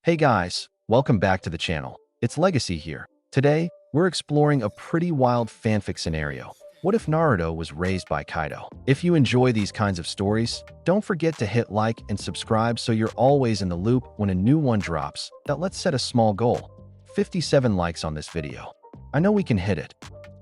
Hey guys, welcome back to the channel. It's Legacy here. Today, we're exploring a pretty wild fanfic scenario. What if Naruto was raised by Kaido? If you enjoy these kinds of stories, don't forget to hit like and subscribe so you're always in the loop when a new one drops. Now let's set a small goal. 57 likes on this video. I know we can hit it.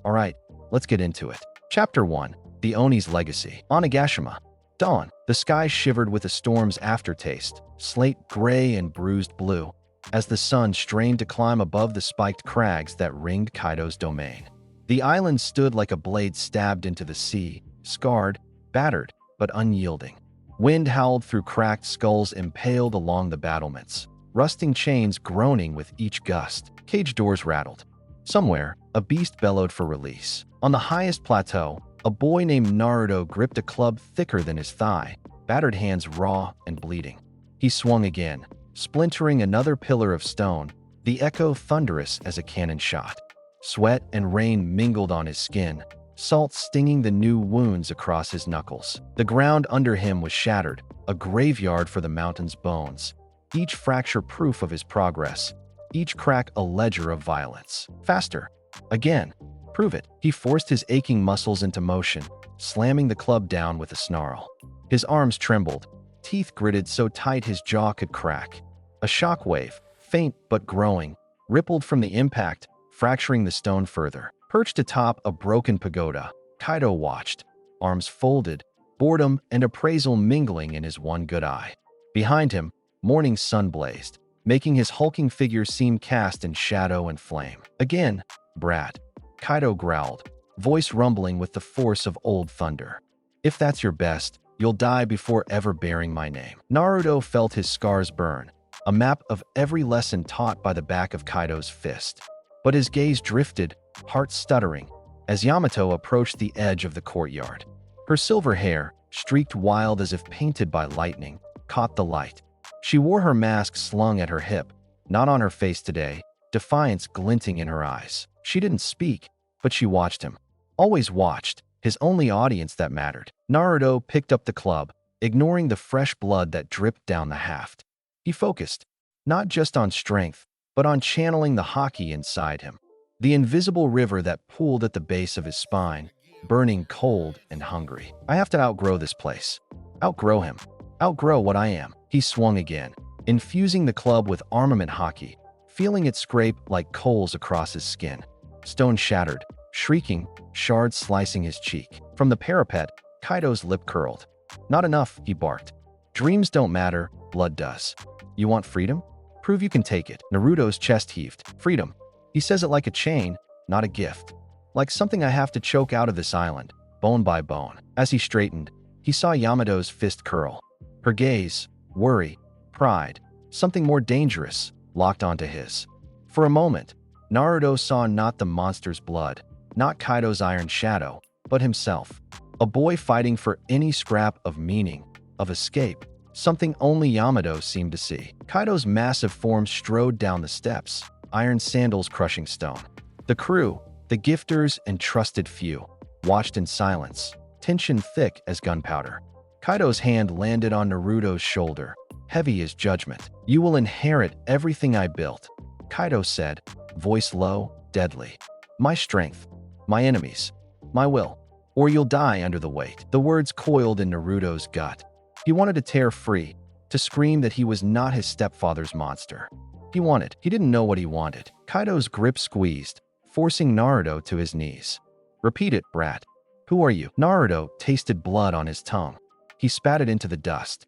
Alright, let's get into it. Chapter 1. The Oni's Legacy. Onigashima. Dawn. The sky shivered with a storm's aftertaste, slate gray and bruised blue, as the sun strained to climb above the spiked crags that ringed Kaido's domain. The island stood like a blade stabbed into the sea, scarred, battered, but unyielding. Wind howled through cracked skulls impaled along the battlements, rusting chains groaning with each gust. Cage doors rattled. Somewhere, a beast bellowed for release. On the highest plateau, a boy named Naruto gripped a club thicker than his thigh, battered hands raw and bleeding. He swung again, splintering another pillar of stone, the echo thunderous as a cannon shot. Sweat and rain mingled on his skin, salt stinging the new wounds across his knuckles. The ground under him was shattered, a graveyard for the mountain's bones, each fracture proof of his progress, each crack a ledger of violence. Faster. Again. Prove it. He forced his aching muscles into motion, slamming the club down with a snarl. His arms trembled, teeth gritted so tight his jaw could crack. A shockwave, faint but growing, rippled from the impact, fracturing the stone further. Perched atop a broken pagoda, Kaido watched, arms folded, boredom and appraisal mingling in his one good eye. Behind him, morning sun blazed, making his hulking figure seem cast in shadow and flame. Again, brat. Kaido growled, voice rumbling with the force of old thunder. If that's your best, you'll die before ever bearing my name. Naruto felt his scars burn, a map of every lesson taught by the back of Kaido's fist. But his gaze drifted, heart stuttering, as Yamato approached the edge of the courtyard. Her silver hair, streaked wild as if painted by lightning, caught the light. She wore her mask slung at her hip, not on her face today, defiance glinting in her eyes. She didn't speak, but she watched him. Always watched, his only audience that mattered. Naruto picked up the club, ignoring the fresh blood that dripped down the haft. He focused, not just on strength, but on channeling the haki inside him. The invisible river that pooled at the base of his spine, burning cold and hungry. I have to outgrow this place. Outgrow him. Outgrow what I am. He swung again, infusing the club with armament haki, feeling it scrape like coals across his skin. Stone shattered, shrieking, shards slicing his cheek. From the parapet, Kaido's lip curled. Not enough, he barked. Dreams don't matter, blood does. You want freedom? Prove you can take it. Naruto's chest heaved. Freedom. He says it like a chain, not a gift. Like something I have to choke out of this island, bone by bone. As he straightened, he saw Yamato's fist curl. Her gaze, worry, pride, something more dangerous, locked onto his. For a moment, Naruto saw not the monster's blood, not Kaido's iron shadow, but himself. A boy fighting for any scrap of meaning, of escape, something only Yamato seemed to see. Kaido's massive form strode down the steps, iron sandals crushing stone. The crew, the gifters and trusted few, watched in silence, tension thick as gunpowder. Kaido's hand landed on Naruto's shoulder, heavy as judgment. You will inherit everything I built, Kaido said, voice low, deadly. My strength, my enemies, my will, or you'll die under the weight. The words coiled in Naruto's gut. He wanted to tear free, to scream that he was not his stepfather's monster. He didn't know what he wanted. Kaido's grip squeezed, forcing Naruto to his knees. Repeat it, brat. Who are you? Naruto tasted blood on his tongue. He spat it into the dust.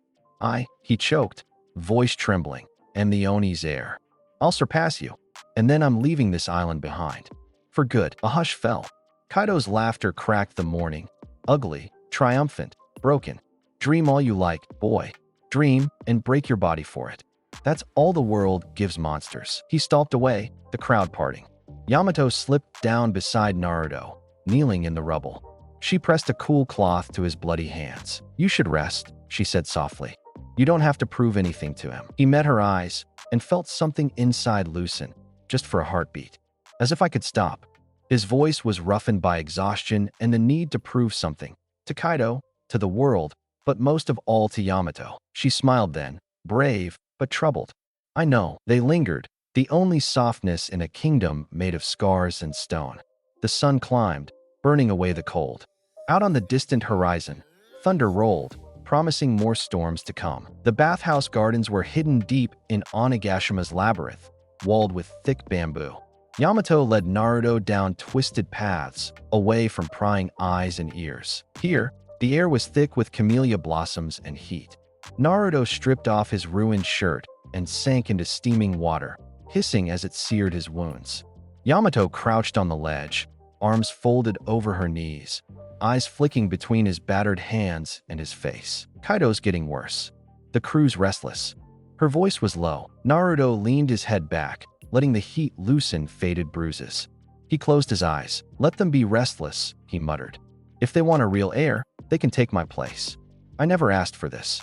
He choked, voice trembling, am the Oni's heir. I'll surpass you, and then I'm leaving this island behind. For good. A hush fell. Kaido's laughter cracked the morning. Ugly, triumphant, broken. Dream all you like, boy. Dream and break your body for it. That's all the world gives monsters. He stalked away, the crowd parting. Yamato slipped down beside Naruto, kneeling in the rubble. She pressed a cool cloth to his bloody hands. You should rest, she said softly. You don't have to prove anything to him. He met her eyes and felt something inside loosen, just for a heartbeat. As if I could stop. His voice was roughened by exhaustion and the need to prove something. To Kaido, to the world, but most of all to Yamato. She smiled then, brave, but troubled. I know. They lingered, the only softness in a kingdom made of scars and stone. The sun climbed, burning away the cold. Out on the distant horizon, thunder rolled, promising more storms to come. The bathhouse gardens were hidden deep in Onagashima's labyrinth, walled with thick bamboo. Yamato led Naruto down twisted paths, away from prying eyes and ears. Here, the air was thick with camellia blossoms and heat. Naruto stripped off his ruined shirt and sank into steaming water, hissing as it seared his wounds. Yamato crouched on the ledge, arms folded over her knees, eyes flicking between his battered hands and his face. Kaido's getting worse. The crew's restless. Her voice was low. Naruto leaned his head back, letting the heat loosen faded bruises. He closed his eyes. Let them be restless, he muttered. If they want a real heir, they can take my place. I never asked for this.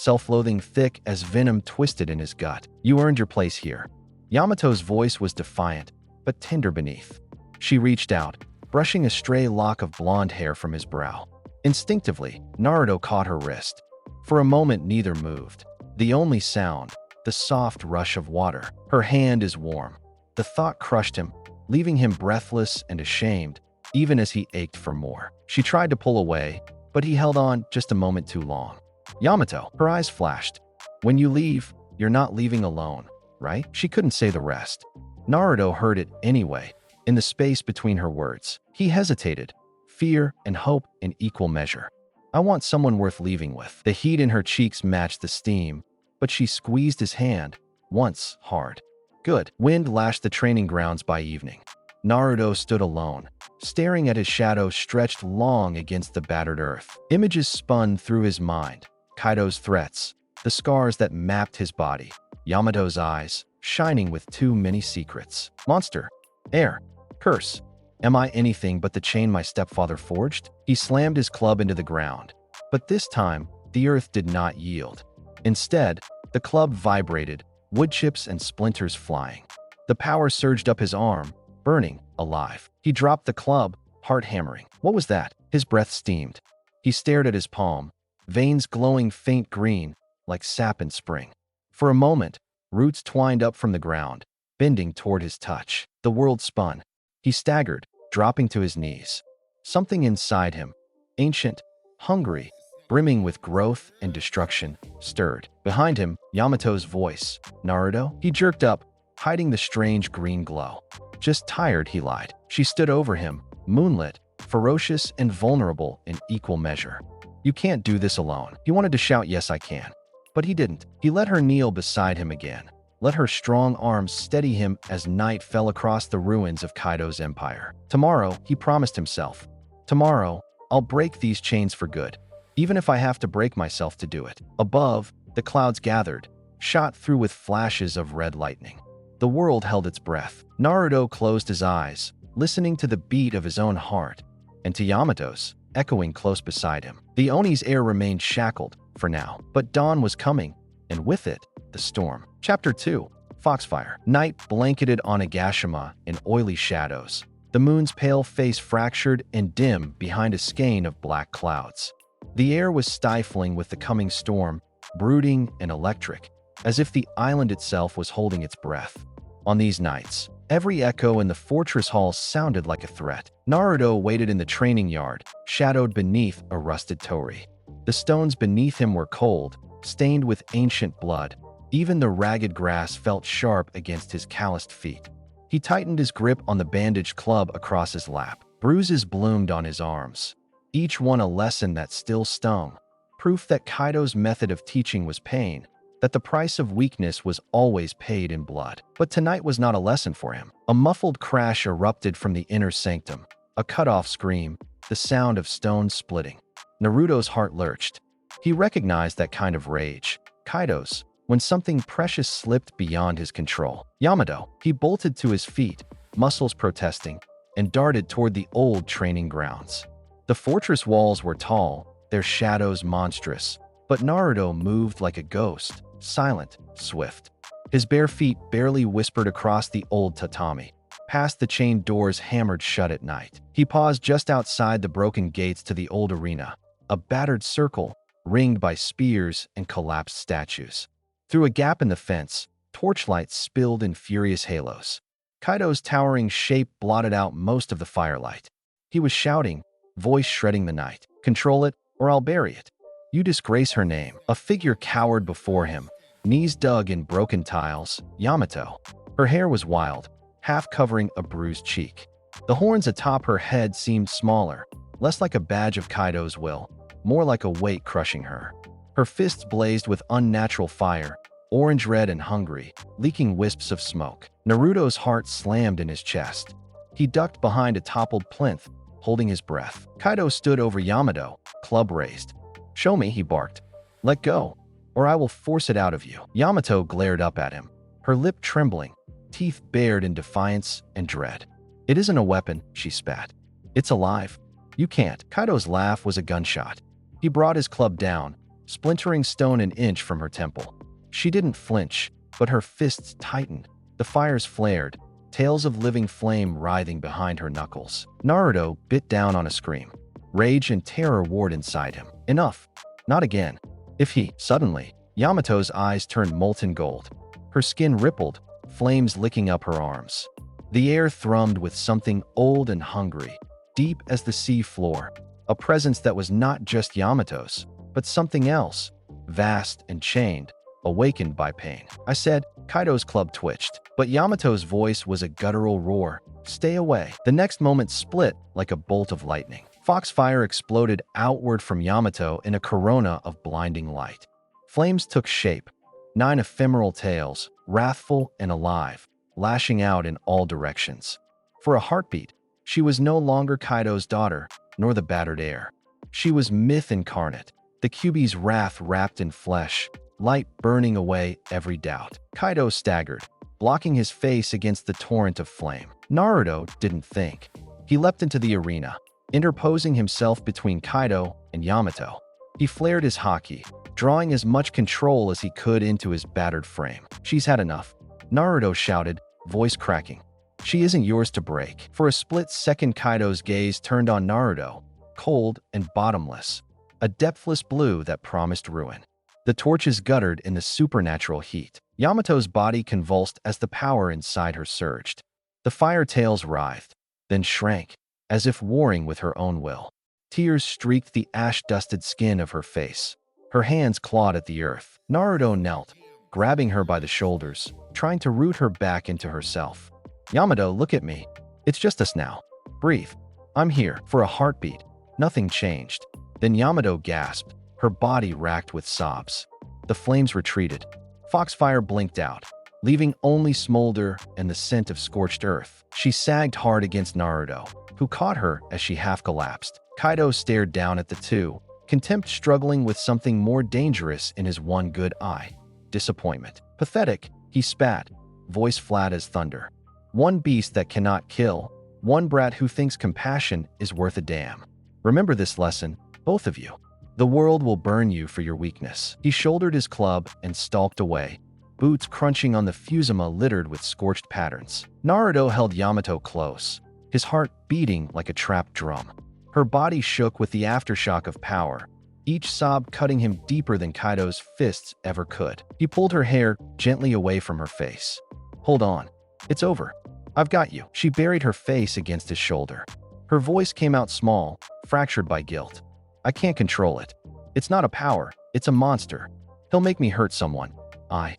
Self-loathing thick as venom twisted in his gut. You earned your place here. Yamato's voice was defiant, but tender beneath. She reached out, brushing a stray lock of blonde hair from his brow. Instinctively, Naruto caught her wrist. For a moment, neither moved. The only sound, the soft rush of water. Her hand is warm. The thought crushed him, leaving him breathless and ashamed, even as he ached for more. She tried to pull away, but he held on just a moment too long. Yamato, her eyes flashed. When you leave, you're not leaving alone, right? She couldn't say the rest. Naruto heard it anyway, in the space between her words. He hesitated, fear and hope in equal measure. I want someone worth leaving with. The heat in her cheeks matched the steam, but she squeezed his hand, once hard. Good. Wind lashed the training grounds by evening. Naruto stood alone, staring at his shadow stretched long against the battered earth. Images spun through his mind. Kaido's threats, the scars that mapped his body, Yamato's eyes, shining with too many secrets. Monster, air, curse. Am I anything but the chain my stepfather forged? He slammed his club into the ground. But this time, the earth did not yield. Instead, the club vibrated, wood chips and splinters flying. The power surged up his arm, burning, alive. He dropped the club, heart hammering. What was that? His breath steamed. He stared at his palm, veins glowing faint green, like sap in spring. For a moment, roots twined up from the ground, bending toward his touch. The world spun. He staggered, dropping to his knees. Something inside him, ancient, hungry, brimming with growth and destruction, stirred. Behind him, Yamato's voice. Naruto? He jerked up, hiding the strange green glow. Just tired, he lied. She stood over him, moonlit, ferocious and vulnerable in equal measure. You can't do this alone. He wanted to shout, yes, I can. But he didn't. He let her kneel beside him again. Let her strong arms steady him as night fell across the ruins of Kaido's empire. Tomorrow, he promised himself. Tomorrow, I'll break these chains for good, even if I have to break myself to do it. Above, the clouds gathered, shot through with flashes of red lightning. The world held its breath. Naruto closed his eyes, listening to the beat of his own heart, and to Yamato's, echoing close beside him. The Oni's air remained shackled, for now, but dawn was coming, and with it, the storm. Chapter 2. Foxfire. Night blanketed Onigashima in oily shadows. The moon's pale face fractured and dim behind a skein of black clouds. The air was stifling with the coming storm, brooding and electric, as if the island itself was holding its breath. On these nights, every echo in the fortress hall sounded like a threat. Naruto waited in the training yard, shadowed beneath a rusted torii. The stones beneath him were cold, stained with ancient blood. Even the ragged grass felt sharp against his calloused feet. He tightened his grip on the bandaged club across his lap. Bruises bloomed on his arms, each one a lesson that still stung, proof that Kaido's method of teaching was pain, that the price of weakness was always paid in blood. But tonight was not a lesson for him. A muffled crash erupted from the inner sanctum, a cut-off scream, the sound of stones splitting. Naruto's heart lurched. He recognized that kind of rage, Kaido's, when something precious slipped beyond his control. Yamato, he bolted to his feet, muscles protesting, and darted toward the old training grounds. The fortress walls were tall, their shadows monstrous, but Naruto moved like a ghost, silent, swift. His bare feet barely whispered across the old tatami, past the chained doors hammered shut at night. He paused just outside the broken gates to the old arena, a battered circle, ringed by spears and collapsed statues. Through a gap in the fence, Torchlight spilled in furious halos. Kaido's towering shape blotted out most of the firelight. He was shouting, voice shredding the night. "Control it, or I'll bury it. You disgrace her name." A figure cowered before him, knees dug in broken tiles. Yamato. Her hair was wild, half covering a bruised cheek. The horns atop her head seemed smaller, less like a badge of Kaido's will, more like a weight crushing her. Her fists blazed with unnatural fire, orange-red and hungry, leaking wisps of smoke. Naruto's heart slammed in his chest. He ducked behind a toppled plinth, holding his breath. Kaido stood over Yamato, club raised. "Show me," he barked. "Let go, or I will force it out of you." Yamato glared up at him, her lip trembling, teeth bared in defiance and dread. "It isn't a weapon," she spat. "It's alive. You can't." Kaido's laugh was a gunshot. He brought his club down, splintering stone an inch from her temple. She didn't flinch, but her fists tightened. The fires flared, tails of living flame writhing behind her knuckles. Naruto bit down on a scream. Rage and terror warred inside him. Enough. Not again. If he... Suddenly, Yamato's eyes turned molten gold. Her skin rippled, flames licking up her arms. The air thrummed with something old and hungry, deep as the sea floor. A presence that was not just Yamato's, but something else, vast and chained, awakened by pain. "I said," Kaido's club twitched, but Yamato's voice was a guttural roar. "Stay away." The next moment split like a bolt of lightning. Foxfire exploded outward from Yamato in a corona of blinding light. Flames took shape, 9 ephemeral tails, wrathful and alive, lashing out in all directions. For a heartbeat, she was no longer Kaido's daughter, nor the battered heir. She was myth incarnate, the Kyuubi's wrath wrapped in flesh, light burning away every doubt. Kaido staggered, blocking his face against the torrent of flame. Naruto didn't think. He leapt into the arena, interposing himself between Kaido and Yamato. He flared his haki, drawing as much control as he could into his battered frame. "She's had enough," Naruto shouted, voice cracking. "She isn't yours to break." For a split second, Kaido's gaze turned on Naruto, cold and bottomless, a depthless blue that promised ruin. The torches guttered in the supernatural heat. Yamato's body convulsed as the power inside her surged. The fire tails writhed, then shrank, as if warring with her own will. Tears streaked the ash-dusted skin of her face. Her hands clawed at the earth. Naruto knelt, grabbing her by the shoulders, trying to root her back into herself. "Yamato, look at me. It's just us now. Breathe. I'm here." For a heartbeat, nothing changed. Then Yamato gasped, her body racked with sobs. The flames retreated. Foxfire blinked out, leaving only smolder and the scent of scorched earth. She sagged hard against Naruto, who caught her as she half collapsed. Kaido stared down at the two, contempt struggling with something more dangerous in his one good eye. Disappointment. "Pathetic," he spat, voice flat as thunder. "One beast that cannot kill, one brat who thinks compassion is worth a damn. Remember this lesson, both of you. The world will burn you for your weakness." He shouldered his club and stalked away, boots crunching on the fusima littered with scorched patterns. Naruto held Yamato close, his heart beating like a trapped drum. Her body shook with the aftershock of power, each sob cutting him deeper than Kaido's fists ever could. He pulled her hair gently away from her face. "Hold on. It's over. I've got you." She buried her face against his shoulder. Her voice came out small, fractured by guilt. "I can't control it. It's not a power. It's a monster. He'll make me hurt someone."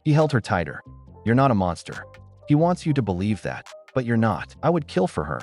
He held her tighter. "You're not a monster. He wants you to believe that, but you're not. I would kill for her,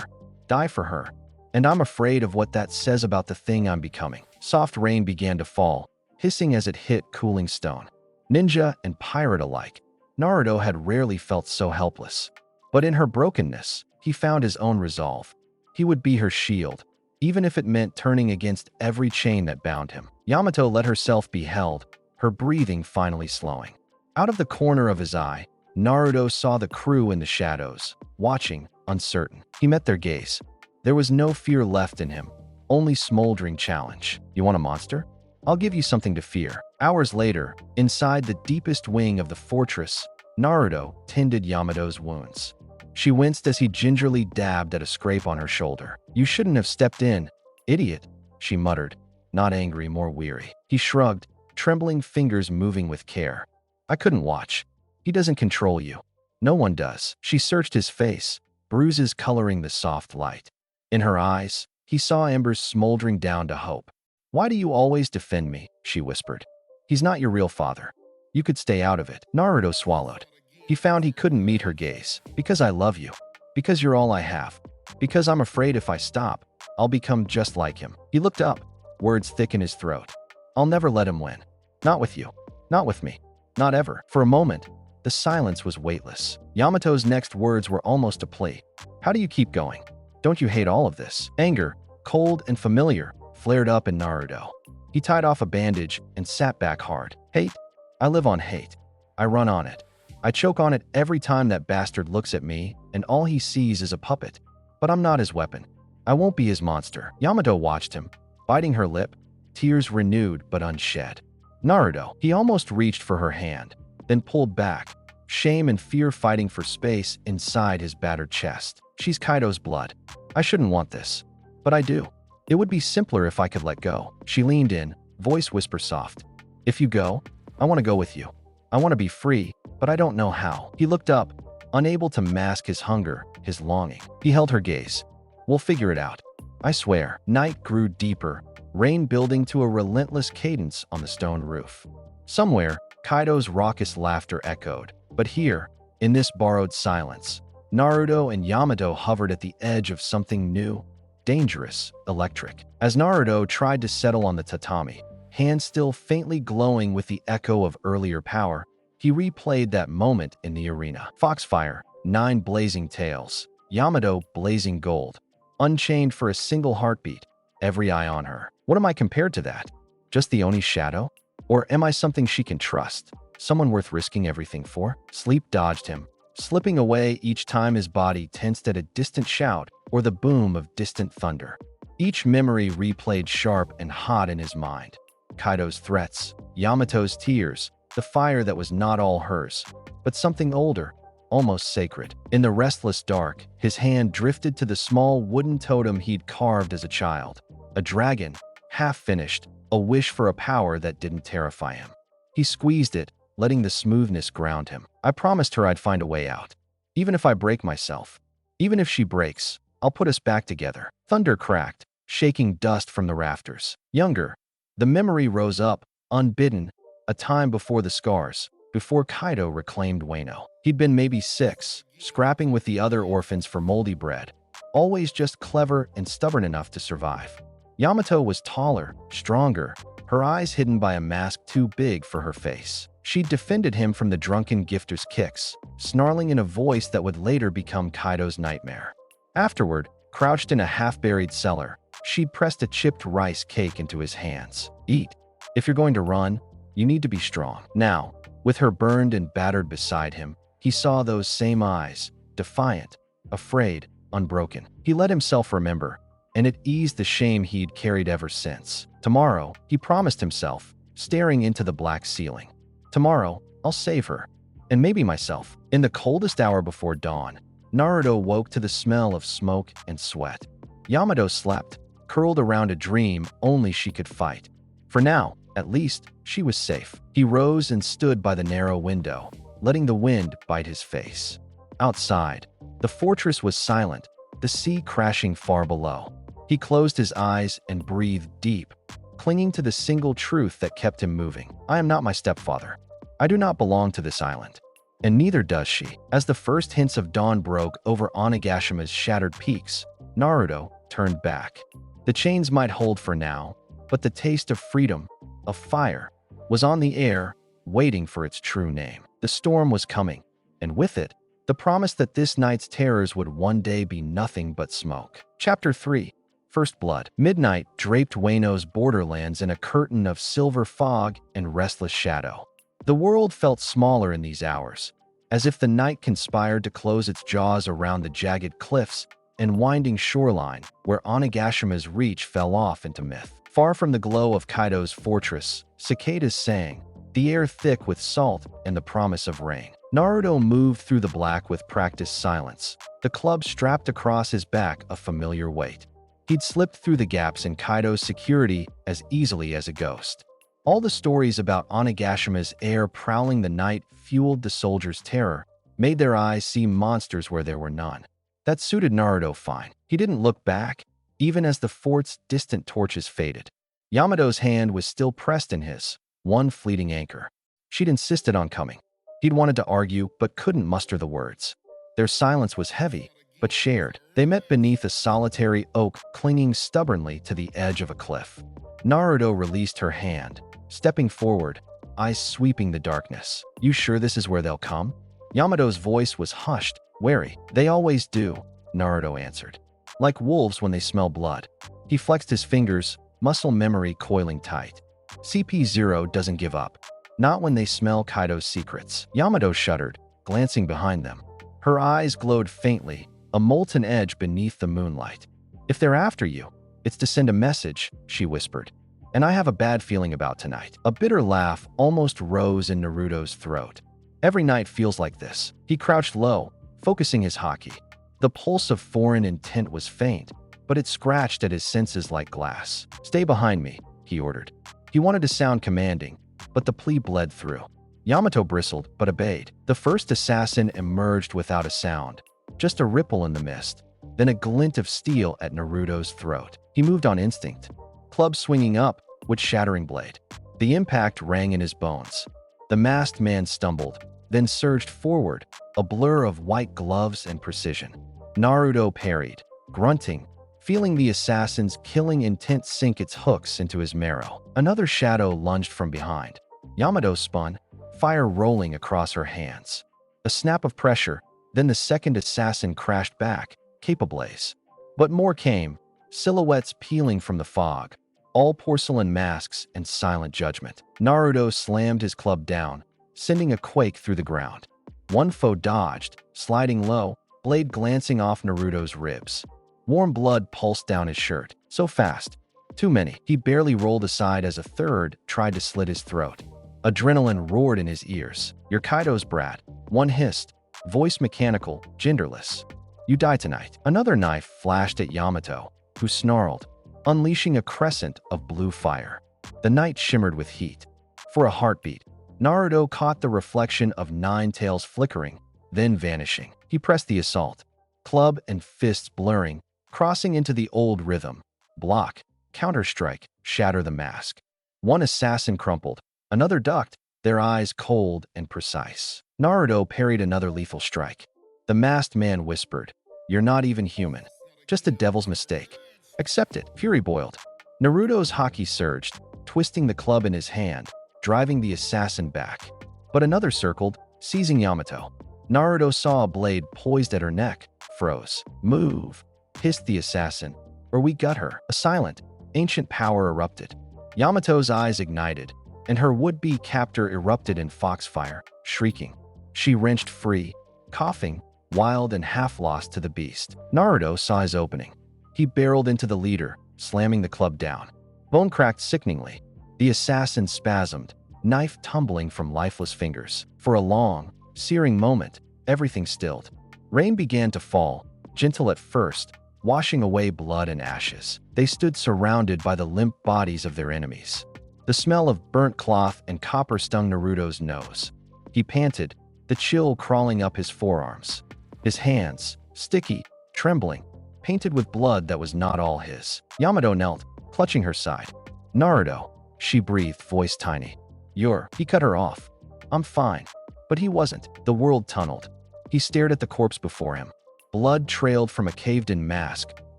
die for her. And I'm afraid of what that says about the thing I'm becoming." Soft rain began to fall, hissing as it hit cooling stone. Ninja and pirate alike, Naruto had rarely felt so helpless. But in her brokenness, he found his own resolve. He would be her shield, even if it meant turning against every chain that bound him. Yamato let herself be held, her breathing finally slowing. Out of the corner of his eye, Naruto saw the crew in the shadows, watching, uncertain. He met their gaze. There was no fear left in him, only smoldering challenge. "You want a monster? I'll give you something to fear." Hours later, inside the deepest wing of the fortress, Naruto tended Yamato's wounds. She winced as he gingerly dabbed at a scrape on her shoulder. "You shouldn't have stepped in, idiot," she muttered, not angry, more weary. He shrugged, trembling fingers moving with care. "I couldn't watch." He doesn't control you. No one does. She searched his face, bruises coloring the soft light. In her eyes, he saw embers smoldering down to hope. Why do you always defend me? She whispered. He's not your real father. You could stay out of it. Naruto swallowed. He found he couldn't meet her gaze. Because I love you. Because you're all I have. Because I'm afraid if I stop, I'll become just like him. He looked up, words thick in his throat. I'll never let him win. Not with you. Not with me. Not ever. For a moment, the silence was weightless. Yamato's next words were almost a plea. How do you keep going? Don't you hate all of this? Anger, cold and familiar, flared up in Naruto. He tied off a bandage and sat back hard. Hate? I live on hate. I run on it. I choke on it every time that bastard looks at me, and all he sees is a puppet. But I'm not his weapon. I won't be his monster. Yamato watched him, biting her lip, tears renewed but unshed. Naruto, he almost reached for her hand, then pulled back, shame and fear fighting for space inside his battered chest. She's Kaido's blood. I shouldn't want this, but I do. It would be simpler if I could let go. She leaned in, voice whisper soft. If you go, I want to go with you. I want to be free, but I don't know how. He looked up, unable to mask his hunger, his longing. He held her gaze. We'll figure it out. I swear. Night grew deeper, rain building to a relentless cadence on the stone roof. Somewhere, Kaido's raucous laughter echoed. But here, in this borrowed silence, Naruto and Yamato hovered at the edge of something new, dangerous, electric. As Naruto tried to settle on the tatami, hands still faintly glowing with the echo of earlier power, he replayed that moment in the arena. Foxfire, 9 blazing tails, Yamato blazing gold, unchained for a single heartbeat, every eye on her. What am I compared to that? Just the Oni's shadow? Or am I something she can trust? Someone worth risking everything for? Sleep dodged him, slipping away each time his body tensed at a distant shout or the boom of distant thunder. Each memory replayed sharp and hot in his mind. Kaido's threats, Yamato's tears, the fire that was not all hers, but something older, almost sacred. In the restless dark, his hand drifted to the small wooden totem he'd carved as a child. A dragon, half finished, a wish for a power that didn't terrify him. He squeezed it, letting the smoothness ground him. I promised her I'd find a way out. Even if I break myself. Even if she breaks, I'll put us back together. Thunder cracked, shaking dust from the rafters. Younger. The memory rose up, unbidden, a time before the scars, before Kaido reclaimed Wano. He'd been maybe 6, scrapping with the other orphans for moldy bread, always just clever and stubborn enough to survive. Yamato was taller, stronger, her eyes hidden by a mask too big for her face. She'd defended him from the drunken gifter's kicks, snarling in a voice that would later become Kaido's nightmare. Afterward, crouched in a half-buried cellar, she'd pressed a chipped rice cake into his hands. Eat. If you're going to run, you need to be strong. Now, with her burned and battered beside him, he saw those same eyes, defiant, afraid, unbroken. He let himself remember, and it eased the shame he'd carried ever since. Tomorrow, he promised himself, staring into the black ceiling. Tomorrow, I'll save her. And maybe myself. In the coldest hour before dawn, Naruto woke to the smell of smoke and sweat. Yamato slept, curled around a dream only she could fight. For now, at least, she was safe. He rose and stood by the narrow window, letting the wind bite his face. Outside, the fortress was silent, the sea crashing far below. He closed his eyes and breathed deep, clinging to the single truth that kept him moving. I am not my stepfather. I do not belong to this island. And neither does she. As the first hints of dawn broke over Onagashima's shattered peaks, Naruto turned back. The chains might hold for now, but the taste of freedom, of fire, was on the air, waiting for its true name. The storm was coming, and with it, the promise that this night's terrors would one day be nothing but smoke. Chapter 3. First Blood. Midnight draped Wano's borderlands in a curtain of silver fog and restless shadow. The world felt smaller in these hours, as if the night conspired to close its jaws around the jagged cliffs and winding shoreline where Onagashima's reach fell off into myth. Far from the glow of Kaido's fortress, cicadas sang, the air thick with salt and the promise of rain. Naruto moved through the black with practiced silence, the club strapped across his back a familiar weight. He'd slipped through the gaps in Kaido's security as easily as a ghost. All the stories about Onagashima's heir prowling the night fueled the soldiers' terror, made their eyes see monsters where there were none. That suited Naruto fine. He didn't look back, even as the fort's distant torches faded. Yamato's hand was still pressed in his, one fleeting anchor. She'd insisted on coming. He'd wanted to argue, but couldn't muster the words. Their silence was heavy, but shared. They met beneath a solitary oak clinging stubbornly to the edge of a cliff. Naruto released her hand, stepping forward, eyes sweeping the darkness. "You sure this is where they'll come?" Yamato's voice was hushed, wary. "They always do," Naruto answered. "Like wolves when they smell blood." He flexed his fingers, muscle memory coiling tight. CP0 doesn't give up. Not when they smell Kaido's secrets. Yamato shuddered, glancing behind them. Her eyes glowed faintly, a molten edge beneath the moonlight. "If they're after you, it's to send a message," she whispered. "And I have a bad feeling about tonight." A bitter laugh almost rose in Naruto's throat. Every night feels like this. He crouched low, focusing his haki. The pulse of foreign intent was faint, but it scratched at his senses like glass. "Stay behind me," he ordered. He wanted to sound commanding, but the plea bled through. Yamato bristled, but obeyed. The first assassin emerged without a sound, just a ripple in the mist, then a glint of steel at Naruto's throat. He moved on instinct, club swinging up with shattering blade. The impact rang in his bones. The masked man stumbled, then surged forward, a blur of white gloves and precision. Naruto parried, grunting, feeling the assassin's killing intent sink its hooks into his marrow. Another shadow lunged from behind. Yamato spun, fire rolling across her hands. A snap of pressure, then the second assassin crashed back, cape ablaze. But more came, silhouettes peeling from the fog, all porcelain masks and silent judgment. Naruto slammed his club down, sending a quake through the ground. One foe dodged, sliding low, blade glancing off Naruto's ribs. Warm blood pulsed down his shirt. So fast. Too many. He barely rolled aside as a third tried to slit his throat. Adrenaline roared in his ears. "You're Kaido's brat," one hissed, voice mechanical, genderless. "You die tonight." Another knife flashed at Yamato, who snarled, unleashing a crescent of blue fire. The night shimmered with heat. For a heartbeat, Naruto caught the reflection of Nine Tails flickering, then vanishing. He pressed the assault, club and fists blurring, crossing into the old rhythm. Block, counterstrike, shatter the mask. One assassin crumpled, another ducked, their eyes cold and precise. Naruto parried another lethal strike. The masked man whispered, "You're not even human. Just a devil's mistake. Accept it." Fury boiled. Naruto's haki surged, twisting the club in his hand, driving the assassin back. But another circled, seizing Yamato. Naruto saw a blade poised at her neck, froze. "Move," hissed the assassin, "or we gut her." A silent, ancient power erupted. Yamato's eyes ignited, and her would-be captor erupted in foxfire, shrieking. She wrenched free, coughing, wild and half-lost to the beast. Naruto saw his opening. He barreled into the leader, slamming the club down. Bone cracked sickeningly. The assassin spasmed, knife tumbling from lifeless fingers. For a long, searing moment, everything stilled. Rain began to fall, gentle at first, washing away blood and ashes. They stood surrounded by the limp bodies of their enemies. The smell of burnt cloth and copper stung Naruto's nose. He panted, the chill crawling up his forearms. His hands, sticky, trembling, painted with blood that was not all his. Yamato knelt, clutching her side. "Naruto," she breathed, voice tiny. He cut her off. "I'm fine." But he wasn't. The world tunneled. He stared at the corpse before him. Blood trailed from a caved-in mask,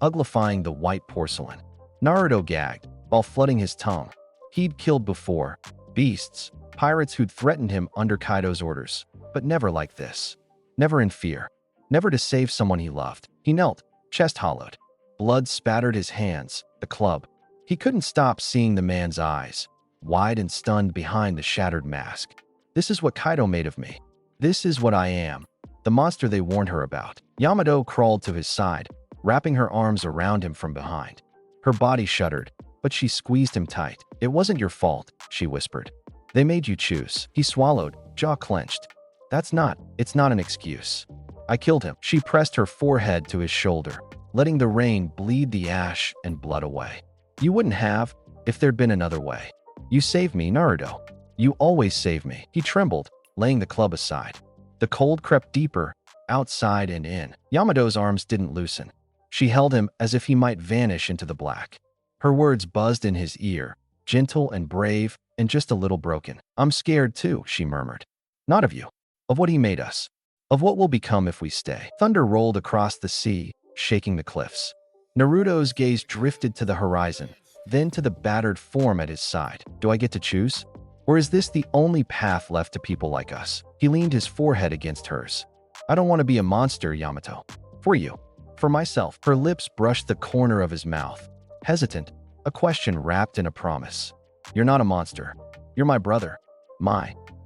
uglifying the white porcelain. Naruto gagged, while flooding his tongue. He'd killed before. Beasts, pirates who'd threatened him under Kaido's orders. But never like this. Never in fear. Never to save someone he loved. He knelt, chest hollowed. Blood spattered his hands, the club. He couldn't stop seeing the man's eyes, wide and stunned behind the shattered mask. "This is what Kaido made of me. This is what I am. The monster they warned her about." Yamato crawled to his side, wrapping her arms around him from behind. Her body shuddered, but she squeezed him tight. "It wasn't your fault," she whispered. "They made you choose." He swallowed, jaw clenched. It's not an excuse. "I killed him." She pressed her forehead to his shoulder, letting the rain bleed the ash and blood away. "You wouldn't have, if there'd been another way." You saved me, Naruto. You always save me. He trembled, laying the club aside. The cold crept deeper, outside and in. Yamato's arms didn't loosen. She held him as if he might vanish into the black. Her words buzzed in his ear, gentle and brave and just a little broken. I'm scared too, she murmured. Not of you. Of what he made us. Of what we'll become if we stay. Thunder rolled across the sea, shaking the cliffs. Naruto's gaze drifted to the horizon, then to the battered form at his side. Do I get to choose? Or is this the only path left to people like us? He leaned his forehead against hers. I don't want to be a monster, Yamato. For you. For myself. Her lips brushed the corner of his mouth. Hesitant, a question wrapped in a promise. You're not a monster. You're my brother.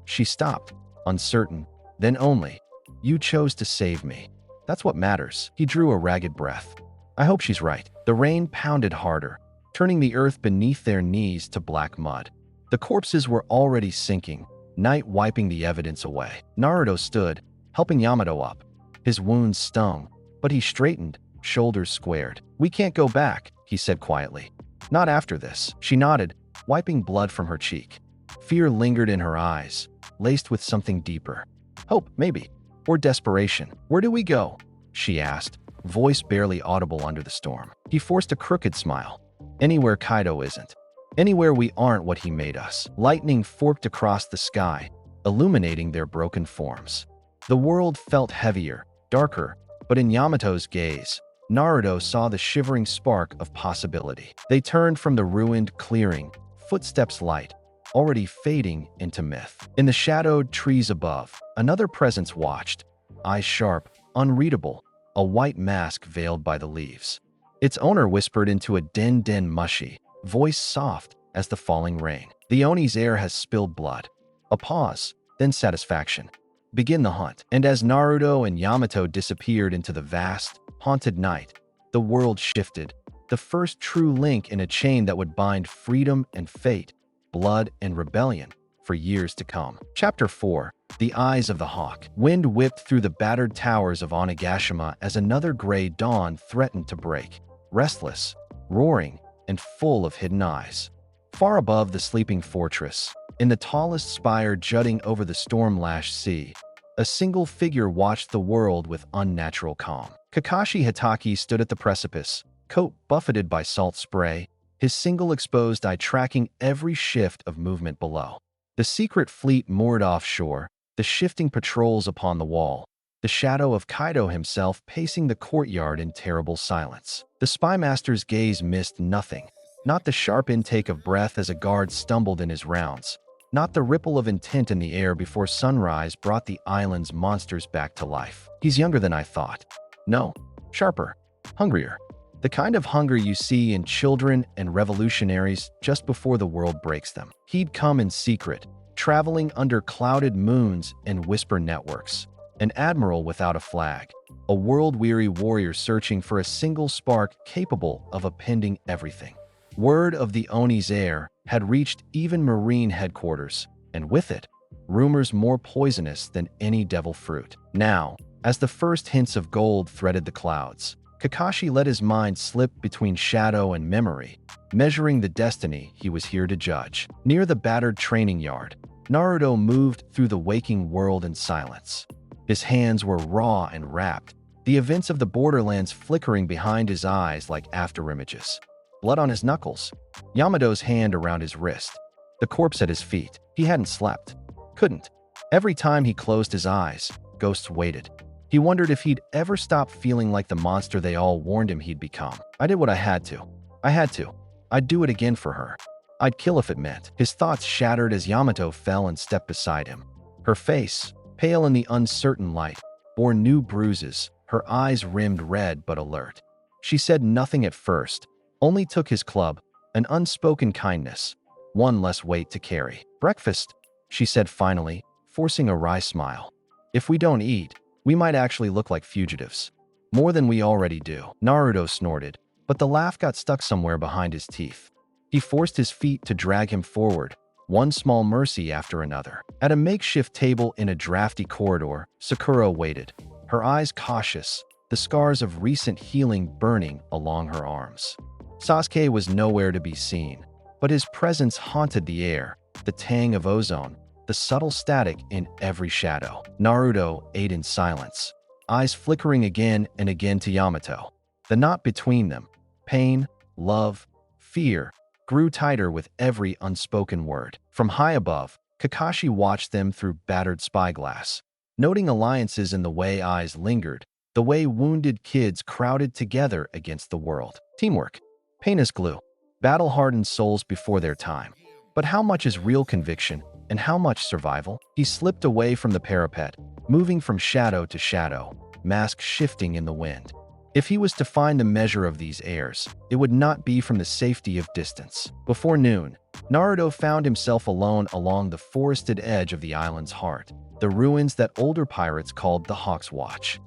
She stopped, uncertain, then only. You chose to save me. That's what matters. He drew a ragged breath. I hope she's right. The rain pounded harder, turning the earth beneath their knees to black mud. The corpses were already sinking, night wiping the evidence away. Naruto stood, helping Yamato up. His wounds stung, but he straightened, shoulders squared. We can't go back, he said quietly. Not after this. She nodded, wiping blood from her cheek. Fear lingered in her eyes, laced with something deeper. Hope, maybe. Or desperation. Where do we go? She asked, voice barely audible under the storm. He forced a crooked smile. Anywhere Kaido isn't. Anywhere we aren't what he made us. Lightning forked across the sky, illuminating their broken forms. The world felt heavier, darker, but in Yamato's gaze, Naruto saw the shivering spark of possibility. They turned from the ruined clearing, footsteps light, already fading into myth. In the shadowed trees above, another presence watched, eyes sharp, unreadable, a white mask veiled by the leaves. Its owner whispered into a den mushy, voice soft as the falling rain. The Oni's heir has spilled blood. A pause, then satisfaction. Begin the hunt. And as Naruto and Yamato disappeared into the vast, haunted night, the world shifted, the first true link in a chain that would bind freedom and fate, blood and rebellion, for years to come. Chapter 4. The Eyes of the Hawk. Wind whipped through the battered towers of Onigashima as another gray dawn threatened to break. Restless, roaring, and full of hidden eyes. Far above the sleeping fortress, in the tallest spire jutting over the storm-lashed sea, a single figure watched the world with unnatural calm. Kakashi Hitaki stood at the precipice, coat buffeted by salt spray, his single exposed eye tracking every shift of movement below. The secret fleet moored offshore, the shifting patrols upon the wall, the shadow of Kaido himself pacing the courtyard in terrible silence. The spymaster's gaze missed nothing, not the sharp intake of breath as a guard stumbled in his rounds, not the ripple of intent in the air before sunrise brought the island's monsters back to life. He's younger than I thought. No, sharper, hungrier. The kind of hunger you see in children and revolutionaries just before the world breaks them. He'd come in secret, traveling under clouded moons and whisper networks. An admiral without a flag, a world-weary warrior searching for a single spark capable of upending everything. Word of the Oni's heir had reached even Marine headquarters, and with it, rumors more poisonous than any devil fruit. Now, as the first hints of gold threaded the clouds, Kakashi let his mind slip between shadow and memory, measuring the destiny he was here to judge. Near the battered training yard, Naruto moved through the waking world in silence. His hands were raw and wrapped, the events of the borderlands flickering behind his eyes like afterimages. Blood on his knuckles, Yamato's hand around his wrist, the corpse at his feet. He hadn't slept. Couldn't. Every time he closed his eyes, ghosts waited. He wondered if he'd ever stop feeling like the monster they all warned him he'd become. I did what I had to. I'd do it again for her. I'd kill if it meant. His thoughts shattered as Yamato fell and stepped beside him. Her face, pale in the uncertain light, bore new bruises, her eyes rimmed red but alert. She said nothing at first, only took his club, an unspoken kindness, one less weight to carry. Breakfast, she said finally, forcing a wry smile. If we don't eat, we might actually look like fugitives. More than we already do. Naruto snorted, but the laugh got stuck somewhere behind his teeth. He forced his feet to drag him forward, one small mercy after another. At a makeshift table in a drafty corridor, Sakura waited, her eyes cautious, the scars of recent healing burning along her arms. Sasuke was nowhere to be seen. but his presence haunted the air, the tang of ozone, the subtle static in every shadow. Naruto ate in silence, eyes flickering again and again to Yamato. The knot between them, pain, love, fear, grew tighter with every unspoken word. From high above, Kakashi watched them through battered spyglass, noting alliances in the way eyes lingered, the way wounded kids crowded together against the world. Teamwork, pain as glue, battle-hardened souls before their time. But how much is real conviction and how much survival? He slipped away from the parapet, moving from shadow to shadow, mask shifting in the wind. If he was to find the measure of these airs, it would not be from the safety of distance. Before noon, Naruto found himself alone along the forested edge of the island's heart, the ruins that older pirates called the Hawk's Watch.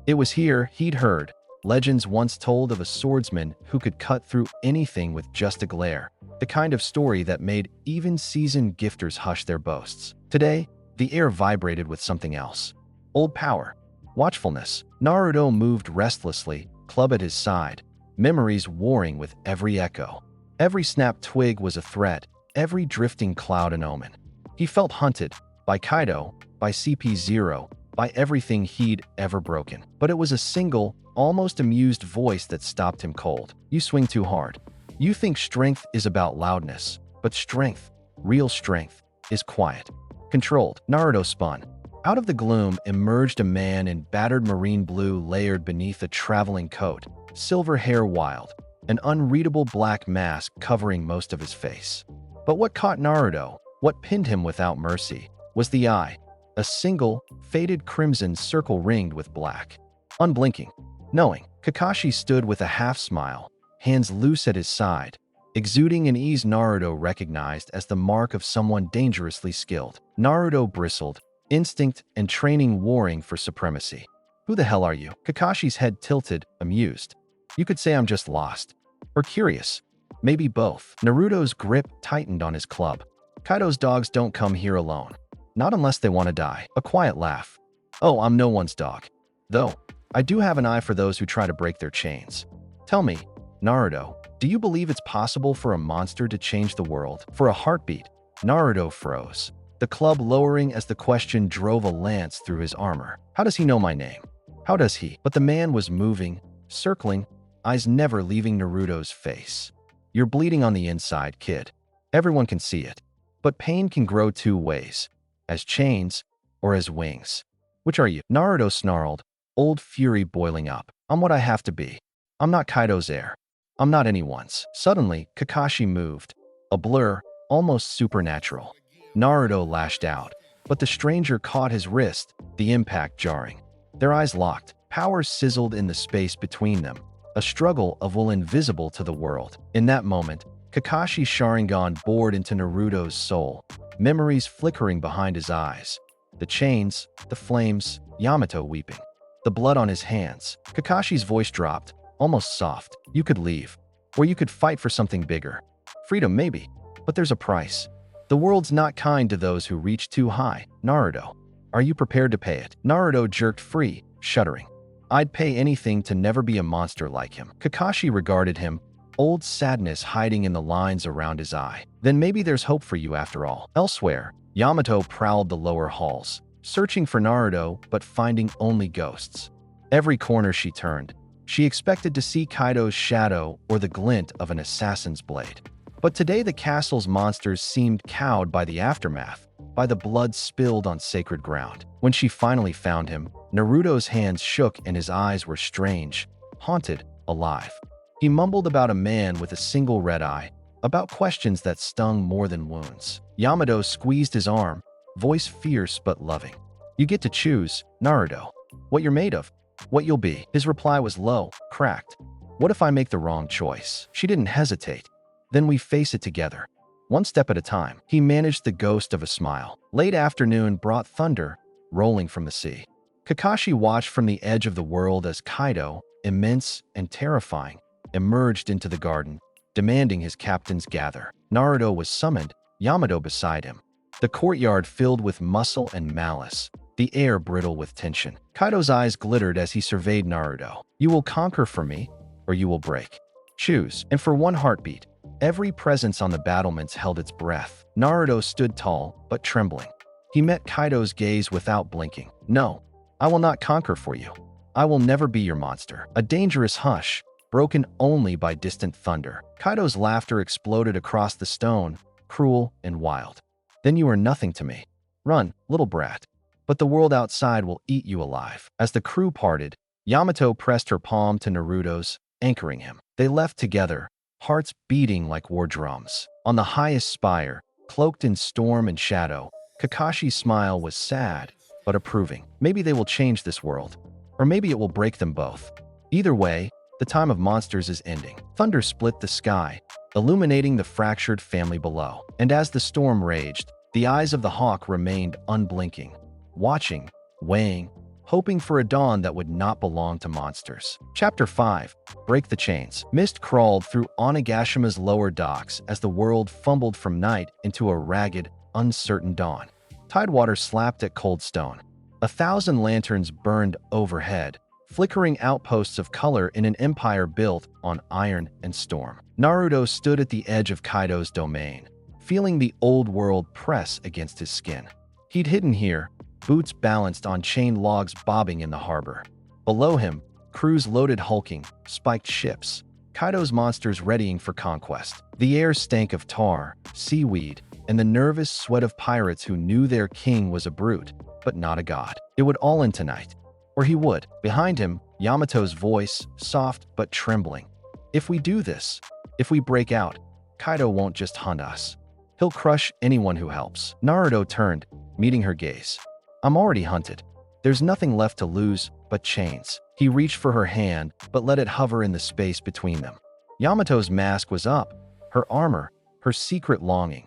It was here he'd heard legends once told of a swordsman who could cut through anything with just a glare, the kind of story that made even seasoned gifters hush their boasts. Today, the air vibrated with something else. Old power. Watchfulness. Naruto moved restlessly, club at his side, memories warring with every echo. Every snapped twig was a threat, every drifting cloud an omen. He felt hunted, by Kaido, by CP0, by everything he'd ever broken. But it was a single, almost amused voice that stopped him cold. You swing too hard. You think strength is about loudness, but strength, real strength, is quiet. Controlled. Naruto spun. Out of the gloom emerged a man in battered marine blue layered beneath a traveling coat, silver hair wild, an unreadable black mask covering most of his face. But what caught Naruto, what pinned him without mercy, was the eye, a single, faded crimson circle ringed with black. Unblinking, knowing, Kakashi stood with a half-smile, hands loose at his side, exuding an ease Naruto recognized as the mark of someone dangerously skilled. Naruto bristled, instinct and training warring for supremacy. Who the hell are you? Kakashi's head tilted, amused. You could say I'm just lost. Or curious. Maybe both. Naruto's grip tightened on his club. Kaido's dogs don't come here alone. Not unless they want to die. A quiet laugh. Oh, I'm no one's dog. Though, I do have an eye for those who try to break their chains. Tell me, Naruto, do you believe it's possible for a monster to change the world? For a heartbeat, Naruto froze, the club lowering as the question drove a lance through his armor. How does he know my name? How does he? But the man was moving, circling, eyes never leaving Naruto's face. You're bleeding on the inside, kid. Everyone can see it. But pain can grow two ways, as chains or as wings. Which are you? Naruto snarled, old fury boiling up. I'm what I have to be. I'm not Kaido's heir. I'm not anyone's. Suddenly, Kakashi moved, a blur, almost supernatural. Naruto lashed out, but the stranger caught his wrist, the impact jarring. Their eyes locked, power sizzled in the space between them, a struggle of will invisible to the world. In that moment, Kakashi's Sharingan bored into Naruto's soul, memories flickering behind his eyes. The chains, the flames, Yamato weeping. The blood on his hands. Kakashi's voice dropped, almost soft. You could leave, or you could fight for something bigger. Freedom, maybe, but there's a price. The world's not kind to those who reach too high. Naruto, are you prepared to pay it? Naruto jerked free, shuddering. I'd pay anything to never be a monster like him. Kakashi regarded him, old sadness hiding in the lines around his eye. Then maybe there's hope for you after all. Elsewhere, Yamato prowled the lower halls, searching for Naruto but finding only ghosts. Every corner she turned, she expected to see Kaido's shadow or the glint of an assassin's blade. But today the castle's monsters seemed cowed by the aftermath, by the blood spilled on sacred ground. When she finally found him, Naruto's hands shook and his eyes were strange, haunted, alive. He mumbled about a man with a single red eye, about questions that stung more than wounds. Yamato squeezed his arm, voice fierce but loving. You get to choose, Naruto, what you're made of, what you'll be. His reply was low, cracked. What if I make the wrong choice? She didn't hesitate. Then we face it together. One step at a time. He managed the ghost of a smile. Late afternoon brought thunder, rolling from the sea. Kakashi watched from the edge of the world as Kaido, immense and terrifying, emerged into the garden, demanding his captains gather. Naruto was summoned, Yamato beside him. The courtyard filled with muscle and malice, the air brittle with tension. Kaido's eyes glittered as he surveyed Naruto. You will conquer for me, or you will break. Choose. And for one heartbeat, every presence on the battlements held its breath. Naruto stood tall, but trembling. He met Kaido's gaze without blinking. No, I will not conquer for you. I will never be your monster. A dangerous hush, broken only by distant thunder. Kaido's laughter exploded across the stone, cruel and wild. Then you are nothing to me. Run, little brat. But the world outside will eat you alive. As the crew parted, Yamato pressed her palm to Naruto's, anchoring him. They left together, hearts beating like war drums. On the highest spire, cloaked in storm and shadow, Kakashi's smile was sad, but approving. Maybe they will change this world, or maybe it will break them both. Either way, the time of monsters is ending. Thunder split the sky, illuminating the fractured family below. And as the storm raged, the eyes of the hawk remained unblinking, watching, weighing, hoping for a dawn that would not belong to monsters. Chapter 5. Break the Chains. Mist crawled through Onagashima's lower docks as the world fumbled from night into a ragged, uncertain dawn. Tidewater slapped at cold stone. 1,000 lanterns burned overhead, flickering outposts of color in an empire built on iron and storm. Naruto stood at the edge of Kaido's domain, feeling the old world press against his skin. He'd hidden here, boots balanced on chain logs bobbing in the harbor. Below him, crews loaded hulking, spiked ships, Kaido's monsters readying for conquest. The air stank of tar, seaweed, and the nervous sweat of pirates who knew their king was a brute, but not a god. It would all end tonight. Or he would. Behind him, Yamato's voice, soft but trembling. If we do this, if we break out, Kaido won't just hunt us. He'll crush anyone who helps. Naruto turned, meeting her gaze. I'm already hunted. There's nothing left to lose but chains. He reached for her hand, but let it hover in the space between them. Yamato's mask was up, her armor, her secret longing,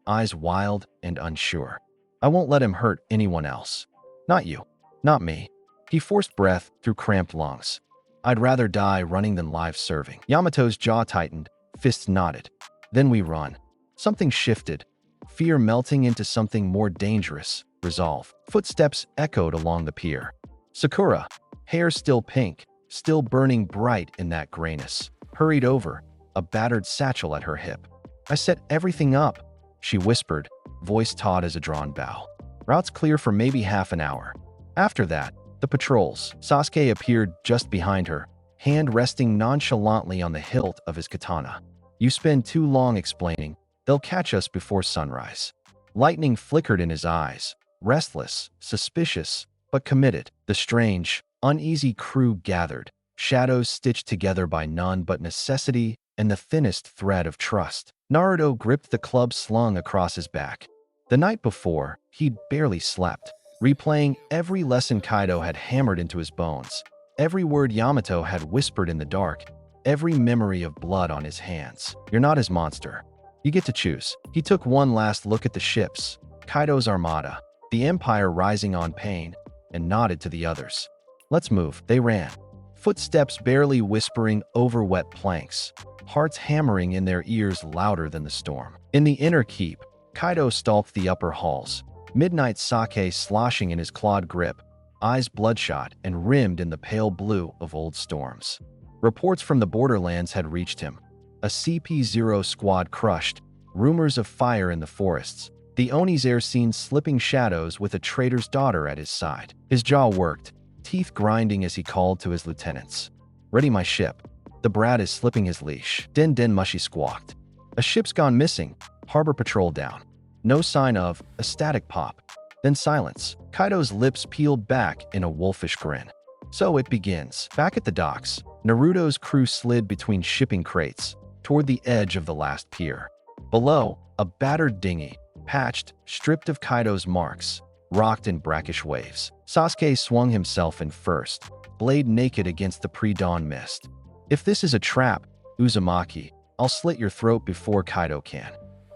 eyes wild and unsure. I won't let him hurt anyone else. Not you. Not me. He forced breath through cramped lungs. I'd rather die running than live serving. Yamato's jaw tightened, fists knotted. Then we run. Something shifted, fear melting into something more dangerous, resolve. Footsteps echoed along the pier. Sakura, hair still pink, still burning bright in that grayness, hurried over, a battered satchel at her hip. I set everything up, she whispered, voice taut as a drawn bow. Route's clear for maybe half an hour. After that, the patrols. Sasuke appeared just behind her, hand resting nonchalantly on the hilt of his katana. You spend too long explaining. They'll catch us before sunrise. Lightning flickered in his eyes, restless, suspicious, but committed. The strange, uneasy crew gathered, shadows stitched together by none but necessity and the thinnest thread of trust. Naruto gripped the club slung across his back. The night before, he'd barely slept, replaying every lesson Kaido had hammered into his bones, every word Yamato had whispered in the dark, every memory of blood on his hands. You're not his monster. You get to choose. He took one last look at the ships, Kaido's armada, the empire rising on pain, and nodded to the others. Let's move. They ran, footsteps barely whispering over wet planks, hearts hammering in their ears louder than the storm. In the inner keep, Kaido stalked the upper halls, midnight sake sloshing in his clawed grip, eyes bloodshot and rimmed in the pale blue of old storms. Reports from the borderlands had reached him. A CP0 squad crushed, rumors of fire in the forests, the Oni's heir seen slipping shadows with a traitor's daughter at his side. His jaw worked, teeth grinding as he called to his lieutenants. Ready my ship. The brat is slipping his leash. Den Den Mushy squawked. A ship's gone missing. Harbor patrol down. No sign of. A static pop. Then silence. Kaido's lips peeled back in a wolfish grin. So it begins. Back at the docks, Naruto's crew slid between shipping crates, toward the edge of the last pier. Below, a battered dinghy, patched, stripped of Kaido's marks, rocked in brackish waves. Sasuke swung himself in first, blade naked against the pre-dawn mist. If this is a trap, Uzumaki, I'll slit your throat before Kaido can.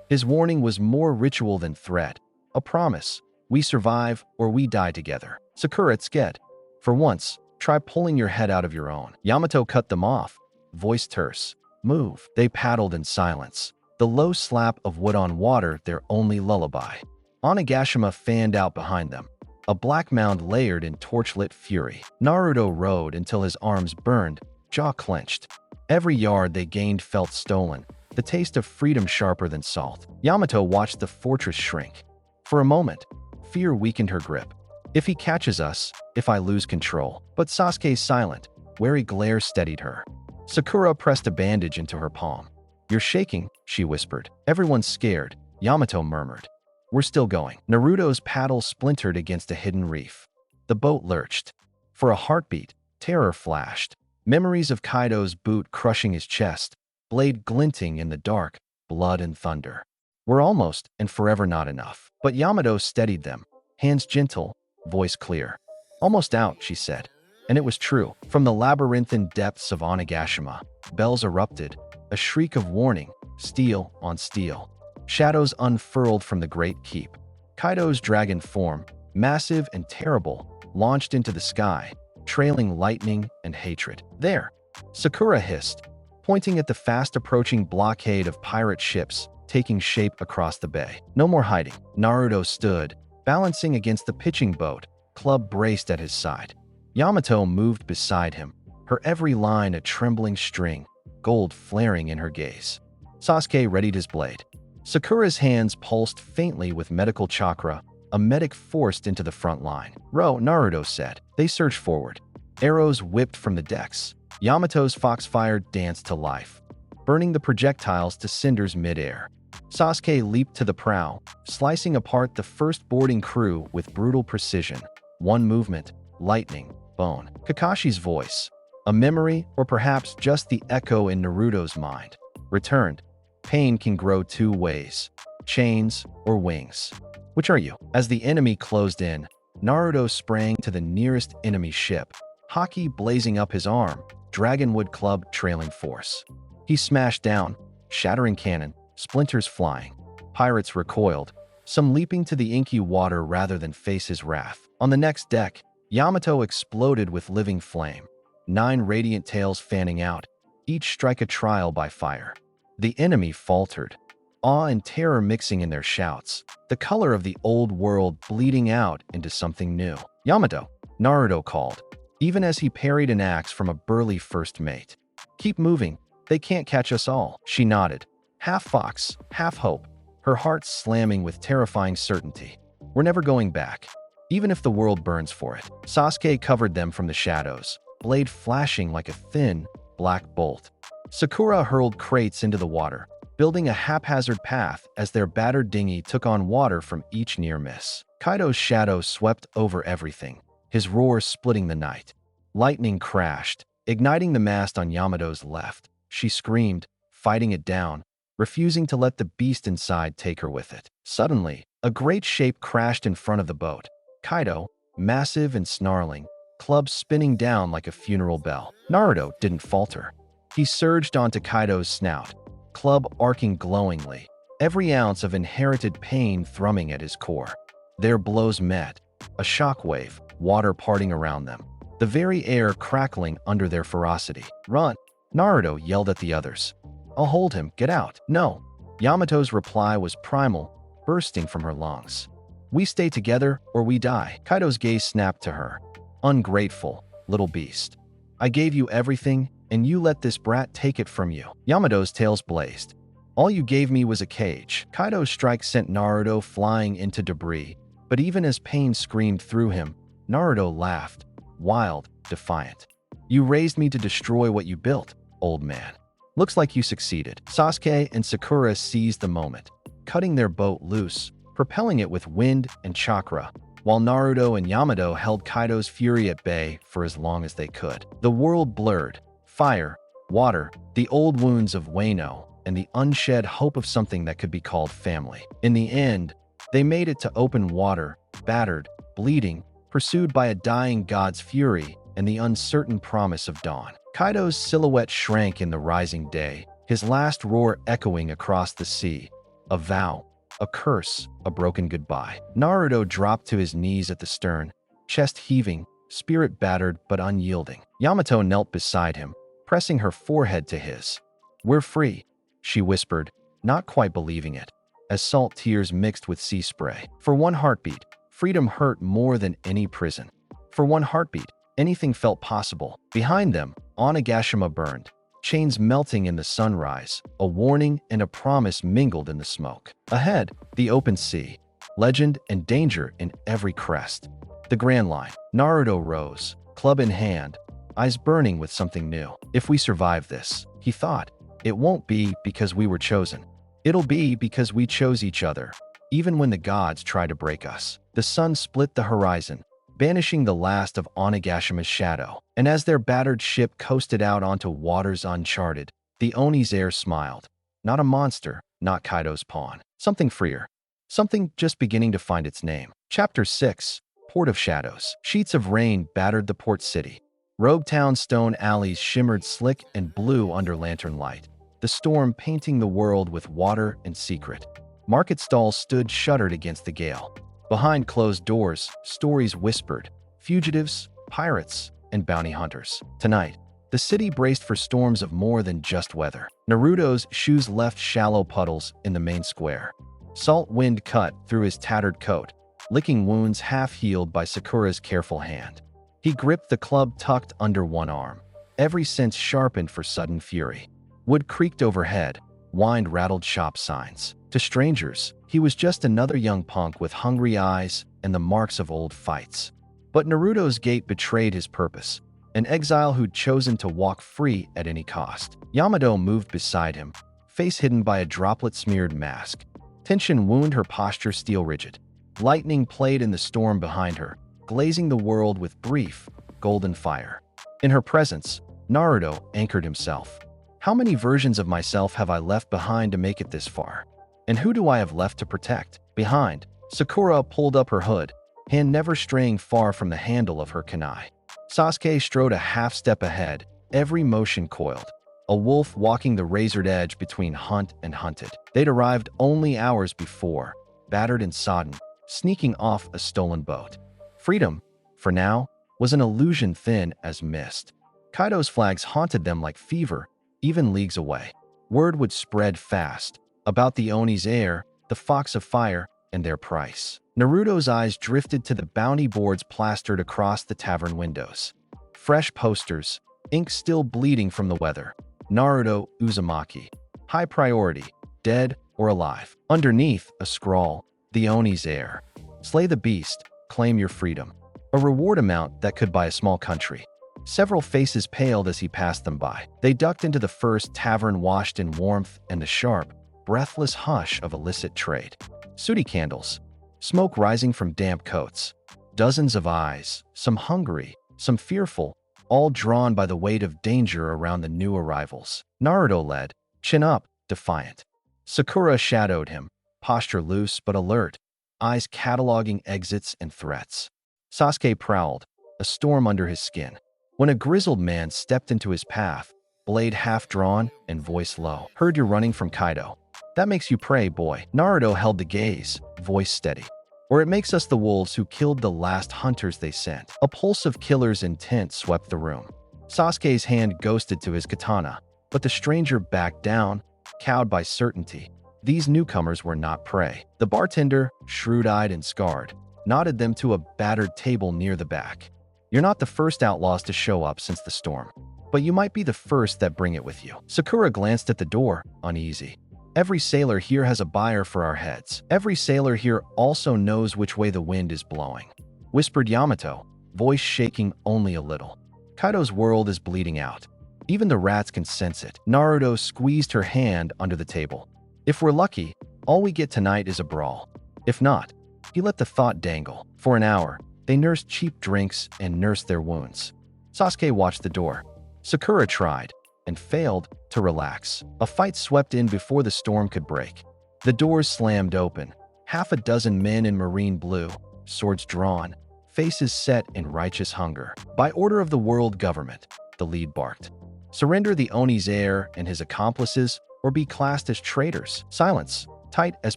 His warning was more ritual than threat, a promise. We survive or we die together. Sakura scared. For once, try pulling your head out of your own. Yamato cut them off, voice terse. Move. They paddled in silence, the low slap of wood on water their only lullaby. Onigashima fanned out behind them, a black mound layered in torchlit fury. Naruto rode until his arms burned, jaw clenched. Every yard they gained felt stolen, the taste of freedom sharper than salt. Yamato watched the fortress shrink. For a moment, fear weakened her grip. If he catches us, if I lose control. But Sasuke's silent, wary glare steadied her. Sakura pressed a bandage into her palm. You're shaking, she whispered. Everyone's scared, Yamato murmured. We're still going. Naruto's paddle splintered against a hidden reef. The boat lurched. For a heartbeat, terror flashed. Memories of Kaido's boot crushing his chest, blade glinting in the dark, blood and thunder. We're almost and forever not enough. But Yamato steadied them, hands gentle, voice clear. Almost out, she said. And it was true. From the labyrinthine depths of Onigashima, bells erupted, a shriek of warning, steel on steel. Shadows unfurled from the great keep. Kaido's dragon form, massive and terrible, launched into the sky, trailing lightning and hatred. There, Sakura hissed, pointing at the fast-approaching blockade of pirate ships taking shape across the bay. No more hiding. Naruto stood, balancing against the pitching boat, club braced at his side. Yamato moved beside him, her every line a trembling string, gold flaring in her gaze. Sasuke readied his blade. Sakura's hands pulsed faintly with medical chakra, a medic forced into the front line. Row, Naruto said. They surged forward. Arrows whipped from the decks. Yamato's foxfire danced to life, burning the projectiles to cinders midair. Sasuke leaped to the prow, slicing apart the first boarding crew with brutal precision. One movement, lightning, bone. Kakashi's voice, a memory or perhaps just the echo in Naruto's mind, returned. Pain can grow two ways, chains or wings. Which are you? As the enemy closed in, Naruto sprang to the nearest enemy ship, haki blazing up his arm, dragonwood club trailing force. He smashed down, shattering cannon, splinters flying. Pirates recoiled, some leaping to the inky water rather than face his wrath. On the next deck, Yamato exploded with living flame, 9 radiant tails fanning out, each strike a trial by fire. The enemy faltered, awe and terror mixing in their shouts, the color of the old world bleeding out into something new. Yamato, Naruto called, even as he parried an axe from a burly first mate. Keep moving, they can't catch us all. She nodded, half fox, half hope, her heart slamming with terrifying certainty. We're never going back, even if the world burns for it. Sasuke covered them from the shadows, blade flashing like a thin, black bolt. Sakura hurled crates into the water, building a haphazard path as their battered dinghy took on water from each near miss. Kaido's shadow swept over everything, his roar splitting the night. Lightning crashed, igniting the mast on Yamato's left. She screamed, fighting it down, refusing to let the beast inside take her with it. Suddenly, a great shape crashed in front of the boat. Kaido, massive and snarling, club spinning down like a funeral bell. Naruto didn't falter. He surged onto Kaido's snout, club arcing glowingly, every ounce of inherited pain thrumming at his core. Their blows met, a shockwave, water parting around them, the very air crackling under their ferocity. Run! Naruto yelled at the others. I'll hold him, get out. No. Yamato's reply was primal, bursting from her lungs. We stay together or we die. Kaido's gaze snapped to her. Ungrateful, little beast. I gave you everything, and you let this brat take it from you. Yamato's tails blazed. All you gave me was a cage. Kaido's strike sent Naruto flying into debris, but even as pain screamed through him, Naruto laughed, wild, defiant. You raised me to destroy what you built, old man. Looks like you succeeded. Sasuke and Sakura seized the moment, cutting their boat loose, propelling it with wind and chakra, while Naruto and Yamato held Kaido's fury at bay for as long as they could. The world blurred. Fire, water, the old wounds of Wano, and the unshed hope of something that could be called family. In the end, they made it to open water, battered, bleeding, pursued by a dying god's fury and the uncertain promise of dawn. Kaido's silhouette shrank in the rising day, his last roar echoing across the sea. A vow, a curse, a broken goodbye. Naruto dropped to his knees at the stern, chest heaving, spirit battered but unyielding. Yamato knelt beside him, pressing her forehead to his. We're free, she whispered, not quite believing it, as salt tears mixed with sea spray. For one heartbeat, freedom hurt more than any prison. For one heartbeat, anything felt possible. Behind them, Onigashima burned, chains melting in the sunrise, a warning and a promise mingled in the smoke. Ahead, the open sea, legend and danger in every crest. The Grand Line. Naruto rose, club in hand, eyes burning with something new. If we survive this, he thought, it won't be because we were chosen. It'll be because we chose each other, even when the gods try to break us. The sun split the horizon, banishing the last of Onagashima's shadow. And as their battered ship coasted out onto waters uncharted, the Oni's heir smiled. Not a monster, not Kaido's pawn. Something freer. Something just beginning to find its name. Chapter 6. Port of Shadows. Sheets of rain battered the port city. Rogue Town stone alleys shimmered slick and blue under lantern light, the storm painting the world with water and secret. Market stalls stood shuttered against the gale. Behind closed doors, stories whispered, fugitives, pirates, and bounty hunters. Tonight, the city braced for storms of more than just weather. Naruto's shoes left shallow puddles in the main square. Salt wind cut through his tattered coat, licking wounds half-healed by Sakura's careful hand. He gripped the club tucked under one arm, every sense sharpened for sudden fury. Wood creaked overhead, wind rattled shop signs. To strangers, he was just another young punk with hungry eyes and the marks of old fights. But Naruto's gait betrayed his purpose, an exile who'd chosen to walk free at any cost. Yamato moved beside him, face hidden by a droplet-smeared mask. Tension wound her posture steel rigid. Lightning played in the storm behind her, glazing the world with brief, golden fire. In her presence, Naruto anchored himself. How many versions of myself have I left behind to make it this far? And who do I have left to protect? Behind, Sakura pulled up her hood, hand never straying far from the handle of her kunai. Sasuke strode a half-step ahead, every motion coiled. A wolf walking the razored edge between hunt and hunted. They'd arrived only hours before, battered and sodden, sneaking off a stolen boat. Freedom, for now, was an illusion thin as mist. Kaido's flags haunted them like fever, even leagues away. Word would spread fast about the Oni's heir, the Fox of Fire, and their price. Naruto's eyes drifted to the bounty boards plastered across the tavern windows. Fresh posters, ink still bleeding from the weather. Naruto Uzumaki. High priority, dead or alive. Underneath, a scrawl, the Oni's heir. Slay the beast, claim your freedom. A reward amount that could buy a small country. Several faces paled as he passed them by. They ducked into the first tavern washed in warmth and the sharp, breathless hush of illicit trade. Sooty candles, smoke rising from damp coats. Dozens of eyes, some hungry, some fearful, all drawn by the weight of danger around the new arrivals. Naruto led, chin up, defiant. Sakura shadowed him, posture loose but alert, eyes cataloging exits and threats. Sasuke prowled, a storm under his skin. When a grizzled man stepped into his path, blade half-drawn and voice low. Heard you're running from Kaido. That makes you pray, boy. Naruto held the gaze, voice steady. Or it makes us the wolves who killed the last hunters they sent. A pulse of killer's intent swept the room. Sasuke's hand ghosted to his katana, but the stranger backed down, cowed by certainty. These newcomers were not prey. The bartender, shrewd-eyed and scarred, nodded them to a battered table near the back. You're not the first outlaws to show up since the storm, but you might be the first that bring it with you. Sakura glanced at the door, uneasy. Every sailor here has a buyer for our heads. Every sailor here also knows which way the wind is blowing, whispered Yamato, voice shaking only a little. Kaido's world is bleeding out. Even the rats can sense it. Naruto squeezed her hand under the table. If we're lucky, all we get tonight is a brawl. If not, he let the thought dangle. For an hour, they nursed cheap drinks and nursed their wounds. Sasuke watched the door. Sakura tried, and failed, to relax. A fight swept in before the storm could break. The doors slammed open. Half a dozen men in marine blue, swords drawn, faces set in righteous hunger. By order of the world government, the lead barked. Surrender the Oni's heir and his accomplices, or be classed as traitors. Silence, tight as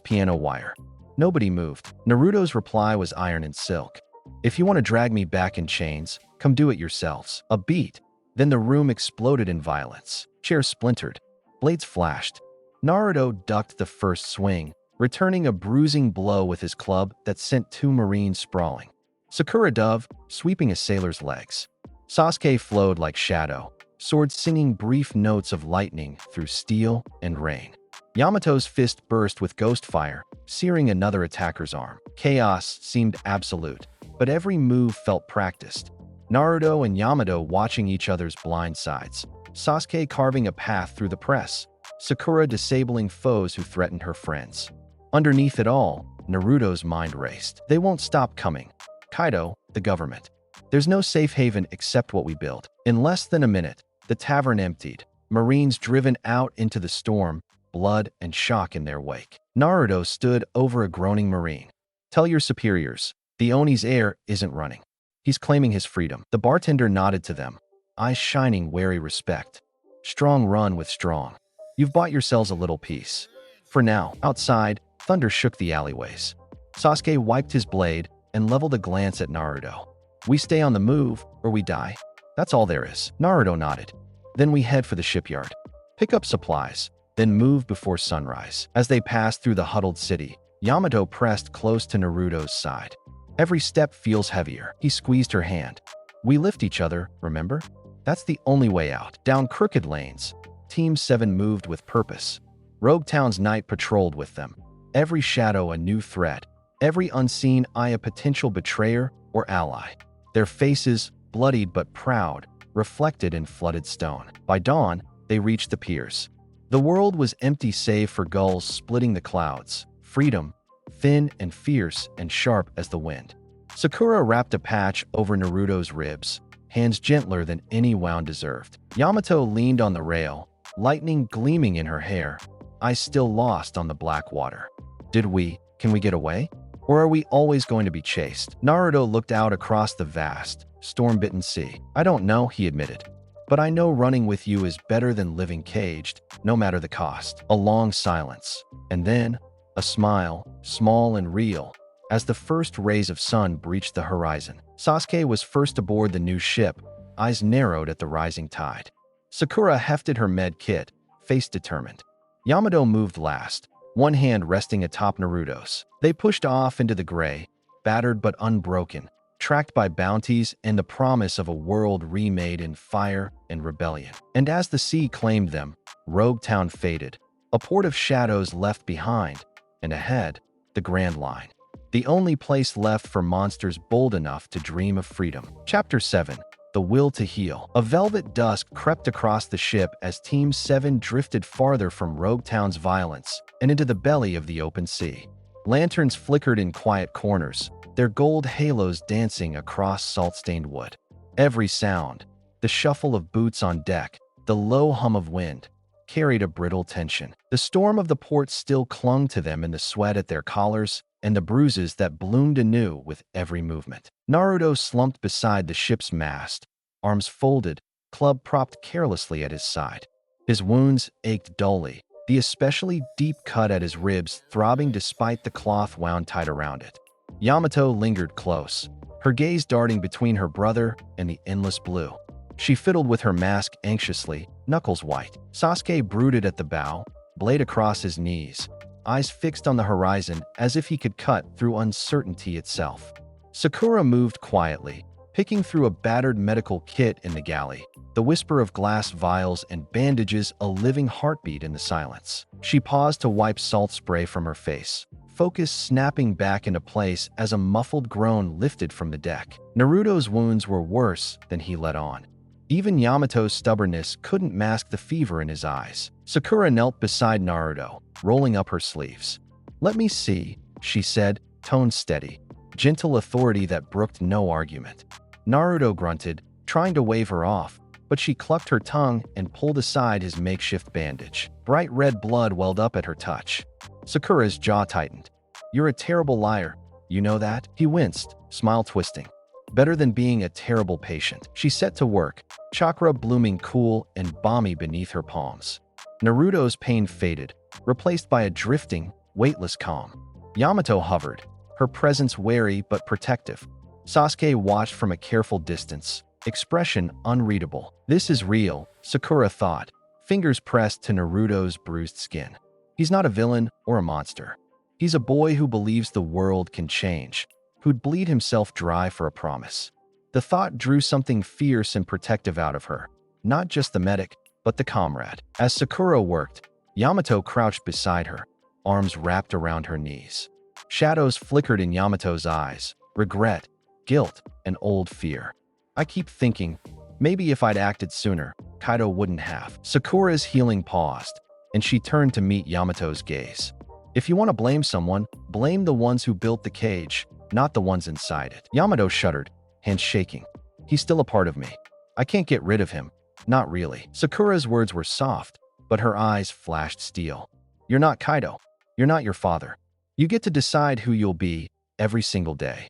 piano wire. Nobody moved. Naruto's reply was iron and silk. If you want to drag me back in chains, come do it yourselves. A beat. Then the room exploded in violence. Chairs splintered. Blades flashed. Naruto ducked the first swing, returning a bruising blow with his club that sent two marines sprawling. Sakura dove, sweeping a sailor's legs. Sasuke flowed like shadow, swords singing brief notes of lightning through steel and rain. Yamato's fist burst with ghost fire, searing another attacker's arm. Chaos seemed absolute, but every move felt practiced. Naruto and Yamato watching each other's blind sides. Sasuke carving a path through the press. Sakura disabling foes who threatened her friends. Underneath it all, Naruto's mind raced. They won't stop coming. Kaido, the government. There's no safe haven except what we build. In less than a minute, the tavern emptied. Marines driven out into the storm, blood and shock in their wake. Naruto stood over a groaning Marine. Tell your superiors, the Oni's heir isn't running. He's claiming his freedom. The bartender nodded to them, eyes shining wary respect. Strong run with strong. You've bought yourselves a little peace. For now, outside, thunder shook the alleyways. Sasuke wiped his blade and leveled a glance at Naruto. We stay on the move, or we die. That's all there is. Naruto nodded. Then we head for the shipyard. Pick up supplies, then move before sunrise. As they passed through the huddled city, Yamato pressed close to Naruto's side. Every step feels heavier. He squeezed her hand. We lift each other, remember? That's the only way out. Down crooked lanes, Team 7 moved with purpose. Rogue Town's night patrolled with them. Every shadow a new threat, every unseen eye a potential betrayer or ally. Their faces, bloodied but proud, reflected in flooded stone. By dawn, they reached the piers. The world was empty save for gulls splitting the clouds. Freedom, thin and fierce and sharp as the wind. Sakura wrapped a patch over Naruto's ribs, hands gentler than any wound deserved. Yamato leaned on the rail, lightning gleaming in her hair, eyes still lost on the black water. Can we get away? Or are we always going to be chased? Naruto looked out across the vast, storm-bitten sea. I don't know, he admitted. But I know running with you is better than living caged, no matter the cost. A long silence. And then, a smile, small and real, as the first rays of sun breached the horizon. Sasuke was first aboard the new ship, eyes narrowed at the rising tide. Sakura hefted her med kit, face determined. Yamato moved last, one hand resting atop Naruto's. They pushed off into the gray, battered but unbroken, tracked by bounties and the promise of a world remade in fire and rebellion. And as the sea claimed them, Rogue Town faded, a port of shadows left behind, and ahead, the Grand Line. The only place left for monsters bold enough to dream of freedom. Chapter 7. The Will to Heal. A velvet dusk crept across the ship as Team 7 drifted farther from Rogue Town's violence and into the belly of the open sea. Lanterns flickered in quiet corners, their gold halos dancing across salt-stained wood. Every sound, the shuffle of boots on deck, the low hum of wind, carried a brittle tension. The storm of the port still clung to them in the sweat at their collars and the bruises that bloomed anew with every movement. Naruto slumped beside the ship's mast, arms folded, club propped carelessly at his side. His wounds ached dully, the especially deep cut at his ribs throbbing despite the cloth wound tight around it. Yamato lingered close, her gaze darting between her brother and the endless blue. She fiddled with her mask anxiously, knuckles white. Sasuke brooded at the bow, blade across his knees, eyes fixed on the horizon as if he could cut through uncertainty itself. Sakura moved quietly, picking through a battered medical kit in the galley, the whisper of glass vials and bandages a living heartbeat in the silence. She paused to wipe salt spray from her face, focus snapping back into place as a muffled groan lifted from the deck. Naruto's wounds were worse than he let on. Even Yamato's stubbornness couldn't mask the fever in his eyes. Sakura knelt beside Naruto, rolling up her sleeves. "Let me see," she said, tone steady, gentle authority that brooked no argument. Naruto grunted, trying to wave her off, but she clucked her tongue and pulled aside his makeshift bandage. Bright red blood welled up at her touch. Sakura's jaw tightened. "You're a terrible liar. You know that?" He winced, smile twisting. "Better than being a terrible patient." She set to work, chakra blooming cool and balmy beneath her palms. Naruto's pain faded, replaced by a drifting, weightless calm. Yamato hovered, her presence wary but protective. Sasuke watched from a careful distance, expression unreadable. "This is real," Sakura thought, fingers pressed to Naruto's bruised skin. "He's not a villain or a monster. He's a boy who believes the world can change, who'd bleed himself dry for a promise." The thought drew something fierce and protective out of her. not just the medic, but the comrade. As Sakura worked, Yamato crouched beside her, arms wrapped around her knees. Shadows flickered in Yamato's eyes, regret, guilt, and old fear. I keep thinking, maybe if I'd acted sooner, Kaido wouldn't have. Sakura's healing paused, and she turned to meet Yamato's gaze. If you want to blame someone, blame the ones who built the cage, not the ones inside it. Yamato shuddered, hands shaking. He's still a part of me. I can't get rid of him. Not really. Sakura's words were soft, but her eyes flashed steel. You're not Kaido. You're not your father. You get to decide who you'll be every single day.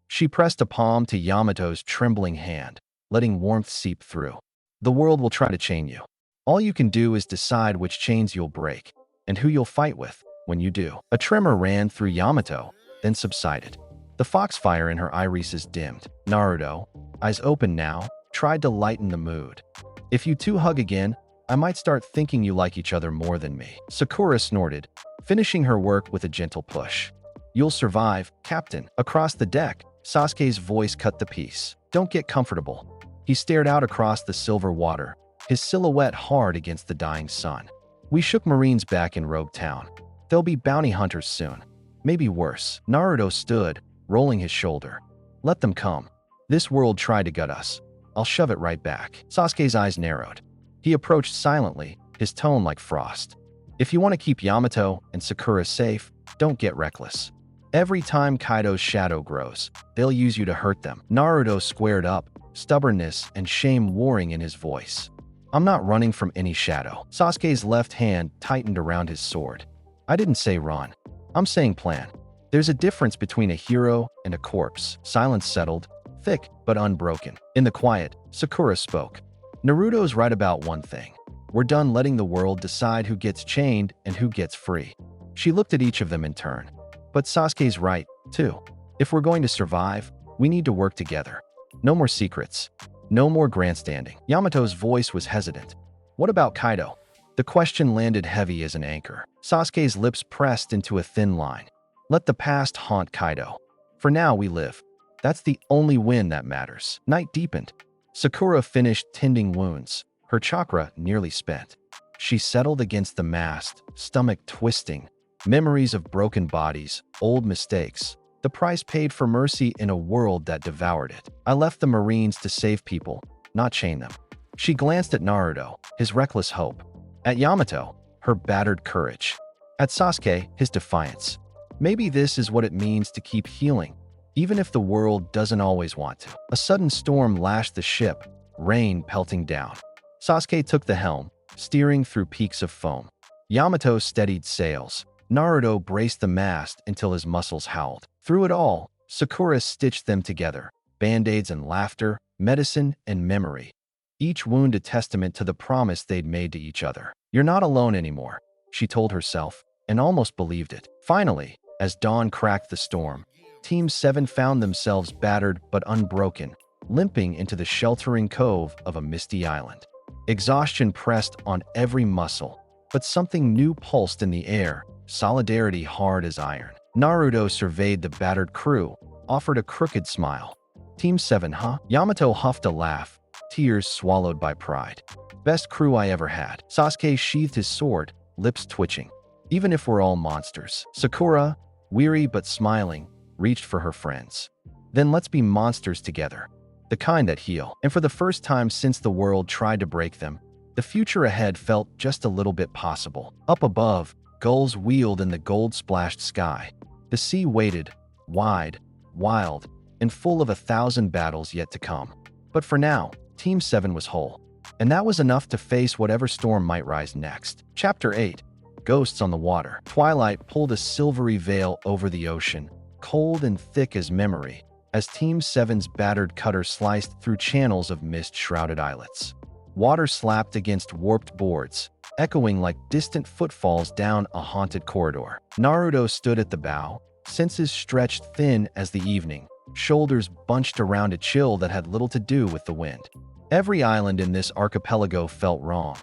She pressed a palm to Yamato's trembling hand, letting warmth seep through. The world will try to chain you. All you can do is decide which chains you'll break, and who you'll fight with when you do. A tremor ran through Yamato, then subsided. The foxfire in her irises dimmed. Naruto, eyes open now, tried to lighten the mood. If you two hug again, I might start thinking you like each other more than me. Sakura snorted, finishing her work with a gentle push. You'll survive, Captain. Across the deck, Sasuke's voice cut the peace. Don't get comfortable. He stared out across the silver water, his silhouette hard against the dying sun. We shook Marines back in Rogue Town. They'll be bounty hunters soon. Maybe worse. Naruto stood, rolling his shoulder. Let them come. This world tried to gut us. I'll shove it right back. Sasuke's eyes narrowed. He approached silently, his tone like frost. If you want to keep Yamato and Sakura safe, don't get reckless. Every time Kaido's shadow grows, they'll use you to hurt them. Naruto squared up, stubbornness and shame warring in his voice. I'm not running from any shadow. Sasuke's left hand tightened around his sword. I didn't say run. I'm saying plan. There's a difference between a hero and a corpse. Silence settled, thick but unbroken. In the quiet, Sakura spoke. Naruto's right about one thing. We're done letting the world decide who gets chained and who gets free. She looked at each of them in turn. But Sasuke's right, too. If we're going to survive, we need to work together. No more secrets. No more grandstanding. Yamato's voice was hesitant. What about Kaido? The question landed heavy as an anchor. Sasuke's lips pressed into a thin line. Let the past haunt Kaido. For now, we live. That's the only win that matters. Night deepened. Sakura finished tending wounds, her chakra nearly spent. She settled against the mast, stomach twisting. Memories of broken bodies, old mistakes, the price paid for mercy in a world that devoured it. I left the Marines to save people, not chain them. She glanced at Naruto, his reckless hope. At Yamato, her battered courage. At Sasuke, his defiance. Maybe this is what it means to keep healing, even if the world doesn't always want to. A sudden storm lashed the ship, rain pelting down. Sasuke took the helm, steering through peaks of foam. Yamato steadied sails. Naruto braced the mast until his muscles howled. Through it all, Sakura stitched them together. Band-aids and laughter, medicine and memory. Each wound a testament to the promise they'd made to each other. You're not alone anymore, she told herself, and almost believed it. Finally, as dawn cracked the storm, Team 7 found themselves battered but unbroken, limping into the sheltering cove of a misty island. Exhaustion pressed on every muscle, but something new pulsed in the air, solidarity hard as iron. Naruto surveyed the battered crew, offered a crooked smile. Team 7, huh? Yamato huffed a laugh, tears swallowed by pride. Best crew I ever had. Sasuke sheathed his sword, lips twitching. Even if we're all monsters. Sakura, weary but smiling, reached for her friends. Then let's be monsters together. The kind that heal. And for the first time since the world tried to break them, the future ahead felt just a little bit possible. Up above, gulls wheeled in the gold-splashed sky. The sea waited, wide, wild, and full of 1,000 battles yet to come. But for now, Team 7 was whole. And that was enough to face whatever storm might rise next. Chapter 8. Ghosts on the Water. Twilight pulled a silvery veil over the ocean, cold and thick as memory, as Team 7's battered cutter sliced through channels of mist-shrouded islets. Water slapped against warped boards, echoing like distant footfalls down a haunted corridor. Naruto stood at the bow, senses stretched thin as the evening, shoulders bunched around a chill that had little to do with the wind. Every island in this archipelago felt wrong.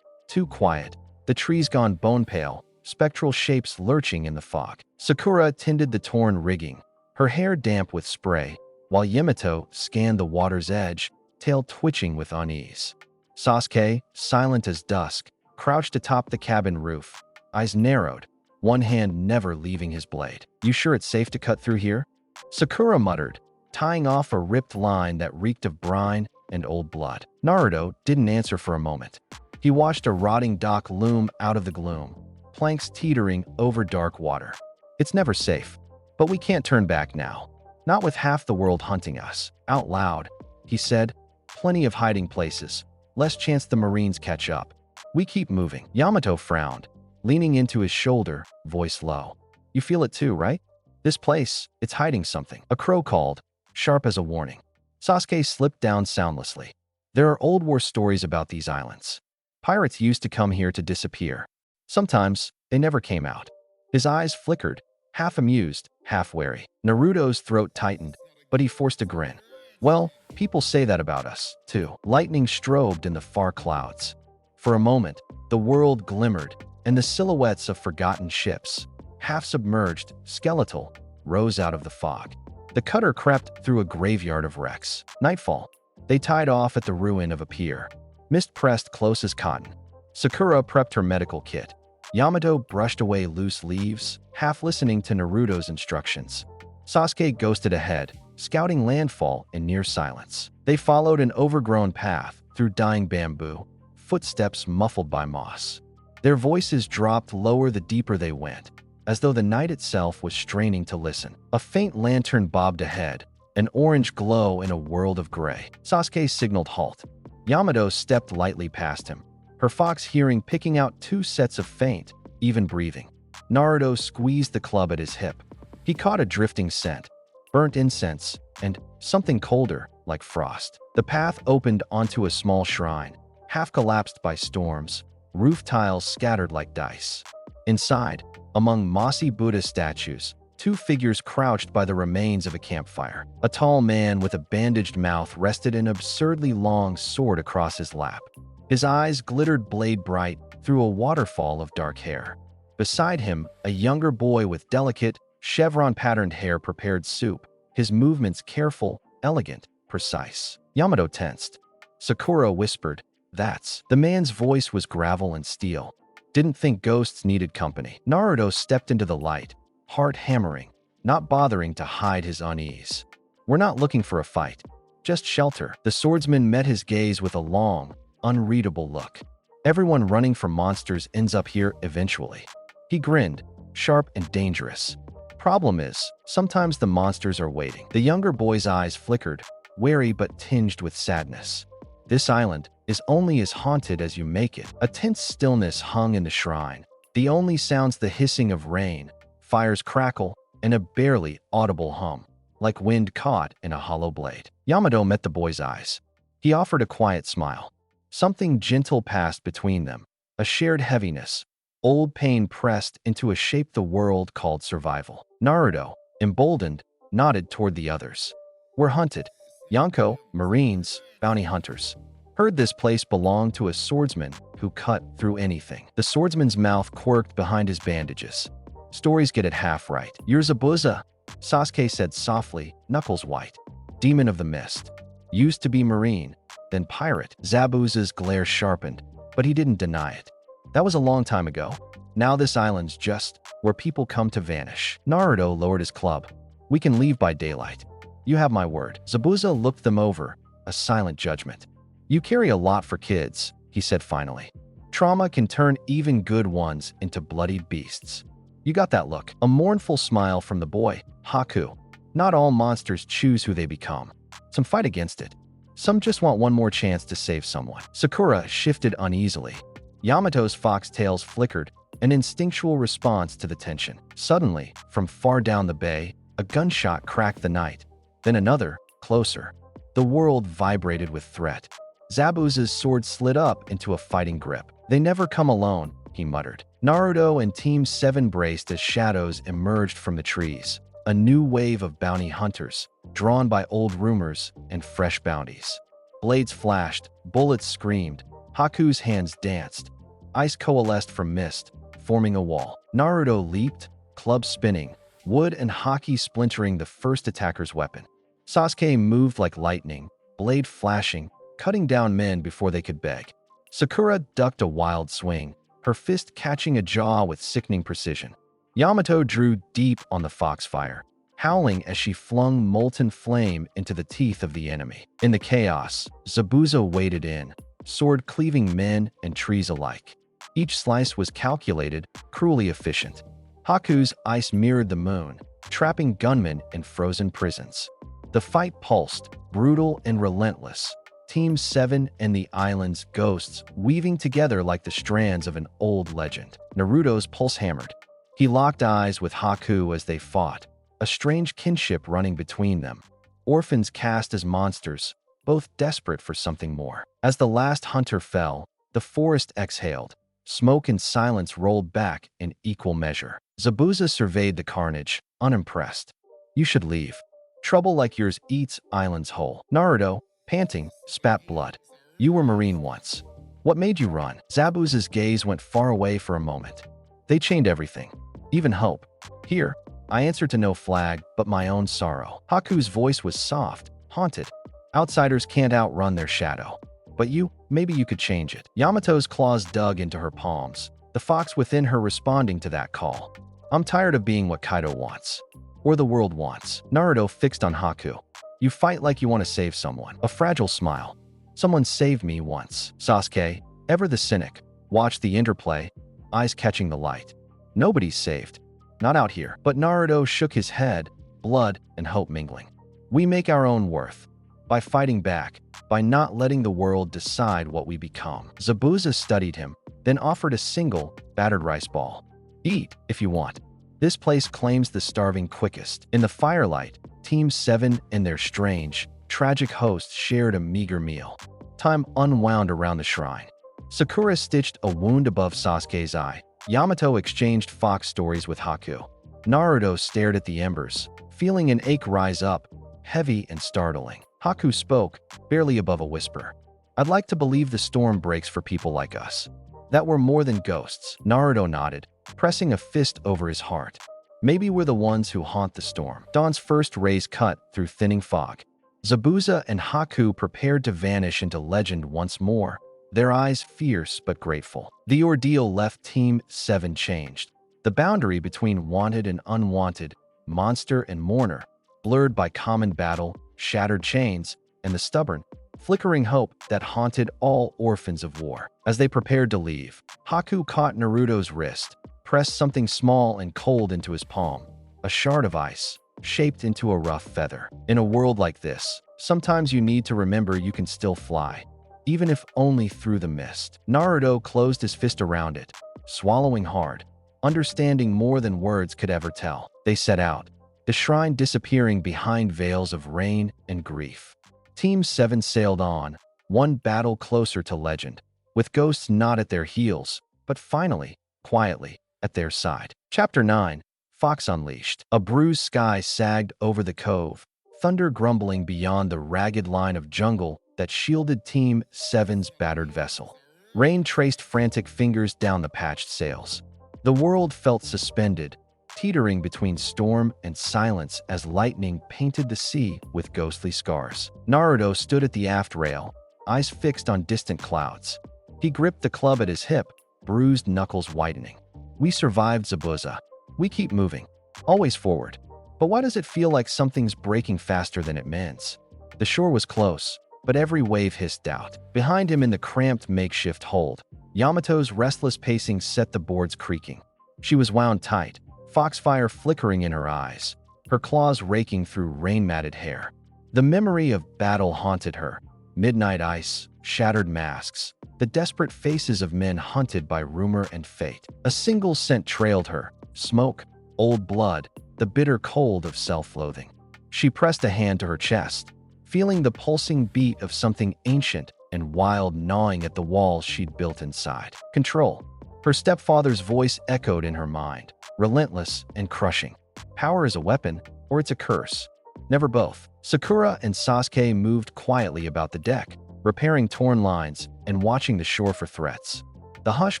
Too quiet, the trees gone bone-pale, spectral shapes lurching in the fog. Sakura tended the torn rigging, her hair damp with spray, while Yamato scanned the water's edge, tail twitching with unease. Sasuke, silent as dusk, crouched atop the cabin roof, eyes narrowed, one hand never leaving his blade. "You sure it's safe to cut through here?" Sakura muttered, tying off a ripped line that reeked of brine and old blood. Naruto didn't answer for a moment. He watched a rotting dock loom out of the gloom, planks teetering over dark water. "It's never safe, but we can't turn back now. Not with half the world hunting us." Out loud, he said, "Plenty of hiding places. Less chance the Marines catch up. We keep moving." Yamato frowned, leaning into his shoulder, voice low. "You feel it too, right? This place, it's hiding something." A crow called, sharp as a warning. Sasuke slipped down soundlessly. There are old war stories about these islands. Pirates used to come here to disappear. Sometimes, they never came out. His eyes flickered, half amused, half wary. Naruto's throat tightened, but he forced a grin. "Well, people say that about us, too." Lightning strobed in the far clouds. For a moment, the world glimmered, and the silhouettes of forgotten ships, half-submerged, skeletal, rose out of the fog. The cutter crept through a graveyard of wrecks. Nightfall. They tied off at the ruin of a pier. Mist pressed close as cotton. Sakura prepped her medical kit. Yamato brushed away loose leaves, half listening to Naruto's instructions. Sasuke ghosted ahead, scouting landfall in near silence. They followed an overgrown path through dying bamboo, footsteps muffled by moss. Their voices dropped lower the deeper they went, as though the night itself was straining to listen. A faint lantern bobbed ahead, an orange glow in a world of gray. Sasuke signaled halt. Yamato stepped lightly past him, her fox hearing picking out two sets of faint, even breathing. Naruto squeezed the club at his hip. He caught a drifting scent, burnt incense, and something colder, like frost. The path opened onto a small shrine, half collapsed by storms, roof tiles scattered like dice. Inside, among mossy Buddha statues, two figures crouched by the remains of a campfire. A tall man with a bandaged mouth rested an absurdly long sword across his lap. His eyes glittered blade bright through a waterfall of dark hair. Beside him, a younger boy with delicate, chevron-patterned hair prepared soup, his movements careful, elegant, precise. Yamato tensed. Sakura whispered, "That's..." The man's voice was gravel and steel. "Didn't think ghosts needed company." Naruto stepped into the light, heart hammering, not bothering to hide his unease. "We're not looking for a fight, just shelter." The swordsman met his gaze with a long, unreadable look. "Everyone running from monsters ends up here eventually." He grinned, sharp and dangerous. "Problem is, sometimes the monsters are waiting." The younger boy's eyes flickered, wary but tinged with sadness. "This island is only as haunted as you make it." A tense stillness hung in the shrine. The only sounds the hissing of rain, fire's crackle, and a barely audible hum, like wind caught in a hollow blade. Yamato met the boy's eyes. He offered a quiet smile. Something gentle passed between them, a shared heaviness. Old pain pressed into a shape the world called survival. Naruto, emboldened, nodded toward the others. "We're hunted. Yonko, Marines, bounty hunters. Heard this place belonged to a swordsman who cut through anything." The swordsman's mouth quirked behind his bandages. "Stories get it half right." "You're Zabuza," Sasuke said softly, knuckles white. "Demon of the mist. Used to be Marine, then pirate." Zabuza's glare sharpened, but he didn't deny it. "That was a long time ago. Now this island's just where people come to vanish." Naruto lowered his club. "We can leave by daylight. You have my word." Zabuza looked them over, a silent judgment. "You carry a lot for kids," he said finally. "Trauma can turn even good ones into bloodied beasts." "You got that look." A mournful smile from the boy. "Haku. Not all monsters choose who they become. Some fight against it. Some just want one more chance to save someone." Sakura shifted uneasily. Yamato's foxtails flickered, an instinctual response to the tension. Suddenly, from far down the bay, a gunshot cracked the night. Then another, closer. The world vibrated with threat. Zabuza's sword slid up into a fighting grip. "They never come alone," he muttered. Naruto and Team 7 braced as shadows emerged from the trees. A new wave of bounty hunters, drawn by old rumors and fresh bounties. Blades flashed, bullets screamed, Haku's hands danced. Ice coalesced from mist, forming a wall. Naruto leaped, club spinning, wood and haki splintering the first attacker's weapon. Sasuke moved like lightning, blade flashing, cutting down men before they could beg. Sakura ducked a wild swing, her fist catching a jaw with sickening precision. Yamato drew deep on the foxfire, howling as she flung molten flame into the teeth of the enemy. In the chaos, Zabuza waded in, sword cleaving men and trees alike. Each slice was calculated, cruelly efficient. Haku's ice mirrored the moon, trapping gunmen in frozen prisons. The fight pulsed, brutal and relentless. Team 7 and the island's ghosts weaving together like the strands of an old legend. Naruto's pulse hammered. He locked eyes with Haku as they fought, a strange kinship running between them. Orphans cast as monsters, both desperate for something more. As the last hunter fell, the forest exhaled. Smoke and silence rolled back in equal measure. Zabuza surveyed the carnage, unimpressed. "You should leave. Trouble like yours eats islands whole." Naruto, panting, spat blood. "You were Marine once. What made you run?" Zabuza's gaze went far away for a moment. "They chained everything, even hope. Here, I answered to no flag but my own sorrow." Haku's voice was soft, haunted. "Outsiders can't outrun their shadow. But you, maybe you could change it." Yamato's claws dug into her palms, the fox within her responding to that call. "I'm tired of being what Kaido wants. Or the world wants." Naruto fixed on Haku. "You fight like you want to save someone." A fragile smile. "Someone saved me once." Sasuke, ever the cynic, watched the interplay, eyes catching the light. "Nobody's saved. Not out here." But Naruto shook his head, blood and hope mingling. "We make our own worth. By fighting back, by not letting the world decide what we become." Zabuza studied him, then offered a single, battered rice ball. "Eat, if you want. This place claims the starving quickest." In the firelight, Team 7 and their strange, tragic host shared a meager meal. Time unwound around the shrine. Sakura stitched a wound above Sasuke's eye. Yamato exchanged fox stories with Haku. Naruto stared at the embers, feeling an ache rise up, heavy and startling. Haku spoke, barely above a whisper. "I'd like to believe the storm breaks for people like us. That we're more than ghosts." Naruto nodded, pressing a fist over his heart. "Maybe we're the ones who haunt the storm." Dawn's first rays cut through thinning fog. Zabuza and Haku prepared to vanish into legend once more, their eyes fierce but grateful. The ordeal left Team 7 changed. The boundary between wanted and unwanted, monster and mourner, blurred by common battle, shattered chains, and the stubborn, flickering hope that haunted all orphans of war. As they prepared to leave, Haku caught Naruto's wrist, pressed something small and cold into his palm, a shard of ice, shaped into a rough feather. In a world like this, sometimes you need to remember you can still fly, even if only through the mist. Naruto closed his fist around it, swallowing hard, understanding more than words could ever tell. They set out, the shrine disappearing behind veils of rain and grief. Team 7 sailed on, one battle closer to legend, with ghosts not at their heels, but finally, quietly, at their side. Chapter 9, Fox Unleashed. A bruised sky sagged over the cove, thunder grumbling beyond the ragged line of jungle that shielded Team 7's battered vessel. Rain traced frantic fingers down the patched sails. The world felt suspended, teetering between storm and silence as lightning painted the sea with ghostly scars. Naruto stood at the aft rail, eyes fixed on distant clouds. He gripped the club at his hip, bruised knuckles whitening. "We survived, Zabuza. We keep moving. Always forward. But why does it feel like something's breaking faster than it mends?" The shore was close, but every wave hissed doubt. Behind him in the cramped makeshift hold, Yamato's restless pacing set the boards creaking. She was wound tight, foxfire flickering in her eyes, her claws raking through rain-matted hair. The memory of battle haunted her. Midnight ice, shattered masks, the desperate faces of men hunted by rumor and fate. A single scent trailed her: smoke, old blood, the bitter cold of self-loathing. She pressed a hand to her chest, feeling the pulsing beat of something ancient and wild gnawing at the walls she'd built inside. Control. Her stepfather's voice echoed in her mind, relentless and crushing. Power is a weapon, or it's a curse. Never both. Sakura and Sasuke moved quietly about the deck, repairing torn lines and watching the shore for threats. The hush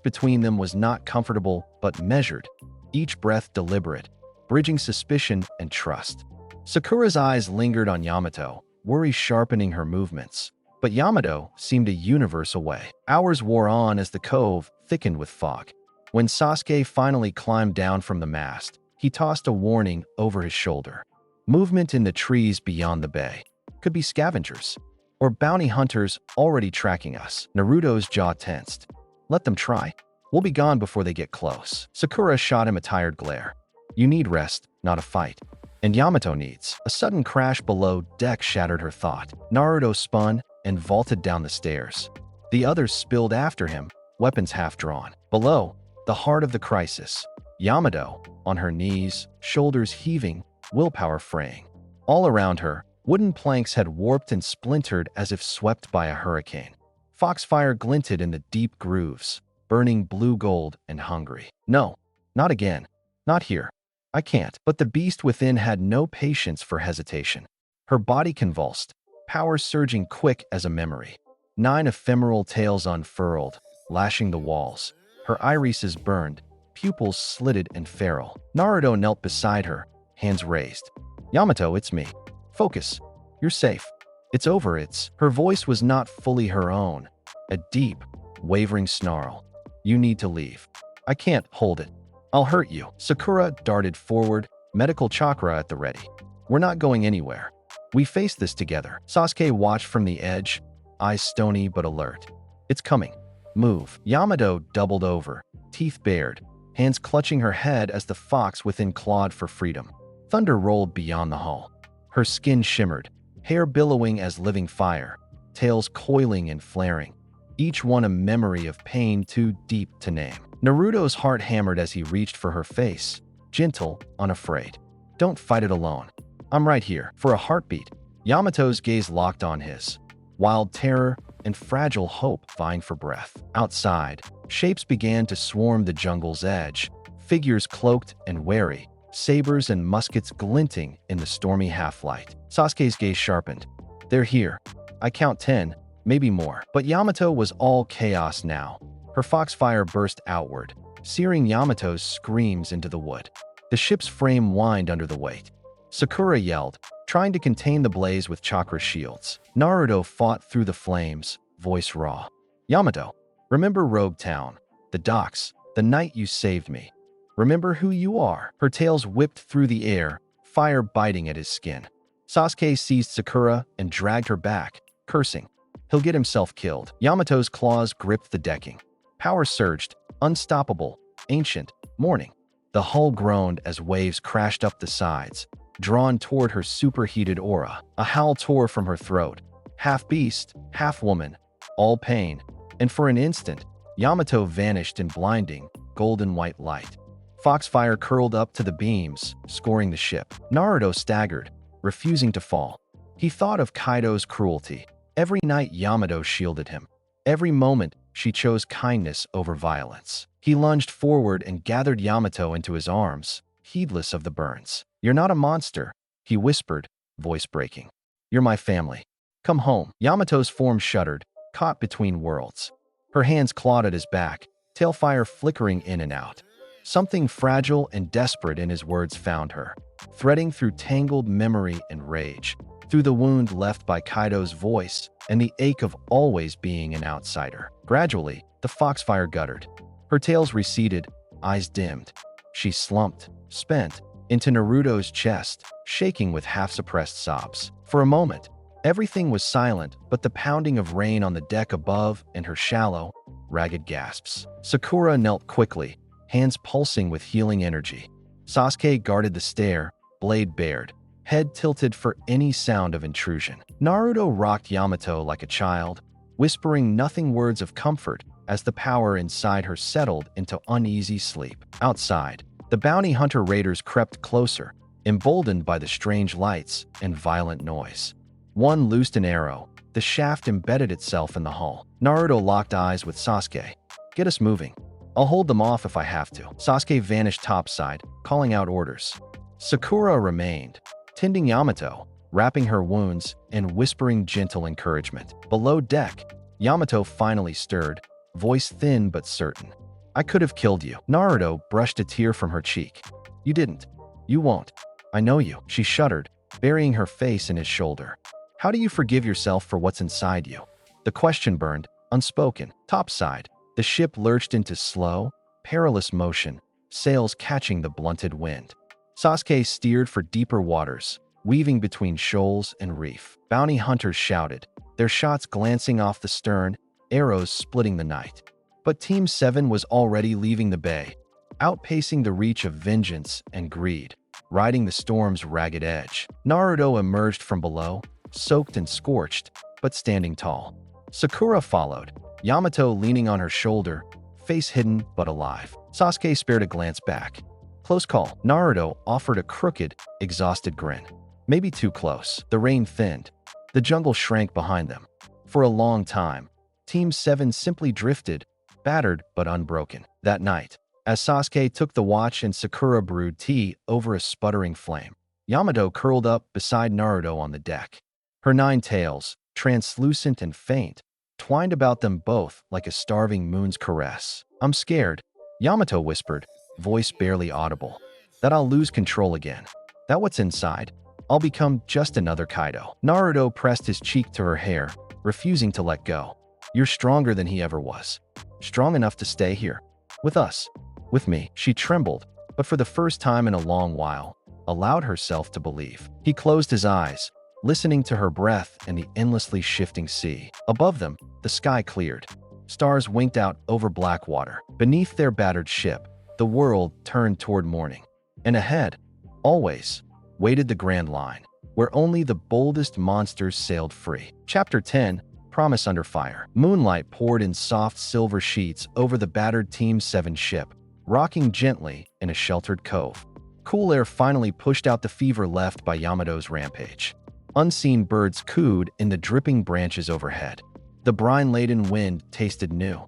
between them was not comfortable but measured, each breath deliberate, bridging suspicion and trust. Sakura's eyes lingered on Yamato, worry sharpening her movements. But Yamato seemed a universe away. Hours wore on as the cove thickened with fog. When Sasuke finally climbed down from the mast, he tossed a warning over his shoulder. Movement in the trees beyond the bay. Could be scavengers or bounty hunters already tracking us. Naruto's jaw tensed. Let them try. We'll be gone before they get close. Sakura shot him a tired glare. You need rest, not a fight. And Yamato needs. A sudden crash below deck shattered her thought. Naruto spun and vaulted down the stairs. The others spilled after him, weapons half drawn. Below, the heart of the crisis. Yamato, on her knees, shoulders heaving, willpower fraying. All around her, wooden planks had warped and splintered as if swept by a hurricane. Foxfire glinted in the deep grooves, burning blue gold and hungry. No, not again. Not here. I can't. But the beast within had no patience for hesitation. Her body convulsed, power surging quick as a memory. 9 ephemeral tails unfurled, lashing the walls. Her irises burned, pupils slitted and feral. Naruto knelt beside her, hands raised. Yamato, it's me. Focus. You're safe. It's over. Her voice was not fully her own. A deep, wavering snarl. You need to leave. I can't hold it. I'll hurt you. Sakura darted forward, medical chakra at the ready. We're not going anywhere. We face this together. Sasuke watched from the edge, eyes stony but alert. It's coming. Move. Yamato doubled over, teeth bared, hands clutching her head as the fox within clawed for freedom. Thunder rolled beyond the hall. Her skin shimmered, hair billowing as living fire, tails coiling and flaring, each one a memory of pain too deep to name. Naruto's heart hammered as he reached for her face, gentle, unafraid. Don't fight it alone. I'm right here. For a heartbeat. Yamato's gaze locked on his. Wild terror and fragile hope vying for breath. Outside, shapes began to swarm the jungle's edge, figures cloaked and wary, sabers and muskets glinting in the stormy half-light. Sasuke's gaze sharpened. They're here. I count 10, maybe more. But Yamato was all chaos now. Her foxfire burst outward, searing Yamato's screams into the wood. The ship's frame whined under the weight. Sakura yelled, trying to contain the blaze with chakra shields. Naruto fought through the flames, voice raw. Yamato, remember Rogue Town, the docks, the night you saved me. Remember who you are. Her tails whipped through the air, fire biting at his skin. Sasuke seized Sakura and dragged her back, cursing. He'll get himself killed. Yamato's claws gripped the decking. Power surged, unstoppable, ancient, mourning. The hull groaned as waves crashed up the sides, drawn toward her superheated aura. A howl tore from her throat. Half beast, half woman, all pain. And for an instant, Yamato vanished in blinding, golden white light. Foxfire curled up to the beams, scoring the ship. Naruto staggered, refusing to fall. He thought of Kaido's cruelty. Every night Yamato shielded him. Every moment, she chose kindness over violence. He lunged forward and gathered Yamato into his arms, heedless of the burns. You're not a monster, he whispered, voice breaking. You're my family. Come home. Yamato's form shuddered, caught between worlds. Her hands clawed at his back, tailfire flickering in and out. Something fragile and desperate in his words found her, threading through tangled memory and rage, through the wound left by Kaido's voice and the ache of always being an outsider. Gradually, the foxfire guttered. Her tails receded, eyes dimmed. She slumped, spent, into Naruto's chest, shaking with half-suppressed sobs. For a moment, everything was silent but the pounding of rain on the deck above and her shallow, ragged gasps. Sakura knelt quickly, hands pulsing with healing energy. Sasuke guarded the stair, blade bared, head tilted for any sound of intrusion. Naruto rocked Yamato like a child, whispering nothing words of comfort as the power inside her settled into uneasy sleep. Outside, the bounty hunter raiders crept closer, emboldened by the strange lights and violent noise. One loosed an arrow. The shaft embedded itself in the hull. Naruto locked eyes with Sasuke. Get us moving. I'll hold them off if I have to. Sasuke vanished topside, calling out orders. Sakura remained, tending Yamato, wrapping her wounds and whispering gentle encouragement. Below deck, Yamato finally stirred, voice thin but certain. I could have killed you. Naruto brushed a tear from her cheek. You didn't. You won't. I know you. She shuddered, burying her face in his shoulder. How do you forgive yourself for what's inside you? The question burned, unspoken. Topside, the ship lurched into slow, perilous motion, sails catching the blunted wind. Sasuke steered for deeper waters, weaving between shoals and reef. Bounty hunters shouted, their shots glancing off the stern, arrows splitting the night. But Team 7 was already leaving the bay, outpacing the reach of vengeance and greed, riding the storm's ragged edge. Naruto emerged from below, soaked and scorched, but standing tall. Sakura followed, Yamato leaning on her shoulder, face hidden but alive. Sasuke spared a glance back. Close call. Naruto offered a crooked, exhausted grin. Maybe too close. The rain thinned. The jungle shrank behind them. For a long time, Team 7 simply drifted, battered but unbroken. That night, as Sasuke took the watch and Sakura brewed tea over a sputtering flame, Yamato curled up beside Naruto on the deck. Her 9 tails, translucent and faint, twined about them both like a starving moon's caress. I'm scared, Yamato whispered, voice barely audible. That I'll lose control again. That what's inside? I'll become just another Kaido. Naruto pressed his cheek to her hair, refusing to let go. You're stronger than he ever was. Strong enough to stay here. With us. With me. She trembled, but for the first time in a long while, allowed herself to believe. He closed his eyes, listening to her breath and the endlessly shifting sea. Above them, the sky cleared. Stars winked out over black water. Beneath their battered ship, the world turned toward morning. And ahead, always, waited the Grand Line, where only the boldest monsters sailed free. Chapter 10, Promise Under Fire. Moonlight poured in soft silver sheets over the battered Team 7 ship, rocking gently in a sheltered cove. Cool air finally pushed out the fever left by Yamato's rampage. Unseen birds cooed in the dripping branches overhead. The brine-laden wind tasted new,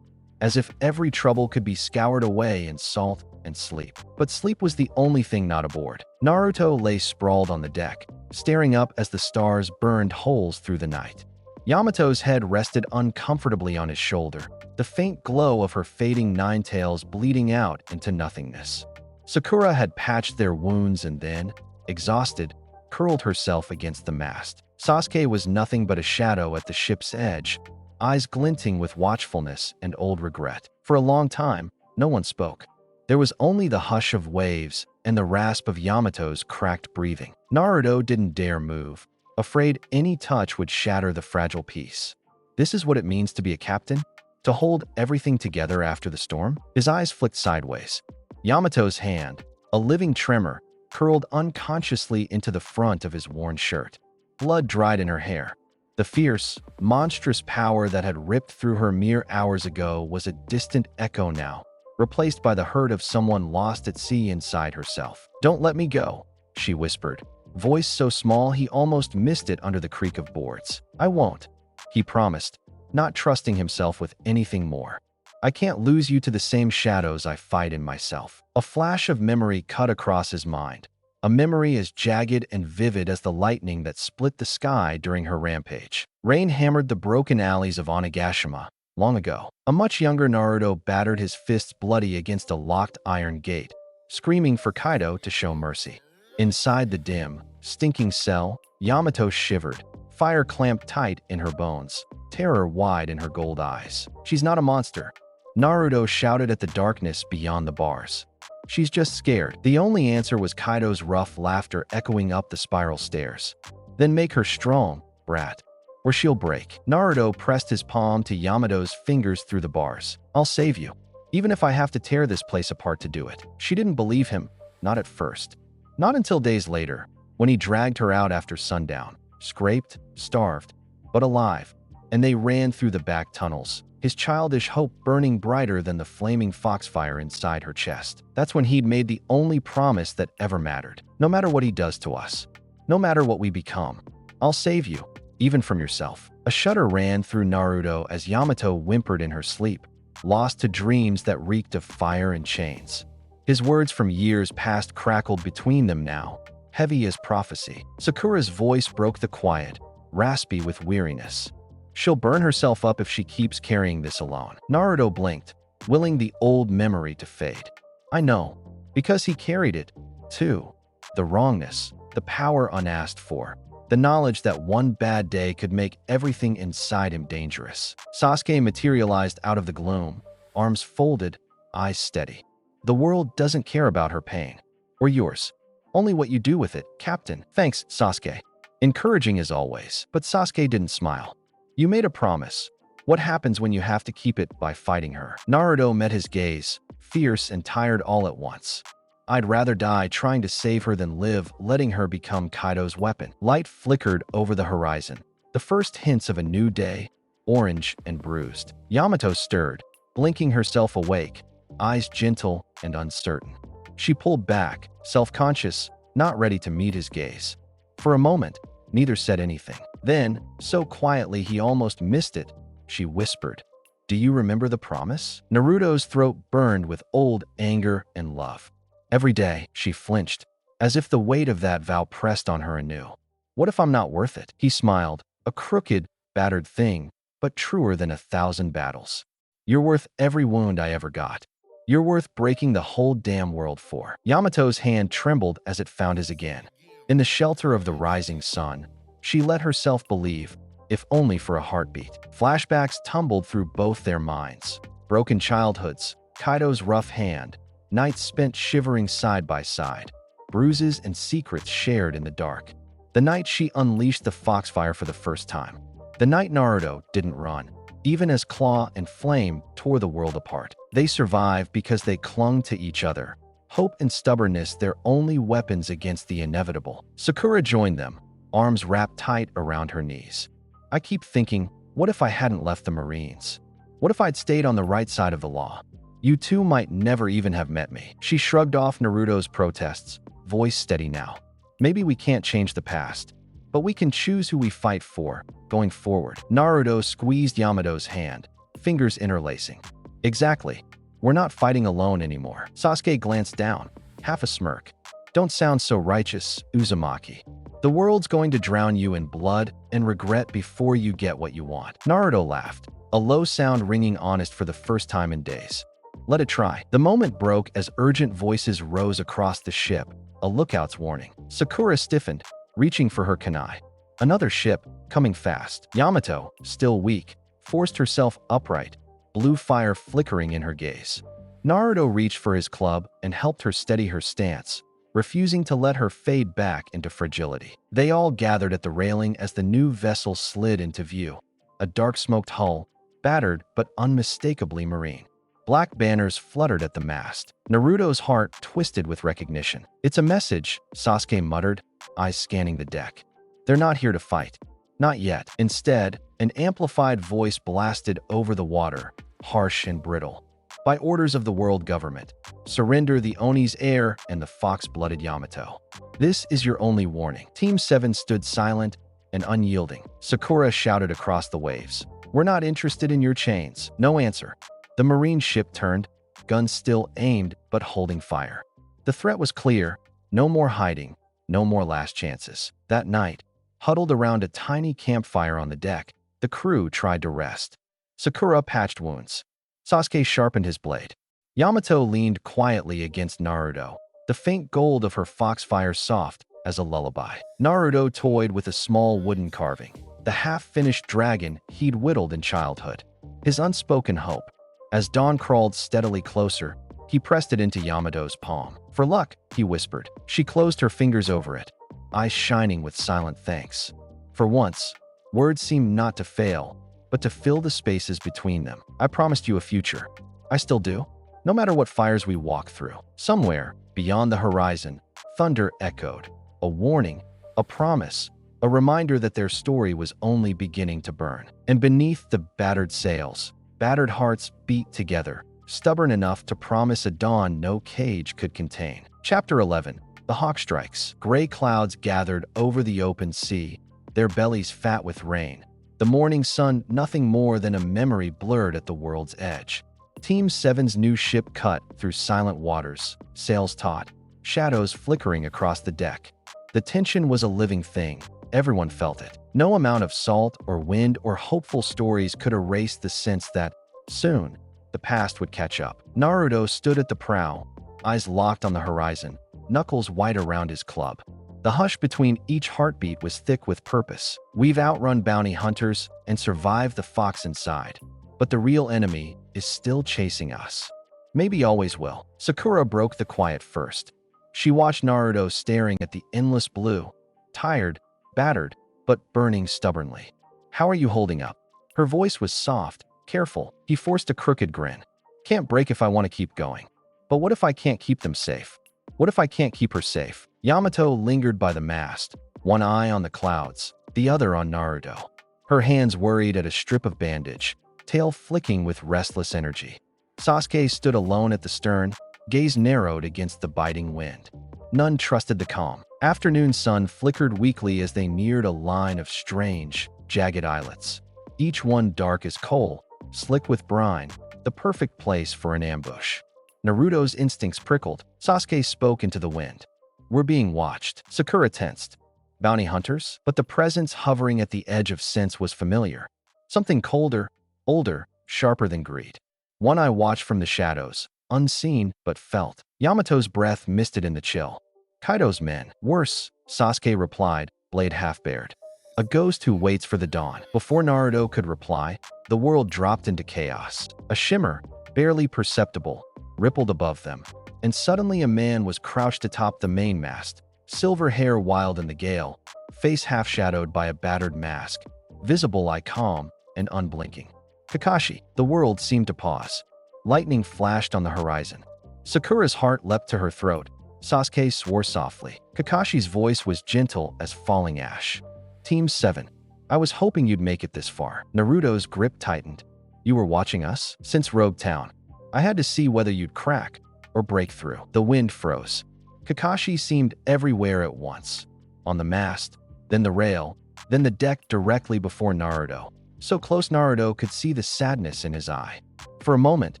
as if every trouble could be scoured away in salt and sleep. But sleep was the only thing not aboard. Naruto lay sprawled on the deck, staring up as the stars burned holes through the night. Yamato's head rested uncomfortably on his shoulder, the faint glow of her fading 9 tails bleeding out into nothingness. Sakura had patched their wounds and then, exhausted, curled herself against the mast. Sasuke was nothing but a shadow at the ship's edge, eyes glinting with watchfulness and old regret. For a long time, no one spoke. There was only the hush of waves and the rasp of Yamato's cracked breathing. Naruto didn't dare move, afraid any touch would shatter the fragile peace. This is what it means to be a captain? To hold everything together after the storm? His eyes flicked sideways. Yamato's hand, a living tremor, curled unconsciously into the front of his worn shirt. Blood dried in her hair. The fierce, monstrous power that had ripped through her mere hours ago was a distant echo now, replaced by the hurt of someone lost at sea inside herself. Don't let me go, she whispered, voice so small he almost missed it under the creak of boards. I won't, he promised, not trusting himself with anything more. I can't lose you to the same shadows I fight in myself. A flash of memory cut across his mind, a memory as jagged and vivid as the lightning that split the sky during her rampage. Rain hammered the broken alleys of Onigashima long ago. A much younger Naruto battered his fists bloody against a locked iron gate, screaming for Kaido to show mercy. Inside the dim, stinking cell, Yamato shivered, fire clamped tight in her bones, terror wide in her gold eyes. She's not a monster, Naruto shouted at the darkness beyond the bars. She's just scared. The only answer was Kaido's rough laughter echoing up the spiral stairs. Then make her strong, brat, or she'll break. Naruto pressed his palm to Yamato's fingers through the bars. I'll save you, even if I have to tear this place apart to do it. She didn't believe him, not at first. Not until days later, when he dragged her out after sundown, scraped, starved, but alive, and they ran through the back tunnels, his childish hope burning brighter than the flaming foxfire inside her chest. That's when he'd made the only promise that ever mattered. No matter what he does to us, no matter what we become, I'll save you, even from yourself. A shudder ran through Naruto as Yamato whimpered in her sleep, lost to dreams that reeked of fire and chains. His words from years past crackled between them now, heavy as prophecy. Sakura's voice broke the quiet, raspy with weariness. She'll burn herself up if she keeps carrying this alone. Naruto blinked, willing the old memory to fade. I know, because he carried it, too. The wrongness, the power unasked for, The knowledge that one bad day could make everything inside him dangerous. Sasuke materialized out of the gloom, arms folded, eyes steady. The world doesn't care about her pain. Or yours. Only what you do with it, Captain. Thanks, Sasuke. Encouraging as always, but Sasuke didn't smile. You made a promise. What happens when you have to keep it by fighting her? Naruto met his gaze, fierce and tired all at once. I'd rather die trying to save her than live letting her become Kaido's weapon. Light flickered over the horizon. The first hints of a new day, orange and bruised. Yamato stirred, blinking herself awake, eyes gentle and uncertain. She pulled back, self-conscious, not ready to meet his gaze. For a moment, neither said anything. Then, so quietly he almost missed it, she whispered, "Do you remember the promise?" Naruto's throat burned with old anger and love. Every day, she flinched, as if the weight of that vow pressed on her anew. What if I'm not worth it? He smiled, a crooked, battered thing, but truer than 1,000 battles. You're worth every wound I ever got. You're worth breaking the whole damn world for. Yamato's hand trembled as it found his again. In the shelter of the rising sun, she let herself believe, if only for a heartbeat. Flashbacks tumbled through both their minds. Broken childhoods, Kaido's rough hand, nights spent shivering side by side, bruises and secrets shared in the dark. The night she unleashed the foxfire for the first time. The night Naruto didn't run, even as Claw and Flame tore the world apart. They survived because they clung to each other. Hope and stubbornness their only weapons against the inevitable. Sakura joined them, arms wrapped tight around her knees. I keep thinking, what if I hadn't left the Marines? What if I'd stayed on the right side of the law? You two might never even have met me. She shrugged off Naruto's protests, voice steady now. Maybe we can't change the past, but we can choose who we fight for, going forward. Naruto squeezed Yamato's hand, fingers interlacing. Exactly. We're not fighting alone anymore. Sasuke glanced down, half a smirk. Don't sound so righteous, Uzumaki. The world's going to drown you in blood and regret before you get what you want. Naruto laughed, a low sound ringing honest for the first time in days. Let it try. The moment broke as urgent voices rose across the ship, a lookout's warning. Sakura stiffened, reaching for her kunai. Another ship, coming fast. Yamato, still weak, forced herself upright, blue fire flickering in her gaze. Naruto reached for his club and helped her steady her stance, refusing to let her fade back into fragility. They all gathered at the railing as the new vessel slid into view, a dark-smoked hull, battered but unmistakably marine. Black banners fluttered at the mast. Naruto's heart twisted with recognition. It's a message, Sasuke muttered, eyes scanning the deck. They're not here to fight. Not yet. Instead, an amplified voice blasted over the water, harsh and brittle. By orders of the world government, surrender the Oni's heir and the fox-blooded Yamato. This is your only warning. Team 7 stood silent and unyielding. Sakura shouted across the waves. We're not interested in your chains. No answer. The marine ship turned, guns still aimed but holding fire. The threat was clear. No more hiding, no more last chances. That night, huddled around a tiny campfire on the deck, the crew tried to rest. Sakura patched wounds. Sasuke sharpened his blade. Yamato leaned quietly against Naruto, the faint gold of her foxfire soft as a lullaby. Naruto toyed with a small wooden carving, the half-finished dragon he'd whittled in childhood. His unspoken hope. As dawn crawled steadily closer, he pressed it into Yamato's palm. For luck, he whispered. She closed her fingers over it, eyes shining with silent thanks. For once, words seemed not to fail, but to fill the spaces between them. I promised you a future. I still do. No matter what fires we walk through. Somewhere, beyond the horizon, thunder echoed. A warning, a promise, a reminder that their story was only beginning to burn. And beneath the battered sails, battered hearts beat together, stubborn enough to promise a dawn no cage could contain. Chapter 11. The Hawk Strikes. Gray clouds gathered over the open sea, their bellies fat with rain. The morning sun nothing more than a memory blurred at the world's edge. Team 7's new ship cut through silent waters, sails taut, shadows flickering across the deck. The tension was a living thing. Everyone felt it. No amount of salt or wind or hopeful stories could erase the sense that, soon, the past would catch up. Naruto stood at the prow, eyes locked on the horizon, knuckles white around his club. The hush between each heartbeat was thick with purpose. We've outrun bounty hunters and survived the fox inside, but the real enemy is still chasing us. Maybe always will. Sakura broke the quiet first. She watched Naruto staring at the endless blue, tired, battered, but burning stubbornly. How are you holding up? Her voice was soft, careful. He forced a crooked grin. Can't break if I want to keep going. But what if I can't keep them safe? What if I can't keep her safe? Yamato lingered by the mast, one eye on the clouds, the other on Naruto. Her hands worried at a strip of bandage, tail flicking with restless energy. Sasuke stood alone at the stern, gaze narrowed against the biting wind. None trusted the calm. Afternoon sun flickered weakly as they neared a line of strange, jagged islets. Each one dark as coal, slick with brine, the perfect place for an ambush. Naruto's instincts prickled. Sasuke spoke into the wind. We're being watched. Sakura tensed. Bounty hunters? But the presence hovering at the edge of sense was familiar. Something colder, older, sharper than greed. One eye watched from the shadows, unseen but felt. Yamato's breath misted in the chill. Kaido's men. Worse, Sasuke replied, blade half-bared. A ghost who waits for the dawn. Before Naruto could reply, the world dropped into chaos. A shimmer, barely perceptible, rippled above them, and suddenly a man was crouched atop the mainmast, silver hair wild in the gale, face half-shadowed by a battered mask, visible eye calm and unblinking. Kakashi. The world seemed to pause. Lightning flashed on the horizon. Sakura's heart leapt to her throat. Sasuke swore softly. Kakashi's voice was gentle as falling ash. Team 7. I was hoping you'd make it this far. Naruto's grip tightened. You were watching us? Since Rogue Town. I had to see whether you'd crack or break through. The wind froze. Kakashi seemed everywhere at once. On the mast, then the rail, then the deck directly before Naruto. So close Naruto could see the sadness in his eye. For a moment,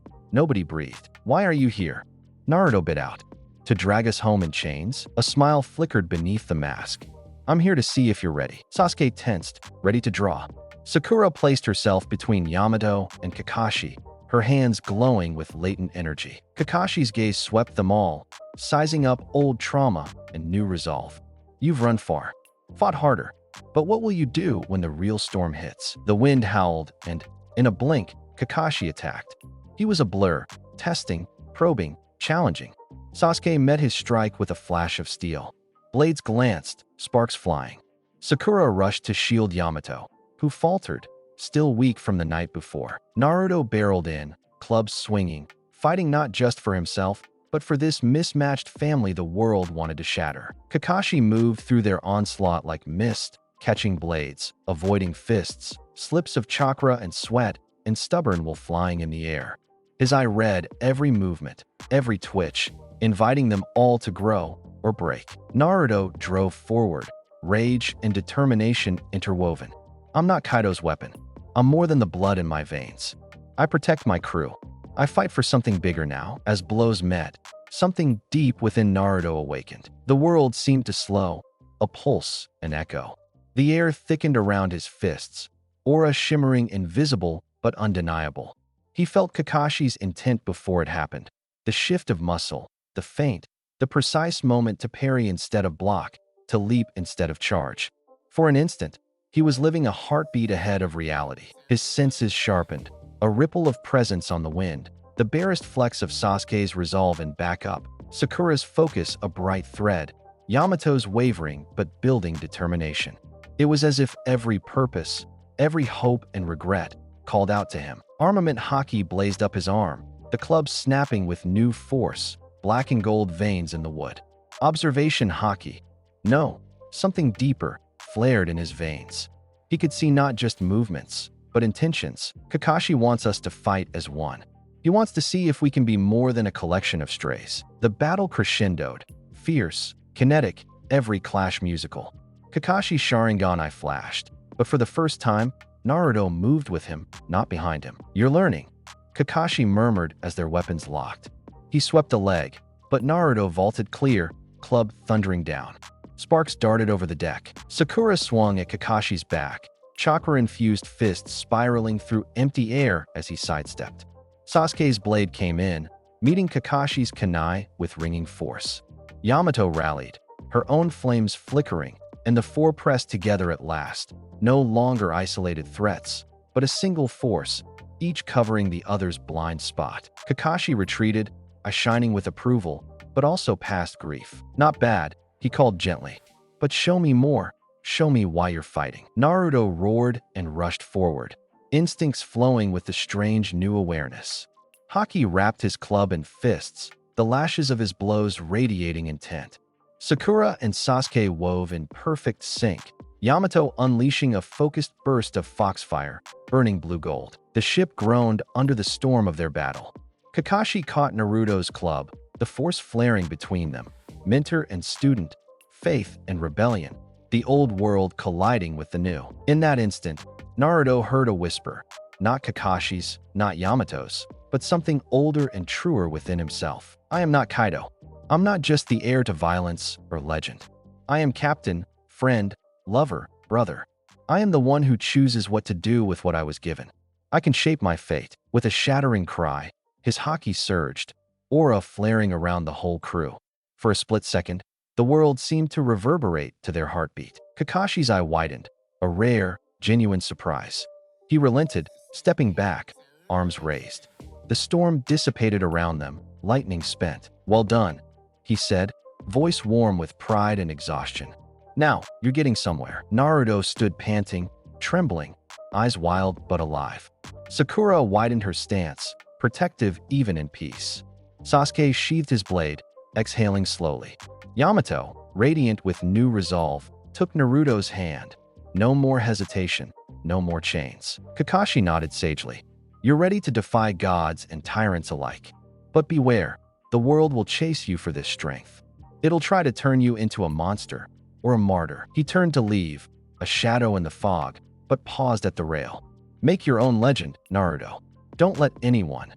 nobody breathed. Why are you here? Naruto bit out. To drag us home in chains? A smile flickered beneath the mask. I'm here to see if you're ready. Sasuke tensed, ready to draw. Sakura placed herself between Yamato and Kakashi, her hands glowing with latent energy. Kakashi's gaze swept them all, sizing up old trauma and new resolve. You've run far, fought harder, but what will you do when the real storm hits? The wind howled, and, in a blink, Kakashi attacked. He was a blur, testing, probing, challenging. Sasuke met his strike with a flash of steel. Blades glanced, sparks flying. Sakura rushed to shield Yamato, who faltered, still weak from the night before. Naruto barreled in, clubs swinging, fighting not just for himself, but for this mismatched family the world wanted to shatter. Kakashi moved through their onslaught like mist, catching blades, avoiding fists, slips of chakra and sweat, and stubborn while flying in the air. His eye read every movement, every twitch, inviting them all to grow or break. Naruto drove forward, rage and determination interwoven. I'm not Kaido's weapon. I'm more than the blood in my veins. I protect my crew. I fight for something bigger now. As blows met, something deep within Naruto awakened. The world seemed to slow, a pulse, an echo. The air thickened around his fists, aura shimmering invisible but undeniable. He felt Kakashi's intent before it happened. The shift of muscle, the feint, the precise moment to parry instead of block, to leap instead of charge. For an instant, he was living a heartbeat ahead of reality. His senses sharpened, a ripple of presence on the wind, the barest flex of Sasuke's resolve and backup, Sakura's focus a bright thread, Yamato's wavering but building determination. It was as if every purpose, every hope and regret called out to him. Armament Haki blazed up his arm, the club snapping with new force, black and gold veins in the wood. Observation Haki. No, something deeper flared in his veins. He could see not just movements, but intentions. Kakashi wants us to fight as one. He wants to see if we can be more than a collection of strays. The battle crescendoed, fierce, kinetic, every clash musical. Kakashi's Sharingan eye flashed, but for the first time, Naruto moved with him, not behind him. You're learning, Kakashi murmured as their weapons locked. He swept a leg, but Naruto vaulted clear, club thundering down. Sparks darted over the deck. Sakura swung at Kakashi's back, chakra-infused fists spiraling through empty air as he sidestepped. Sasuke's blade came in, meeting Kakashi's kunai with ringing force. Yamato rallied, her own flames flickering, and the four pressed together at last, no longer isolated threats, but a single force, each covering the other's blind spot. Kakashi retreated, shining with approval, but also past grief. Not bad, he called gently. But show me more. Show me why you're fighting. Naruto roared and rushed forward, instincts flowing with the strange new awareness. Haki wrapped his club in fists, the lashes of his blows radiating intent. Sakura and Sasuke wove in perfect sync, Yamato unleashing a focused burst of foxfire, burning blue gold. The ship groaned under the storm of their battle. Kakashi caught Naruto's club, the force flaring between them, mentor and student, faith and rebellion, the old world colliding with the new. In that instant, Naruto heard a whisper, not Kakashi's, not Yamato's, but something older and truer within himself. I am not Kaido. I'm not just the heir to violence or legend. I am captain, friend, lover, brother. I am the one who chooses what to do with what I was given. I can shape my fate. With a shattering cry, his haki surged, aura flaring around the whole crew. For a split second, the world seemed to reverberate to their heartbeat. Kakashi's eye widened, a rare, genuine surprise. He relented, stepping back, arms raised. The storm dissipated around them, lightning spent. Well done, he said, voice warm with pride and exhaustion. Now, you're getting somewhere. Naruto stood panting, trembling, eyes wild but alive. Sakura widened her stance, protective even in peace. Sasuke sheathed his blade, exhaling slowly. Yamato, radiant with new resolve, took Naruto's hand. No more hesitation, no more chains. Kakashi nodded sagely. You're ready to defy gods and tyrants alike. But beware, the world will chase you for this strength. It'll try to turn you into a monster or a martyr. He turned to leave, a shadow in the fog, but paused at the rail. Make your own legend, Naruto. Don't let anyone,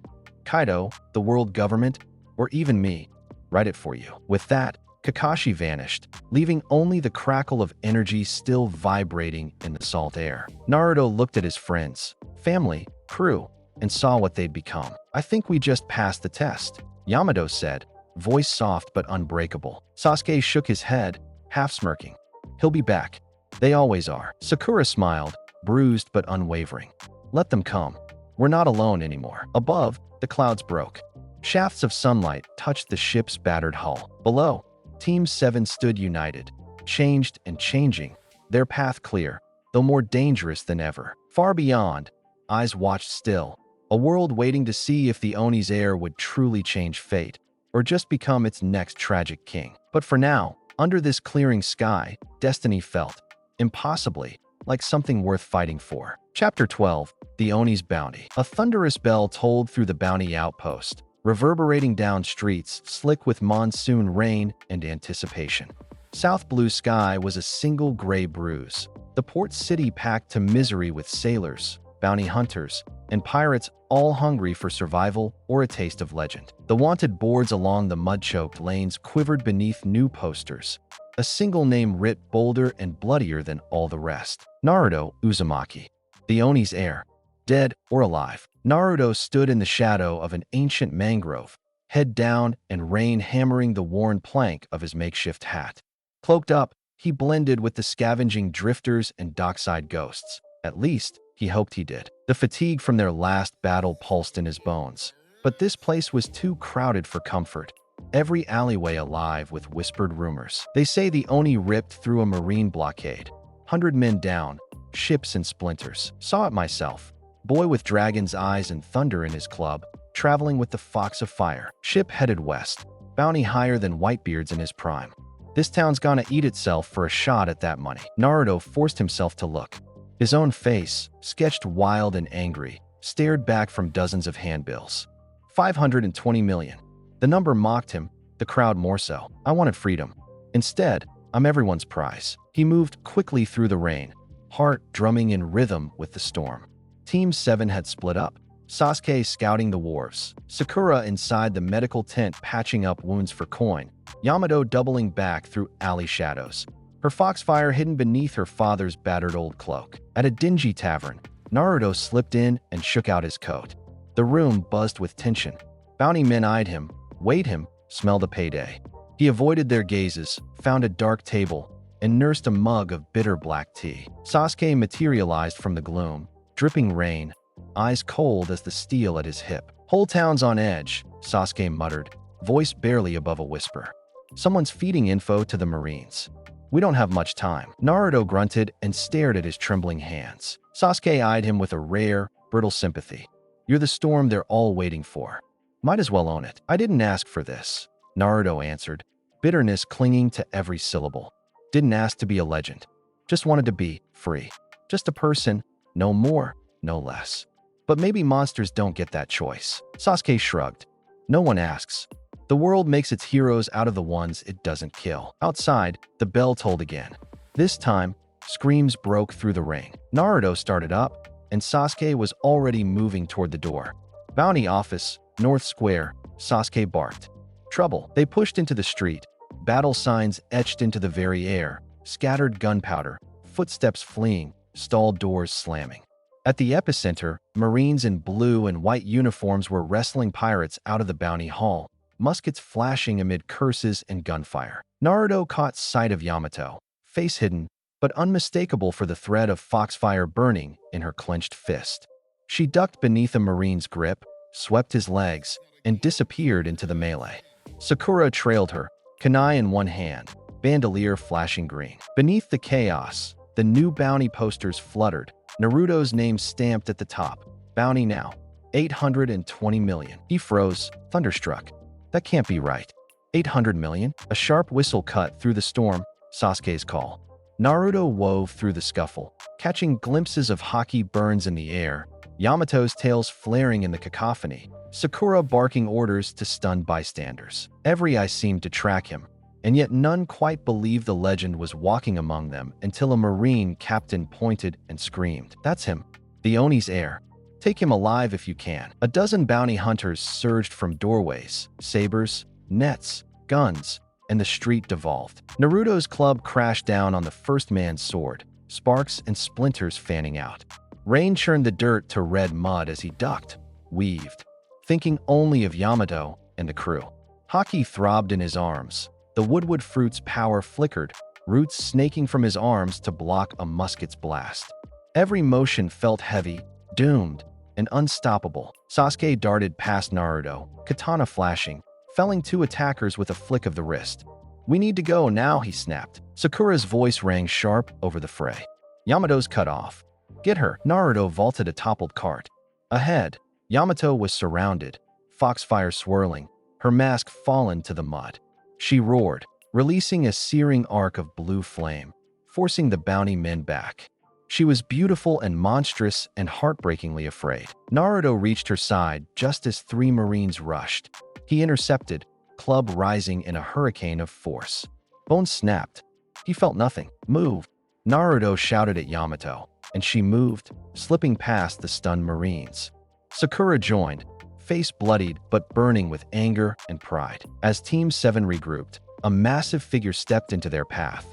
Kaido, the world government, or even me, write it for you. With that, Kakashi vanished, leaving only the crackle of energy still vibrating in the salt air. Naruto looked at his friends, family, crew, and saw what they'd become. I think we just passed the test, Yamato said, voice soft but unbreakable. Sasuke shook his head, half smirking. He'll be back. They always are. Sakura smiled, bruised but unwavering. Let them come. We're not alone anymore. Above, the clouds broke. Shafts of sunlight touched the ship's battered hull. Below, Team 7 stood united, changed and changing, their path clear, though more dangerous than ever. Far beyond, eyes watched still, a world waiting to see if the Oni's heir would truly change fate, or just become its next tragic king. But for now, under this clearing sky, destiny felt, impossibly, like something worth fighting for. Chapter 12, The Oni's Bounty. A thunderous bell tolled through the bounty outpost, reverberating down streets slick with monsoon rain and anticipation. South blue sky was a single gray bruise. The port city packed to misery with sailors, bounty hunters, and pirates all hungry for survival or a taste of legend. The wanted boards along the mud-choked lanes quivered beneath new posters, a single name writ bolder and bloodier than all the rest. Naruto Uzumaki, the Oni's heir, dead or alive. Naruto stood in the shadow of an ancient mangrove, head down and rain hammering the worn plank of his makeshift hat. Cloaked up, he blended with the scavenging drifters and dockside ghosts. At least, he hoped he did. The fatigue from their last battle pulsed in his bones. But this place was too crowded for comfort, every alleyway alive with whispered rumors. They say the Oni ripped through a marine blockade. 100 men down, ships in splinters. Saw it myself. Boy with dragon's eyes and thunder in his club, traveling with the Fox of Fire. Ship headed west, bounty higher than Whitebeard's in his prime. This town's gonna eat itself for a shot at that money. Naruto forced himself to look. His own face, sketched wild and angry, stared back from dozens of handbills. 520 million. The number mocked him, the crowd more so. I wanted freedom. Instead, I'm everyone's prize. He moved quickly through the rain, heart drumming in rhythm with the storm. Team 7 had split up, Sasuke scouting the wharves, Sakura inside the medical tent patching up wounds for coin, Yamato doubling back through alley shadows, her foxfire hidden beneath her father's battered old cloak. At a dingy tavern, Naruto slipped in and shook out his coat. The room buzzed with tension. Bounty men eyed him, weighed him, smelled a payday. He He avoided their gazes, found a dark table, and nursed a mug of bitter black tea. Sasuke materialized from the gloom, dripping rain, eyes cold as the steel at his hip. "Whole town's on edge," Sasuke muttered, voice barely above a whisper. "Someone's feeding info to the Marines. We don't have much time." Naruto grunted and stared at his trembling hands. Sasuke eyed him with a rare, brittle sympathy. "You're the storm they're all waiting for. Might as well own it." "I didn't ask for this," Naruto answered, bitterness clinging to every syllable. "Didn't ask to be a legend. Just wanted to be free. Just a person, no more, no less. But maybe monsters don't get that choice." Sasuke shrugged. "No one asks. The world makes its heroes out of the ones it doesn't kill." Outside, the bell tolled again. This time, screams broke through the ring. Naruto started up, and Sasuke was already moving toward the door. "Bounty office, North Square," Sasuke barked. "Trouble." They pushed into the street, battle signs etched into the very air, scattered gunpowder, footsteps fleeing, stalled doors slamming. At the epicenter, Marines in blue and white uniforms were wrestling pirates out of the bounty hall, muskets flashing amid curses and gunfire. Naruto caught sight of Yamato, face hidden, but unmistakable for the thread of foxfire burning in her clenched fist. She ducked beneath a Marine's grip, swept his legs, and disappeared into the melee. Sakura trailed her, kunai in one hand, bandolier flashing green. Beneath the chaos, the new bounty posters fluttered, Naruto's name stamped at the top. "Bounty now. 820 million. He froze, thunderstruck. That can't be right. 800 million? A sharp whistle cut through the storm, Sasuke's call. Naruto wove through the scuffle, catching glimpses of hockey burns in the air, Yamato's tails flaring in the cacophony, Sakura barking orders to stunned bystanders. Every eye seemed to track him, and yet none quite believed the legend was walking among them until a Marine captain pointed and screamed, "That's him, the Oni's heir. Take him alive if you can." A dozen bounty hunters surged from doorways, sabers, nets, guns, and the street devolved. Naruto's club crashed down on the first man's sword, sparks and splinters fanning out. Rain churned the dirt to red mud as he ducked, weaved, thinking only of Yamato and the crew. Haki throbbed in his arms. The woodwood fruit's power flickered, roots snaking from his arms to block a musket's blast. Every motion felt heavy, doomed, and unstoppable. Sasuke darted past Naruto, katana flashing, felling two attackers with a flick of the wrist. "We need to go now," he snapped. Sakura's voice rang sharp over the fray. "Yamato's cut off. Get her." Naruto vaulted a toppled cart. Ahead, Yamato was surrounded, foxfire swirling, her mask fallen to the mud. She roared, releasing a searing arc of blue flame, forcing the bounty men back. She was beautiful and monstrous and heartbreakingly afraid. Naruto reached her side just as three Marines rushed. He intercepted, club rising in a hurricane of force. Bones snapped. He felt nothing. "Move!" Naruto shouted at Yamato, and she moved, slipping past the stunned Marines. Sakura joined, face bloodied but burning with anger and pride. As Team 7 regrouped, a massive figure stepped into their path.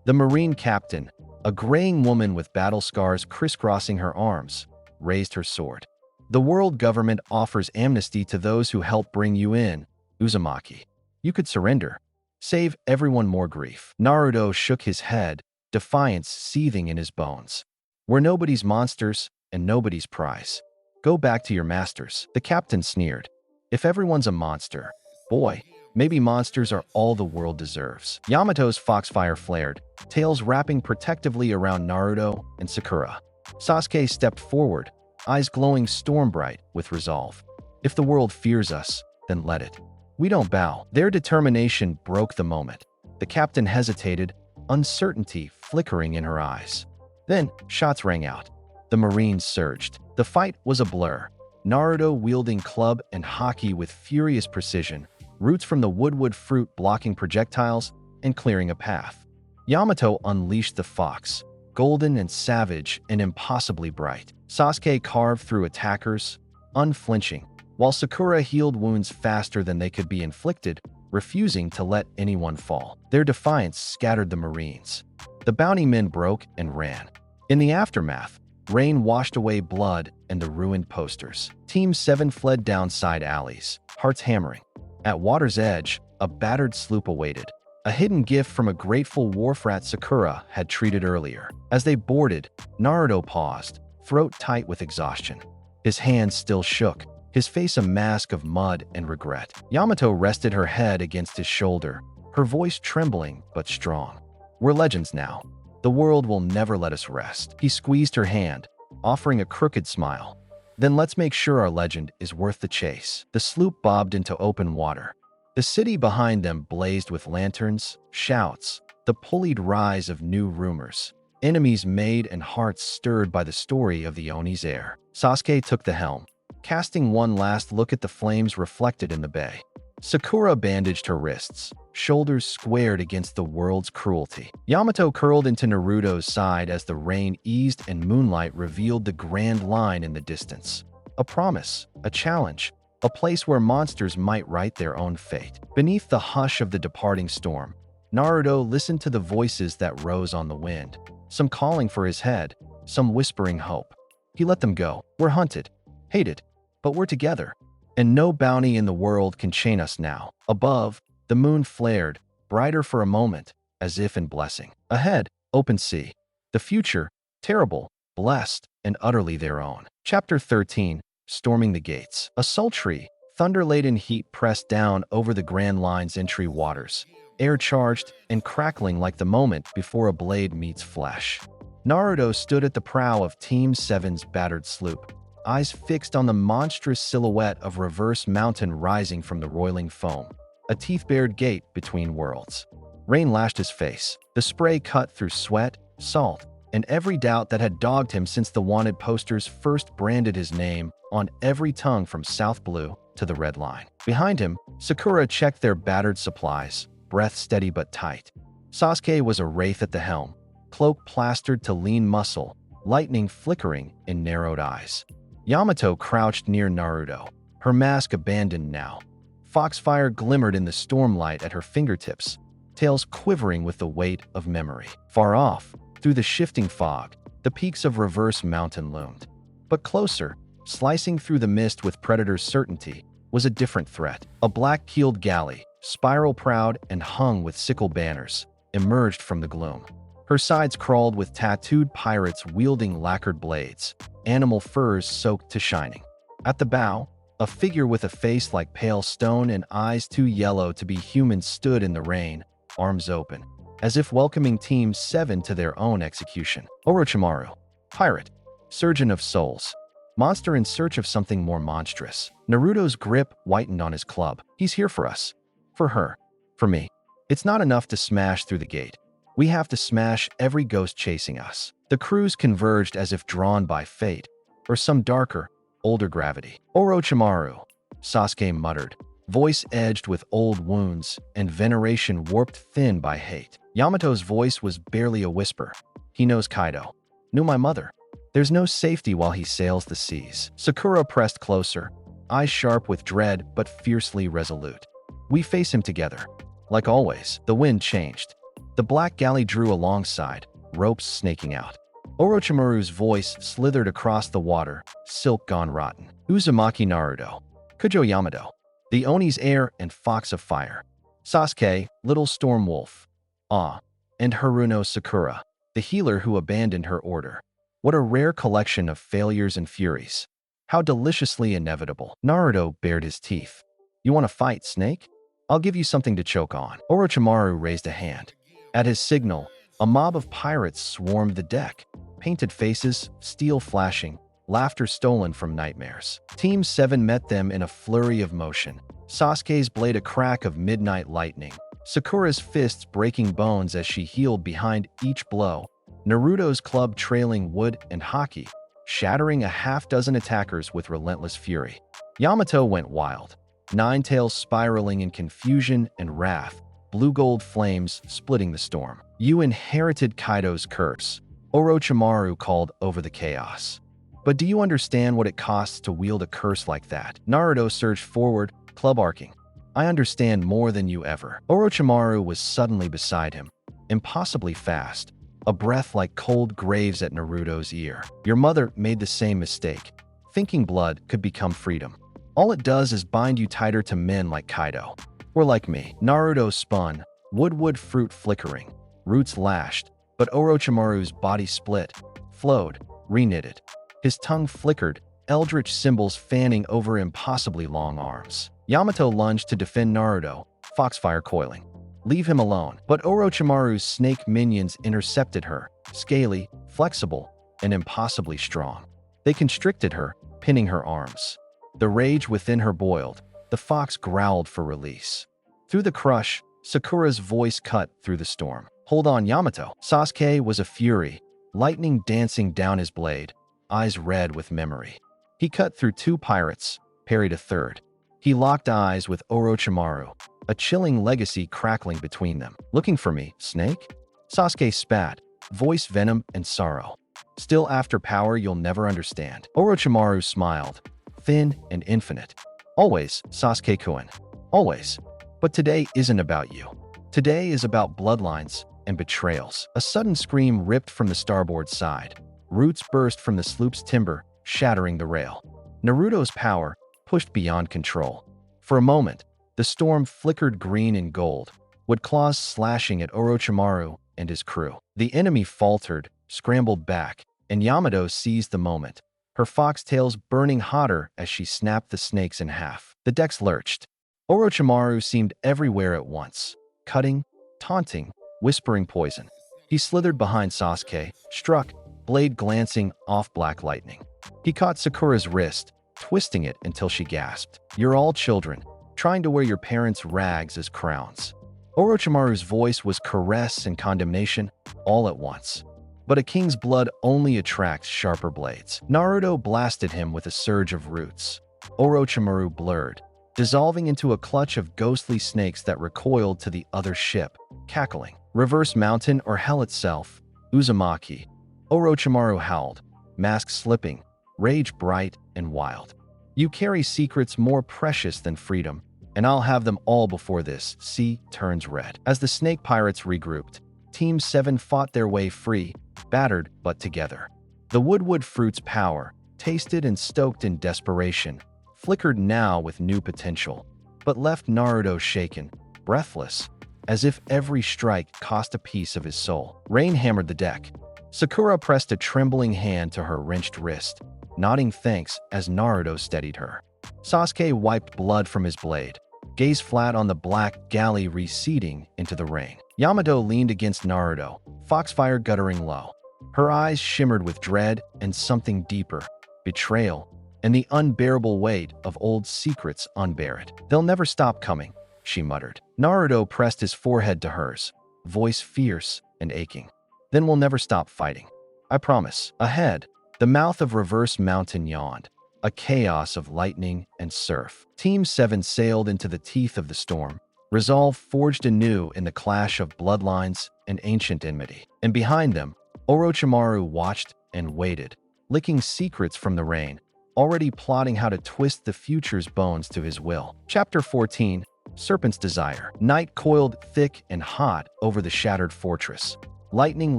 The Marine captain, a graying woman with battle scars crisscrossing her arms, raised her sword. "The world government offers amnesty to those who help bring you in, Uzumaki. You could surrender. Save everyone more grief." Naruto shook his head, defiance seething in his bones. "We're nobody's monsters and nobody's prize. Go back to your masters." The captain sneered. "If everyone's a monster, boy, maybe monsters are all the world deserves." Yamato's foxfire flared, tails wrapping protectively around Naruto and Sakura. Sasuke stepped forward, eyes glowing storm-bright with resolve. "If the world fears us, then let it. We don't bow." Their determination broke the moment. The captain hesitated, uncertainty flickering in her eyes. Then, shots rang out. The Marines surged. The fight was a blur. Naruto wielding club and haki with furious precision, roots from the woodwood fruit blocking projectiles and clearing a path. Yamato unleashed the fox, golden and savage and impossibly bright. Sasuke carved through attackers, unflinching, while Sakura healed wounds faster than they could be inflicted, refusing to let anyone fall. Their defiance scattered the Marines. The bounty men broke and ran. In the aftermath, rain washed away blood and the ruined posters. Team 7 fled down side alleys, hearts hammering. At water's edge, a battered sloop awaited. A hidden gift from a grateful wharf rat Sakura had treated earlier. As they boarded, Naruto paused, throat tight with exhaustion. His hands still shook, his face a mask of mud and regret. Yamato rested her head against his shoulder, her voice trembling but strong. "We're legends now. The world will never let us rest." He squeezed her hand, offering a crooked smile. "Then let's make sure our legend is worth the chase." The sloop bobbed into open water. The city behind them blazed with lanterns, shouts, the pulleyed rise of new rumors. Enemies made and hearts stirred by the story of the Oni's heir. Sasuke took the helm, casting one last look at the flames reflected in the bay. Sakura bandaged her wrists, shoulders squared against the world's cruelty. Yamato curled into Naruto's side as the rain eased and moonlight revealed the grand line in the distance. A promise, a challenge, a place where monsters might write their own fate. Beneath the hush of the departing storm, Naruto listened to the voices that rose on the wind, some calling for his head, some whispering hope. He let them go. "We're hunted, hated, but we're together, and no bounty in the world can chain us now." Above, the moon flared, brighter for a moment, as if in blessing. Ahead, open sea. The future, terrible, blessed, and utterly their own. Chapter 13, Storming the Gates. A sultry, thunder-laden heat pressed down over the Grand Line's entry waters, air charged and crackling like the moment before a blade meets flesh. Naruto stood at the prow of Team 7's battered sloop, eyes fixed on the monstrous silhouette of Reverse Mountain rising from the roiling foam, a teeth-bared gate between worlds. Rain lashed his face. The spray cut through sweat, salt, and every doubt that had dogged him since the wanted posters first branded his name on every tongue from South Blue to the Red Line. Behind him, Sakura checked their battered supplies, breath steady but tight. Sasuke was a wraith at the helm, cloak plastered to lean muscle, lightning flickering in narrowed eyes. Yamato crouched near Naruto, her mask abandoned now. Foxfire glimmered in the stormlight at her fingertips, tails quivering with the weight of memory. Far off, through the shifting fog, the peaks of Reverse Mountain loomed. But closer, slicing through the mist with Predator's certainty, was a different threat. A black-keeled galley, spiral-prowed and hung with sickle banners, emerged from the gloom. Her sides crawled with tattooed pirates wielding lacquered blades, animal furs soaked to shining. At the bow, a figure with a face like pale stone and eyes too yellow to be human stood in the rain, arms open, as if welcoming Team 7 to their own execution. Orochimaru, pirate, surgeon of souls, monster in search of something more monstrous. Naruto's grip whitened on his club. "He's here for us. For her. For me. It's not enough to smash through the gate. We have to smash every ghost chasing us." The crews converged as if drawn by fate, or some darker, older gravity. "Orochimaru," Sasuke muttered, voice edged with old wounds and veneration warped thin by hate. Yamato's voice was barely a whisper. "He knows Kaido. Knew my mother. There's no safety while he sails the seas." Sakura pressed closer, eyes sharp with dread but fiercely resolute. "We face him together." Like always, the wind changed. The black galley drew alongside, ropes snaking out. Orochimaru's voice slithered across the water, silk gone rotten. "Uzumaki Naruto. Kujo Yamato. The Oni's heir and Fox of Fire. Sasuke, Little Storm Wolf. Ah, and Haruno Sakura, the healer who abandoned her order. What a rare collection of failures and furies. How deliciously inevitable." Naruto bared his teeth. "You want to fight, Snake? I'll give you something to choke on." Orochimaru raised a hand. At his signal, a mob of pirates swarmed the deck, painted faces, steel flashing, laughter stolen from nightmares. Team 7 met them in a flurry of motion. Sasuke's blade a crack of midnight lightning, Sakura's fists breaking bones as she healed behind each blow, Naruto's club trailing wood and haki, shattering a half-dozen attackers with relentless fury. Yamato went wild, nine tails spiraling in confusion and wrath, blue-gold flames splitting the storm. "You inherited Kaido's curse," Orochimaru called over the chaos. "But do you understand what it costs to wield a curse like that?" Naruto surged forward, club arcing. "I understand more than you ever." Orochimaru was suddenly beside him, impossibly fast, a breath like cold graves at Naruto's ear. "Your mother made the same mistake, thinking blood could become freedom. All it does is bind you tighter to men like Kaido. Or like me, Naruto spun, wood fruit flickering, roots lashed, but Orochimaru's body split, flowed, reknitted. His tongue flickered, eldritch symbols fanning over impossibly long arms. Yamato lunged to defend Naruto, foxfire coiling. Leave him alone. But Orochimaru's snake minions intercepted her, scaly, flexible, and impossibly strong. They constricted her, pinning her arms. The rage within her boiled. The fox growled for release. Through the crush, Sakura's voice cut through the storm. Hold on, Yamato. Sasuke was a fury, lightning dancing down his blade, eyes red with memory. He cut through two pirates, parried a third. He locked eyes with Orochimaru, a chilling legacy crackling between them. Looking for me, Snake? Sasuke spat, voice venom and sorrow. Still after power you'll never understand. Orochimaru smiled, thin and infinite. Always, Sasuke-kun. Always. But today isn't about you. Today is about bloodlines and betrayals. A sudden scream ripped from the starboard side. Roots burst from the sloop's timber, shattering the rail. Naruto's power pushed beyond control. For a moment, the storm flickered green and gold, with claws slashing at Orochimaru and his crew. The enemy faltered, scrambled back, and Yamato seized the moment, her foxtails burning hotter as she snapped the snakes in half. The decks lurched. Orochimaru seemed everywhere at once, cutting, taunting, whispering poison. He slithered behind Sasuke, struck, blade glancing off black lightning. He caught Sakura's wrist, twisting it until she gasped. You're all children, trying to wear your parents' rags as crowns. Orochimaru's voice was caress and condemnation all at once. But a king's blood only attracts sharper blades. Naruto blasted him with a surge of roots. Orochimaru blurred, dissolving into a clutch of ghostly snakes that recoiled to the other ship, cackling. Reverse Mountain or hell itself, Uzumaki. Orochimaru howled, mask slipping, rage bright and wild. You carry secrets more precious than freedom, and I'll have them all before this sea turns red. As the snake pirates regrouped, Team 7 fought their way free, battered but together. The wood fruit's power, tasted and stoked in desperation, flickered now with new potential, but left Naruto shaken, breathless, as if every strike cost a piece of his soul. Rain hammered the deck. Sakura pressed a trembling hand to her wrenched wrist, nodding thanks as Naruto steadied her. Sasuke wiped blood from his blade, gaze flat on the black galley receding into the rain. Yamato leaned against Naruto, foxfire guttering low. Her eyes shimmered with dread and something deeper, betrayal, and the unbearable weight of old secrets unburied. They'll never stop coming, she muttered. Naruto pressed his forehead to hers, voice fierce and aching. Then we'll never stop fighting. I promise. Ahead, the mouth of Reverse Mountain yawned, a chaos of lightning and surf. Team 7 sailed into the teeth of the storm, resolve forged anew in the clash of bloodlines and ancient enmity. And behind them, Orochimaru watched and waited, licking secrets from the rain, already plotting how to twist the future's bones to his will. Chapter 14, Serpent's Desire. Night coiled thick and hot over the shattered fortress, lightning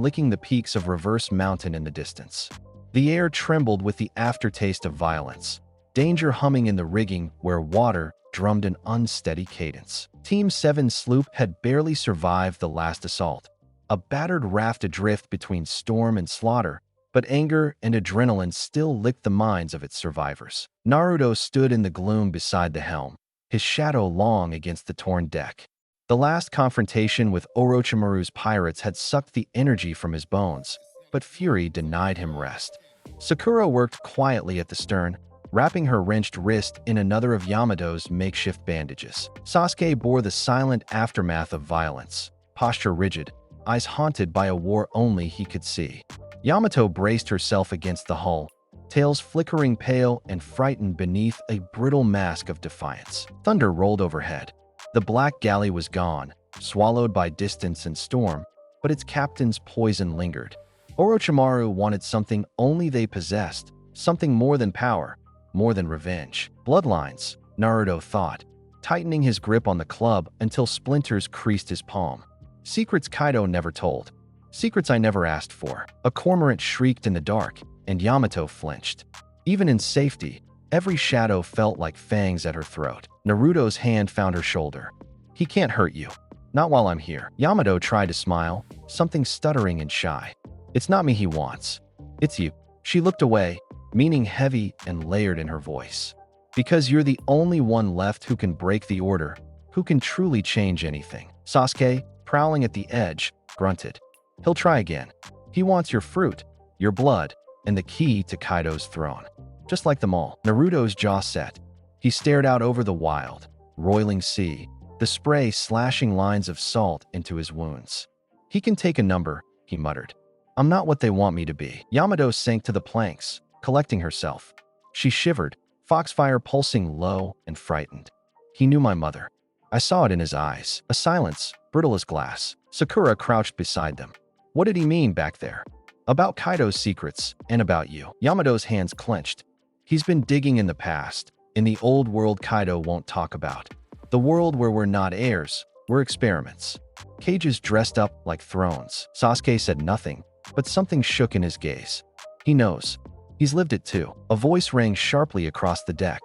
licking the peaks of Reverse Mountain in the distance. The air trembled with the aftertaste of violence, danger humming in the rigging where water drummed an unsteady cadence. Team 7's sloop had barely survived the last assault, a battered raft adrift between storm and slaughter, but anger and adrenaline still licked the minds of its survivors. Naruto stood in the gloom beside the helm, his shadow long against the torn deck. The last confrontation with Orochimaru's pirates had sucked the energy from his bones, but fury denied him rest. Sakura worked quietly at the stern, wrapping her wrenched wrist in another of Yamato's makeshift bandages. Sasuke bore the silent aftermath of violence, posture rigid, eyes haunted by a war only he could see. Yamato braced herself against the hull, tails flickering pale and frightened beneath a brittle mask of defiance. Thunder rolled overhead. The black galley was gone, swallowed by distance and storm, but its captain's poison lingered. Orochimaru wanted something only they possessed, something more than power, more than revenge. Bloodlines, Naruto thought, tightening his grip on the club until splinters creased his palm. Secrets Kaido never told. Secrets I never asked for. A cormorant shrieked in the dark, and Yamato flinched. Even in safety, every shadow felt like fangs at her throat. Naruto's hand found her shoulder. He can't hurt you. Not while I'm here. Yamato tried to smile, something stuttering and shy. It's not me he wants. It's you. She looked away, meaning heavy and layered in her voice. Because you're the only one left who can break the order, who can truly change anything. Sasuke, prowling at the edge, grunted. He'll try again. He wants your fruit, your blood, and the key to Kaido's throne. Just like them all. Naruto's jaw set. He stared out over the wild, roiling sea, the spray slashing lines of salt into his wounds. He can take a number, he muttered. I'm not what they want me to be. Yamato sank to the planks, collecting herself. She shivered, foxfire pulsing low and frightened. He knew my mother. I saw it in his eyes. A silence, brittle as glass. Sakura crouched beside them. What did he mean back there? About Kaido's secrets, and about you. Yamato's hands clenched. He's been digging in the past, in the old world Kaido won't talk about. The world where we're not heirs, we're experiments. Cages dressed up like thrones. Sasuke said nothing, but something shook in his gaze. He knows. He's lived it too. A voice rang sharply across the deck.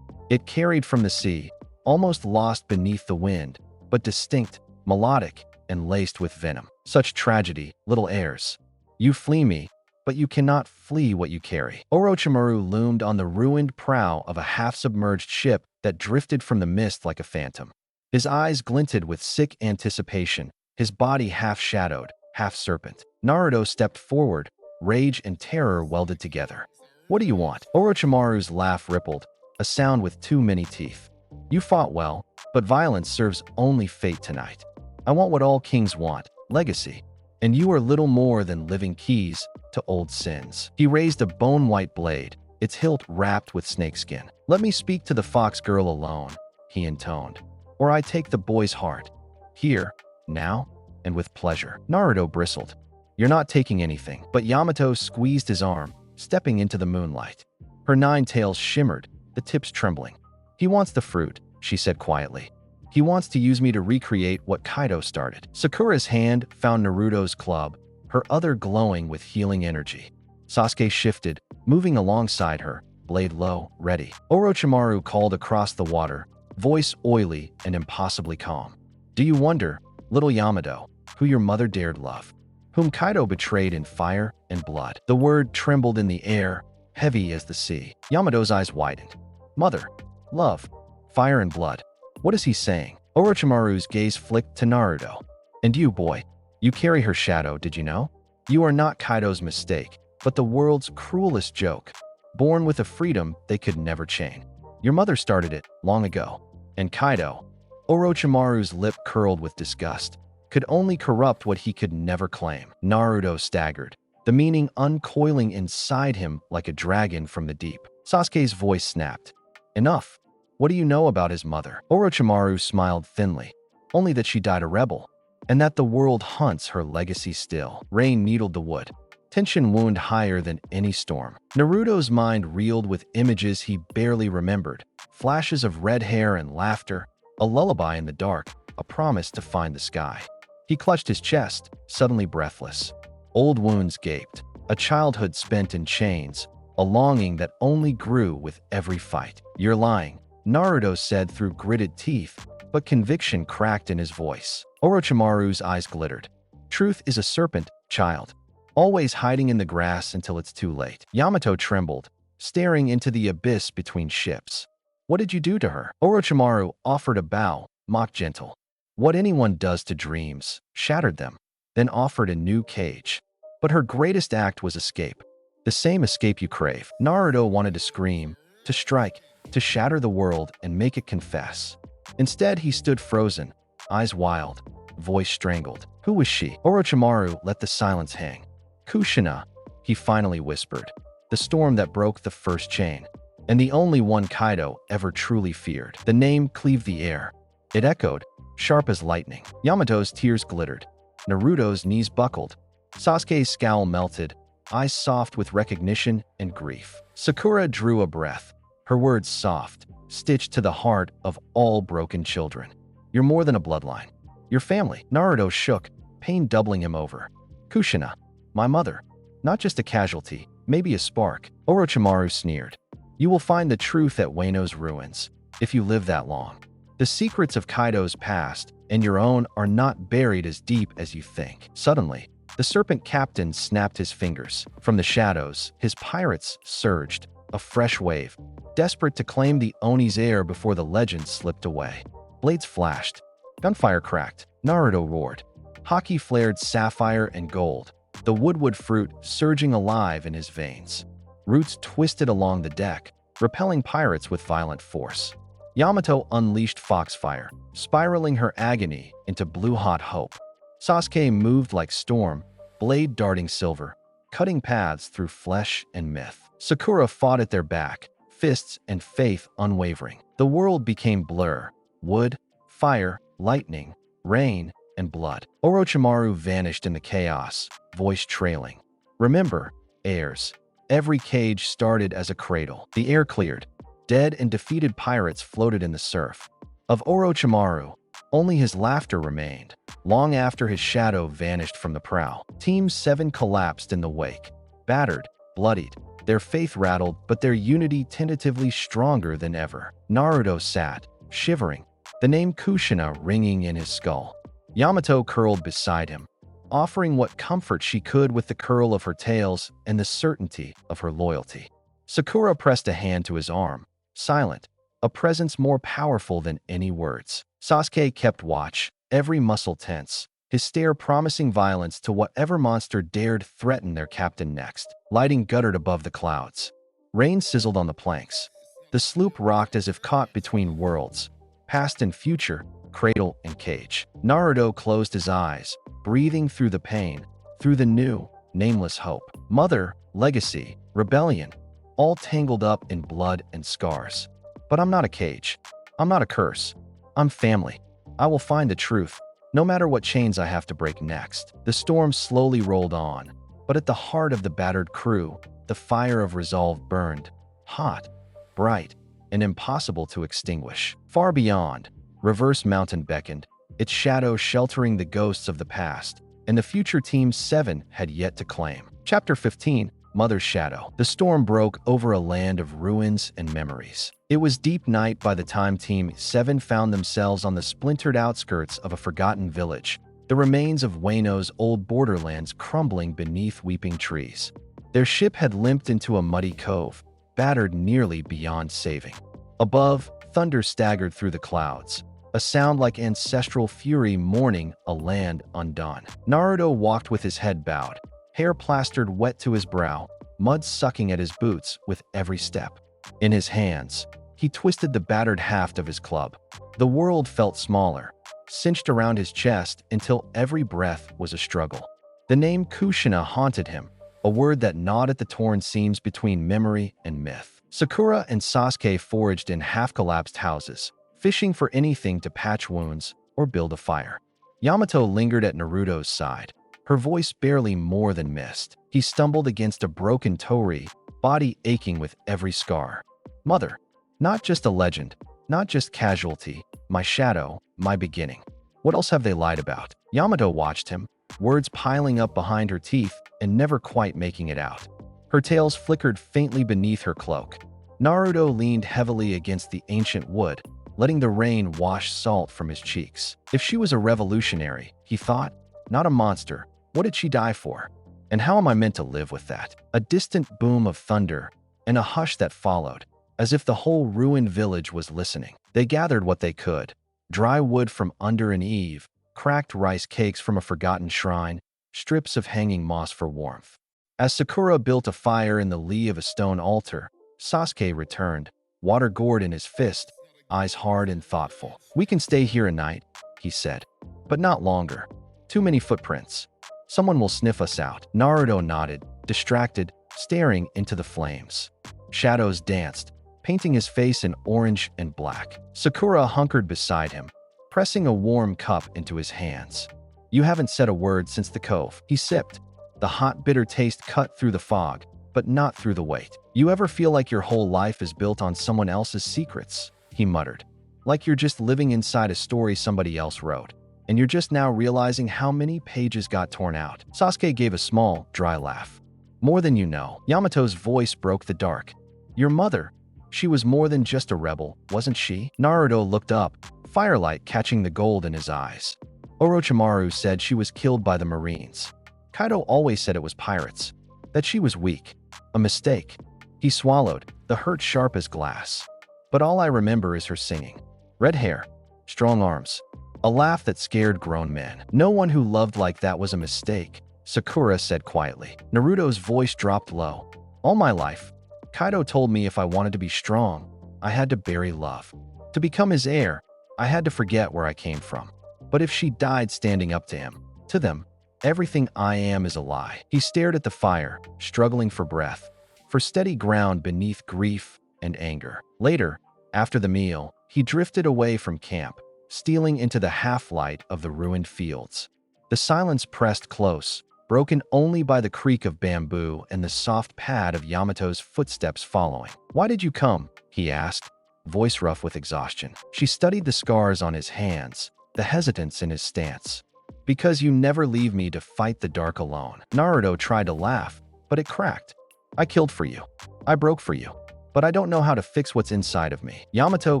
It carried from the sea, almost lost beneath the wind, but distinct, melodic, and laced with venom. Such tragedy, little heirs. You flee me, but you cannot flee what you carry. Orochimaru loomed on the ruined prow of a half-submerged ship that drifted from the mist like a phantom. His eyes glinted with sick anticipation, his body half-shadowed, half-serpent. Naruto stepped forward, rage and terror welded together. What do you want? Orochimaru's laugh rippled, a sound with too many teeth. You fought well, but violence serves only fate tonight. I want what all kings want, legacy. And you are little more than living keys to old sins. He raised a bone-white blade, its hilt wrapped with snakeskin. Let me speak to the fox girl alone, he intoned, or I take the boy's heart. Here, now, and with pleasure. Naruto bristled. You're not taking anything. But Yamato squeezed his arm, stepping into the moonlight. Her 9 tails shimmered, the tips trembling. He wants the fruit, she said quietly. He wants to use me to recreate what Kaido started. Sakura's hand found Naruto's club, her other glowing with healing energy. Sasuke shifted, moving alongside her, blade low, ready. Orochimaru called across the water, voice oily and impossibly calm. Do you wonder, little Yamato, who your mother dared love? Whom Kaido betrayed in fire and blood? The word trembled in the air, heavy as the sea. Yamato's eyes widened. Mother, love, fire and blood. What is he saying? Orochimaru's gaze flicked to Naruto. And you, boy, you carry her shadow, did you know? You are not Kaido's mistake, but the world's cruelest joke, born with a freedom they could never chain. Your mother started it, long ago. And Kaido, Orochimaru's lip curled with disgust, could only corrupt what he could never claim. Naruto staggered, the meaning uncoiling inside him like a dragon from the deep. Sasuke's voice snapped. Enough. What do you know about his mother? Orochimaru smiled thinly. Only that she died a rebel, and that the world hunts her legacy still. Rain needled the wood. Tension wound higher than any storm. Naruto's mind reeled with images he barely remembered. Flashes of red hair and laughter, a lullaby in the dark, a promise to find the sky. He clutched his chest, suddenly breathless. Old wounds gaped, a childhood spent in chains, a longing that only grew with every fight. You're lying, Naruto said through gritted teeth, but conviction cracked in his voice. Orochimaru's eyes glittered. Truth is a serpent, child, always hiding in the grass until it's too late. Yamato trembled, staring into the abyss between ships. What did you do to her? Orochimaru offered a bow, mock gentle. What anyone does to dreams, shattered them, then offered a new cage. But her greatest act was escape. The same escape you crave. Naruto wanted to scream, to strike, to shatter the world and make it confess. Instead, he stood frozen, eyes wild, voice strangled. Who was she? Orochimaru let the silence hang. Kushina, he finally whispered. The storm that broke the first chain. And the only one Kaido ever truly feared. The name cleaved the air. It echoed, sharp as lightning. Yamato's tears glittered. Naruto's knees buckled. Sasuke's scowl melted, eyes soft with recognition and grief. Sakura drew a breath, her words soft, stitched to the heart of all broken children. You're more than a bloodline. Your family. Naruto shook, pain doubling him over. Kushina, my mother. Not just a casualty, maybe a spark. Orochimaru sneered. You will find the truth at Wano's ruins, if you live that long. The secrets of Kaido's past and your own are not buried as deep as you think. Suddenly, the serpent captain snapped his fingers. From the shadows, his pirates surged, a fresh wave, desperate to claim the Oni's heir before the legend slipped away. Blades flashed. Gunfire cracked. Naruto roared. Haki flared sapphire and gold, the woodwood fruit surging alive in his veins. Roots twisted along the deck, repelling pirates with violent force. Yamato unleashed foxfire, spiraling her agony into blue-hot hope. Sasuke moved like storm, blade darting silver, cutting paths through flesh and myth. Sakura fought at their back, fists and faith unwavering. The world became blur, wood, fire, lightning, rain, and blood. Orochimaru vanished in the chaos, voice trailing. Remember, heirs, every cage started as a cradle. The air cleared. Dead and defeated pirates floated in the surf. Of Orochimaru, only his laughter remained, long after his shadow vanished from the prow. Team 7 collapsed in the wake, battered, bloodied, their faith rattled, but their unity tentatively stronger than ever. Naruto sat, shivering, the name Kushina ringing in his skull. Yamato curled beside him, offering what comfort she could with the curl of her tails and the certainty of her loyalty. Sakura pressed a hand to his arm, silent, a presence more powerful than any words. Sasuke kept watch, every muscle tense, his stare promising violence to whatever monster dared threaten their captain next. Lighting guttered above the clouds. Rain sizzled on the planks. The sloop rocked as if caught between worlds, past and future, cradle and cage. Naruto closed his eyes, breathing through the pain, through the new, nameless hope. Mother, legacy, rebellion, all tangled up in blood and scars. But I'm not a cage. I'm not a curse. I'm family. I will find the truth, no matter what chains I have to break next. The storm slowly rolled on, but at the heart of the battered crew, the fire of resolve burned, hot, bright, and impossible to extinguish. Far beyond, Reverse Mountain beckoned, its shadow sheltering the ghosts of the past, and the future Team 7 had yet to claim. Chapter 15, Mother's Shadow. The storm broke over a land of ruins and memories. It was deep night by the time Team 7 found themselves on the splintered outskirts of a forgotten village, the remains of Wano's old borderlands crumbling beneath weeping trees. Their ship had limped into a muddy cove, battered nearly beyond saving. Above, thunder staggered through the clouds, a sound like ancestral fury mourning a land undone. Naruto walked with his head bowed, hair plastered wet to his brow, mud sucking at his boots with every step. In his hands, he twisted the battered haft of his club. The world felt smaller, cinched around his chest until every breath was a struggle. The name Kushina haunted him, a word that gnawed at the torn seams between memory and myth. Sakura and Sasuke foraged in half-collapsed houses, fishing for anything to patch wounds or build a fire. Yamato lingered at Naruto's side, her voice barely more than mist. He stumbled against a broken torii, body aching with every scar. Mother, not just a legend, not just casualty, my shadow, my beginning. What else have they lied about? Yamato watched him, words piling up behind her teeth and never quite making it out. Her tails flickered faintly beneath her cloak. Naruto leaned heavily against the ancient wood, letting the rain wash salt from his cheeks. If she was a revolutionary, he thought, not a monster, what did she die for? And how am I meant to live with that? A distant boom of thunder, and a hush that followed, as if the whole ruined village was listening. They gathered what they could: dry wood from under an eave, cracked rice cakes from a forgotten shrine, strips of hanging moss for warmth. As Sakura built a fire in the lee of a stone altar, Sasuke returned, water gourd in his fist, eyes hard and thoughtful. We can stay here a night, he said, but not longer. Too many footprints. Someone will sniff us out. Naruto nodded, distracted, staring into the flames. Shadows danced, painting his face in orange and black. Sakura hunkered beside him, pressing a warm cup into his hands. You haven't said a word since the cove. He sipped. The hot, bitter taste cut through the fog, but not through the weight. You ever feel like your whole life is built on someone else's secrets? He muttered. Like you're just living inside a story somebody else wrote, and you're just now realizing how many pages got torn out. Sasuke gave a small, dry laugh. More than you know. Yamato's voice broke the dark. Your mother, she was more than just a rebel, wasn't she? Naruto looked up, firelight catching the gold in his eyes. Orochimaru said she was killed by the Marines. Kaido always said it was pirates, that she was weak. A mistake. He swallowed, the hurt sharp as glass. But all I remember is her singing. Red hair, strong arms, a laugh that scared grown men. No one who loved like that was a mistake, Sakura said quietly. Naruto's voice dropped low. All my life, Kaido told me if I wanted to be strong, I had to bury love. To become his heir, I had to forget where I came from. But if she died standing up to him, to them, everything I am is a lie. He stared at the fire, struggling for breath, for steady ground beneath grief and anger. Later, after the meal, he drifted away from camp, stealing into the half-light of the ruined fields. The silence pressed close, broken only by the creak of bamboo and the soft pad of Yamato's footsteps following. "Why did you come?" he asked, voice rough with exhaustion. She studied the scars on his hands, the hesitance in his stance. "Because you never leave me to fight the dark alone." Naruto tried to laugh, but it cracked. "I killed for you. I broke for you. But I don't know how to fix what's inside of me." Yamato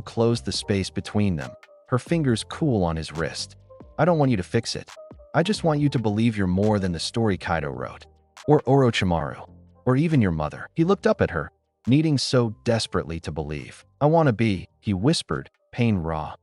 closed the space between them, her fingers cool on his wrist. "I don't want you to fix it. I just want you to believe you're more than the story Kaido wrote. Or Orochimaru. Or even your mother." He looked up at her, needing so desperately to believe. "I want to be," he whispered, pain raw.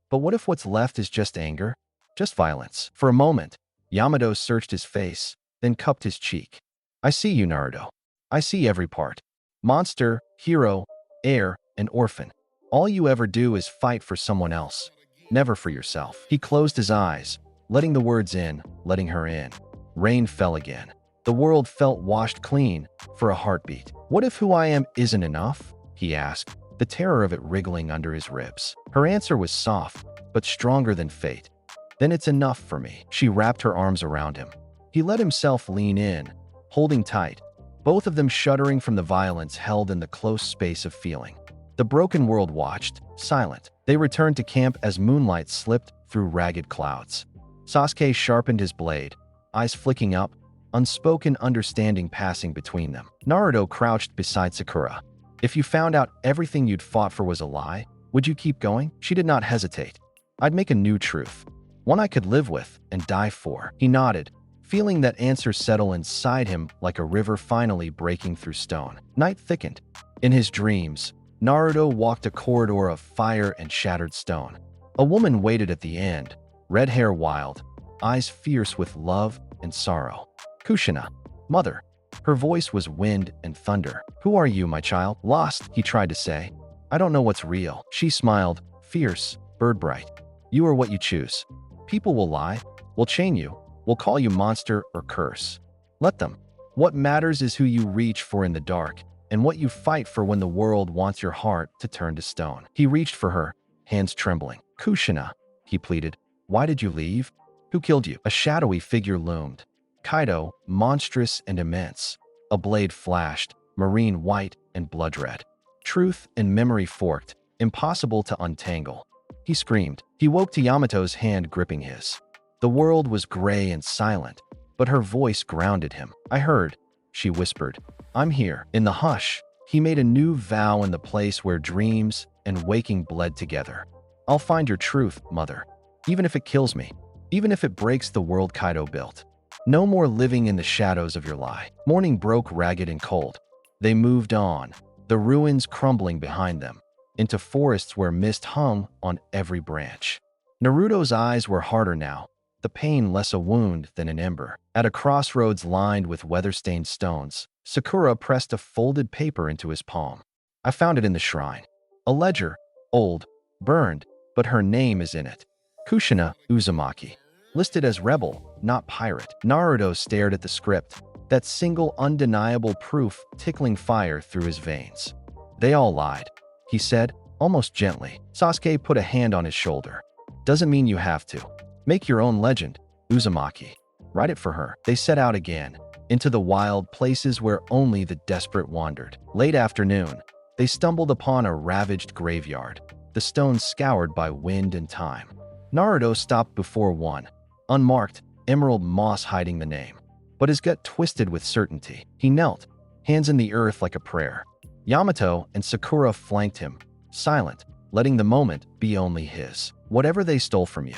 "But what if what's left is just anger? Just violence?" For a moment, Yamato searched his face, then cupped his cheek. "I see you, Naruto. I see every part. Monster, hero, heir, and orphan. All you ever do is fight for someone else, never for yourself." He closed his eyes, letting the words in, letting her in. Rain fell again. The world felt washed clean for a heartbeat. "What if who I am isn't enough?" he asked, the terror of it wriggling under his ribs. Her answer was soft, but stronger than fate. "Then it's enough for me." She wrapped her arms around him. He let himself lean in, holding tight, both of them shuddering from the violence held in the close space of feeling. The broken world watched, silent. They returned to camp as moonlight slipped through ragged clouds. Sasuke sharpened his blade, eyes flicking up, unspoken understanding passing between them. Naruto crouched beside Sakura. "If you found out everything you'd fought for was a lie, would you keep going?" She did not hesitate. "I'd make a new truth. One I could live with and die for." He nodded, feeling that answer settle inside him like a river finally breaking through stone. Night thickened. In his dreams, Naruto walked a corridor of fire and shattered stone. A woman waited at the end, red hair wild, eyes fierce with love and sorrow. "Kushina, mother." Her voice was wind and thunder. "Who are you, my child?" "Lost," he tried to say. "I don't know what's real." She smiled, fierce, bird bright. "You are what you choose. People will lie, will chain you, will call you monster or curse. Let them. What matters is who you reach for in the dark, and what you fight for when the world wants your heart to turn to stone." He reached for her, hands trembling. "Kushina," he pleaded, "why did you leave? Who killed you?" A shadowy figure loomed. Kaido, monstrous and immense. A blade flashed, marine white and blood red. Truth and memory forked, impossible to untangle. He screamed. He woke to Yamato's hand gripping his. The world was gray and silent, but her voice grounded him. "I heard," she whispered. "I'm here." In the hush, he made a new vow in the place where dreams and waking bled together. "I'll find your truth, mother. Even if it kills me. Even if it breaks the world Kaido built. No more living in the shadows of your lie." Morning broke ragged and cold. They moved on, the ruins crumbling behind them, into forests where mist hung on every branch. Naruto's eyes were harder now, the pain less a wound than an ember. At a crossroads lined with weather-stained stones, Sakura pressed a folded paper into his palm. "I found it in the shrine. A ledger, old, burned, but her name is in it. Kushina Uzumaki. Listed as rebel, not pirate." Naruto stared at the script, that single undeniable proof tickling fire through his veins. "They all lied," he said, almost gently. Sasuke put a hand on his shoulder. "Doesn't mean you have to. Make your own legend, Uzumaki. Write it for her." They set out again, into the wild places where only the desperate wandered. Late afternoon, they stumbled upon a ravaged graveyard, the stones scoured by wind and time. Naruto stopped before one, unmarked, emerald moss hiding the name, but his gut twisted with certainty. He knelt, hands in the earth like a prayer. Yamato and Sakura flanked him, silent, letting the moment be only his. Whatever they stole from you,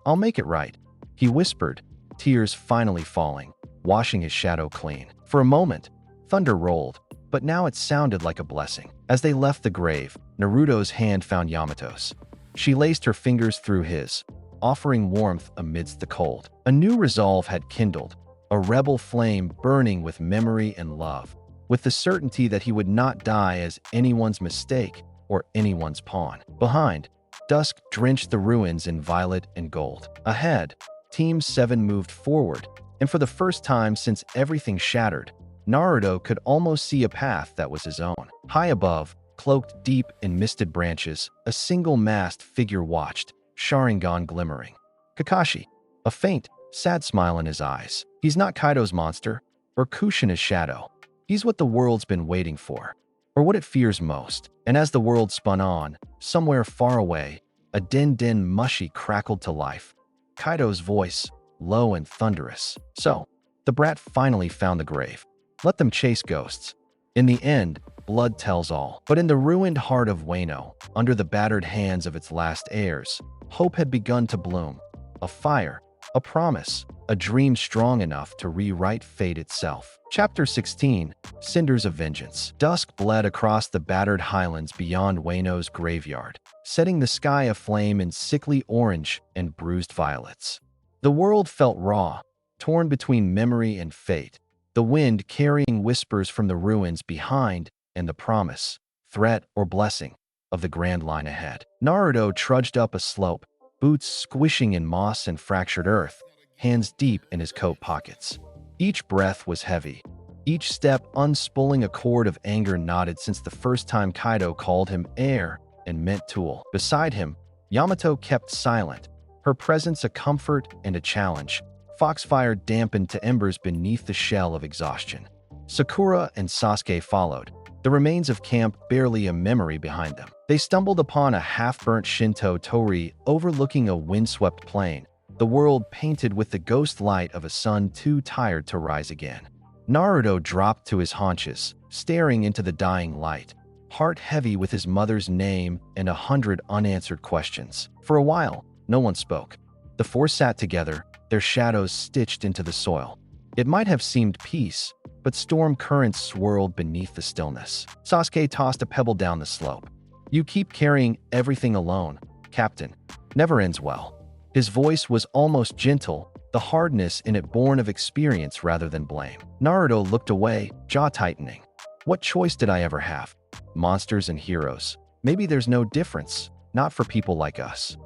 I'll make it right, he whispered, tears finally falling, washing his shadow clean. For a moment, thunder rolled, but now it sounded like a blessing. As they left the grave, Naruto's hand found Yamato's. She laced her fingers through his, offering warmth amidst the cold. A new resolve had kindled, a rebel flame burning with memory and love, with the certainty that he would not die as anyone's mistake or anyone's pawn. Behind, dusk drenched the ruins in violet and gold. Ahead, Team 7 moved forward, and for the first time since everything shattered, Naruto could almost see a path that was his own. High above, cloaked deep in misted branches, a single masked figure watched, Sharingan glimmering. Kakashi, a faint, sad smile in his eyes. He's not Kaido's monster, or Kushina's shadow. He's what the world's been waiting for, or what it fears most. And as the world spun on, somewhere far away, a din-din mushy crackled to life. Kaido's voice, low and thunderous. So, the brat finally found the grave. Let them chase ghosts. In the end, blood tells all. But in the ruined heart of Wano, under the battered hands of its last heirs, hope had begun to bloom. A fire, a promise, a dream strong enough to rewrite fate itself. Chapter 16, Cinders of Vengeance. Dusk bled across the battered highlands beyond Wano's graveyard, setting the sky aflame in sickly orange and bruised violets. The world felt raw, torn between memory and fate, the wind carrying whispers from the ruins behind and the promise, threat, or blessing of the grand line ahead. Naruto trudged up a slope, boots squishing in moss and fractured earth, hands deep in his coat pockets. Each breath was heavy, each step unspooling a cord of anger knotted since the first time Kaido called him heir and meant tool. Beside him, Yamato kept silent, her presence a comfort and a challenge. Foxfire dampened to embers beneath the shell of exhaustion. Sakura and Sasuke followed, the remains of camp barely a memory behind them. They stumbled upon a half-burnt Shinto torii overlooking a windswept plain, the world painted with the ghost light of a sun too tired to rise again. Naruto dropped to his haunches, staring into the dying light, heart heavy with his mother's name and 100 unanswered questions. For a while, no one spoke. The four sat together, their shadows stitched into the soil. It might have seemed peace, but storm currents swirled beneath the stillness. Sasuke tossed a pebble down the slope. You keep carrying everything alone, Captain. Never ends well. His voice was almost gentle, the hardness in it born of experience rather than blame. Naruto looked away, jaw tightening. What choice did I ever have? Monsters and heroes. Maybe there's no difference, not for people like us.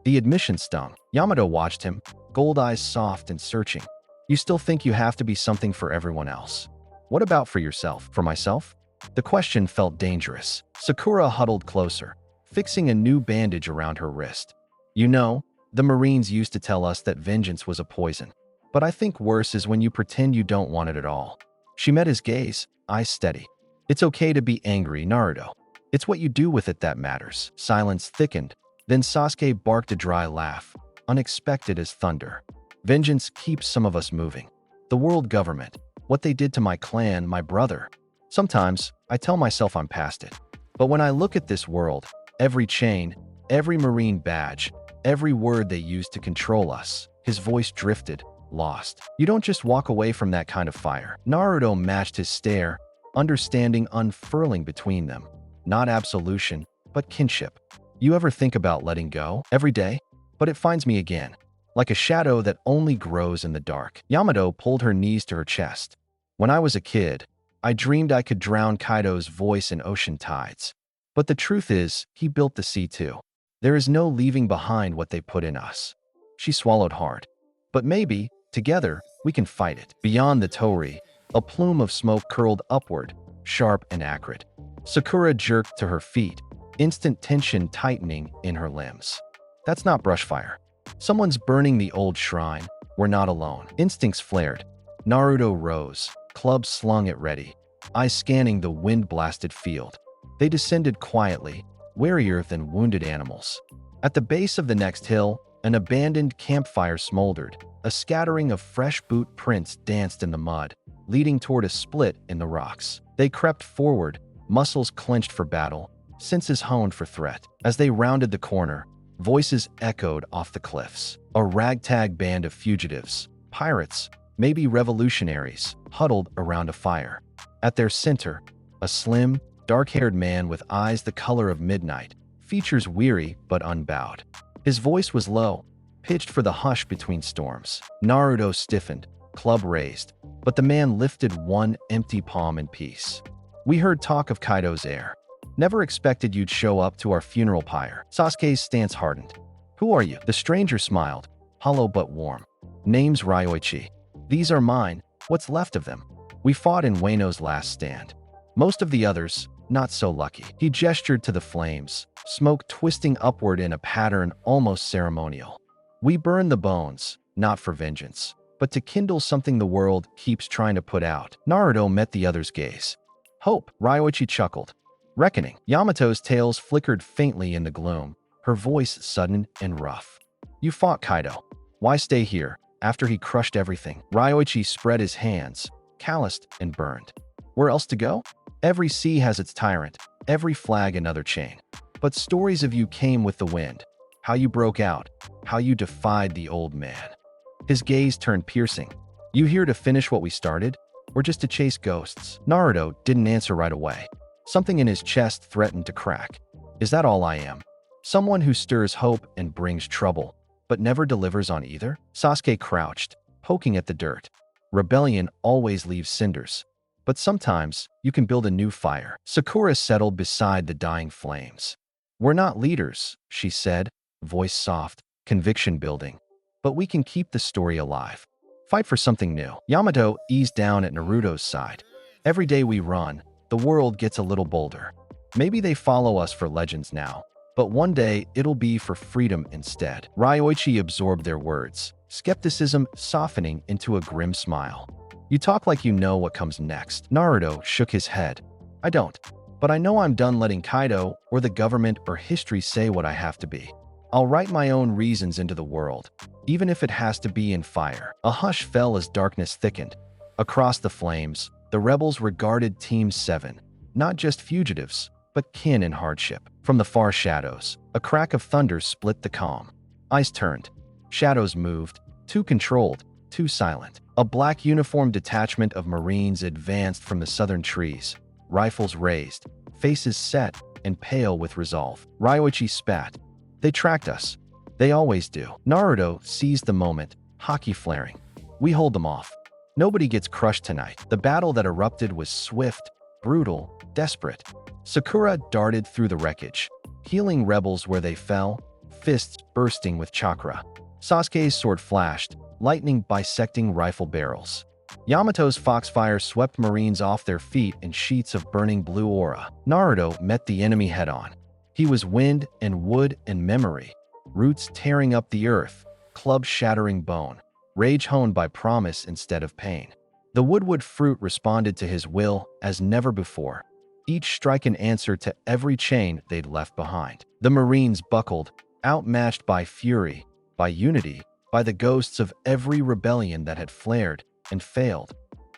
The admission stung. Yamato watched him, gold eyes soft and searching. You still think you have to be something for everyone else? What about for yourself? For myself? The question felt dangerous. Sakura huddled closer, fixing a new bandage around her wrist. You know, the Marines used to tell us that vengeance was a poison. But I think worse is when you pretend you don't want it at all. She met his gaze, eyes steady. It's okay to be angry, Naruto. It's what you do with it that matters. Silence thickened. Then Sasuke barked a dry laugh, unexpected as thunder. Vengeance keeps some of us moving. The world government, what they did to my clan, my brother. Sometimes, I tell myself I'm past it. But when I look at this world, every chain, every Marine badge, every word they used to control us, his voice drifted, lost. You don't just walk away from that kind of fire. Naruto matched his stare, understanding unfurling between them. Not absolution, but kinship. You ever think about letting go? Every day? But it finds me again, like a shadow that only grows in the dark. Yamato pulled her knees to her chest. When I was a kid, I dreamed I could drown Kaido's voice in ocean tides. But the truth is, he built the sea too. There is no leaving behind what they put in us. She swallowed hard. But maybe, together, we can fight it. Beyond the torii, a plume of smoke curled upward, sharp and acrid. Sakura jerked to her feet, instant tension tightening in her limbs. That's not brushfire. Someone's burning the old shrine. We're not alone. Instincts flared. Naruto rose, club slung at ready, eyes scanning the wind-blasted field. They descended quietly, warier than wounded animals. At the base of the next hill, an abandoned campfire smoldered. A scattering of fresh boot prints danced in the mud, leading toward a split in the rocks. They crept forward, muscles clenched for battle, senses honed for threat. As they rounded the corner, voices echoed off the cliffs. A ragtag band of fugitives, pirates, maybe revolutionaries, huddled around a fire. At their center, a slim, dark-haired man with eyes the color of midnight, features weary but unbowed. His voice was low, pitched for the hush between storms. Naruto stiffened, club raised, but the man lifted one empty palm in peace. "We heard talk of Kaido's heir. Never expected you'd show up to our funeral pyre." Sasuke's stance hardened. "Who are you?" The stranger smiled, hollow but warm. "Name's Ryoichi. These are mine, what's left of them. We fought in Wano's last stand. Most of the others, not so lucky." He gestured to the flames, smoke twisting upward in a pattern almost ceremonial. "We burn the bones, not for vengeance, but to kindle something the world keeps trying to put out." Naruto met the other's gaze. "Hope," Ryoichi chuckled. "Reckoning." Yamato's tails flickered faintly in the gloom, her voice sudden and rough. "You fought Kaido. Why stay here, after he crushed everything?" Ryoichi spread his hands, calloused and burned. "Where else to go? Every sea has its tyrant, every flag another chain. But stories of you came with the wind. How you broke out, how you defied the old man." His gaze turned piercing. "You here to finish what we started, or just to chase ghosts?" Naruto didn't answer right away. Something in his chest threatened to crack. "Is that all I am? Someone who stirs hope and brings trouble, but never delivers on either?" Sasuke crouched, poking at the dirt. "Rebellion always leaves cinders, but sometimes you can build a new fire." Sakura settled beside the dying flames. "We're not leaders," she said, voice soft, conviction building. "But we can keep the story alive. Fight for something new." Yamato eased down at Naruto's side. "Every day we run, the world gets a little bolder. Maybe they follow us for legends now, but one day it'll be for freedom instead." Ryoichi absorbed their words, skepticism softening into a grim smile. "You talk like you know what comes next." Naruto shook his head. "I don't, but I know I'm done letting Kaido or the government or history say what I have to be. I'll write my own reasons into the world, even if it has to be in fire." A hush fell as darkness thickened. Across the flames, the rebels regarded Team 7, not just fugitives, but kin in hardship. From the far shadows, a crack of thunder split the calm. Eyes turned. Shadows moved, too controlled, too silent. A black uniformed detachment of Marines advanced from the southern trees, rifles raised, faces set and pale with resolve. Ryoichi spat. "They tracked us. They always do." Naruto seized the moment, haki flaring. "We hold them off. Nobody gets crushed tonight." The battle that erupted was swift, brutal, desperate. Sakura darted through the wreckage, healing rebels where they fell, fists bursting with chakra. Sasuke's sword flashed, lightning bisecting rifle barrels. Yamato's foxfire swept Marines off their feet in sheets of burning blue aura. Naruto met the enemy head-on. He was wind and wood and memory, roots tearing up the earth, club shattering bone, rage honed by promise instead of pain. The woodwood fruit responded to his will as never before, each strike an answer to every chain they'd left behind. The Marines buckled, outmatched by fury, by unity, by the ghosts of every rebellion that had flared and failed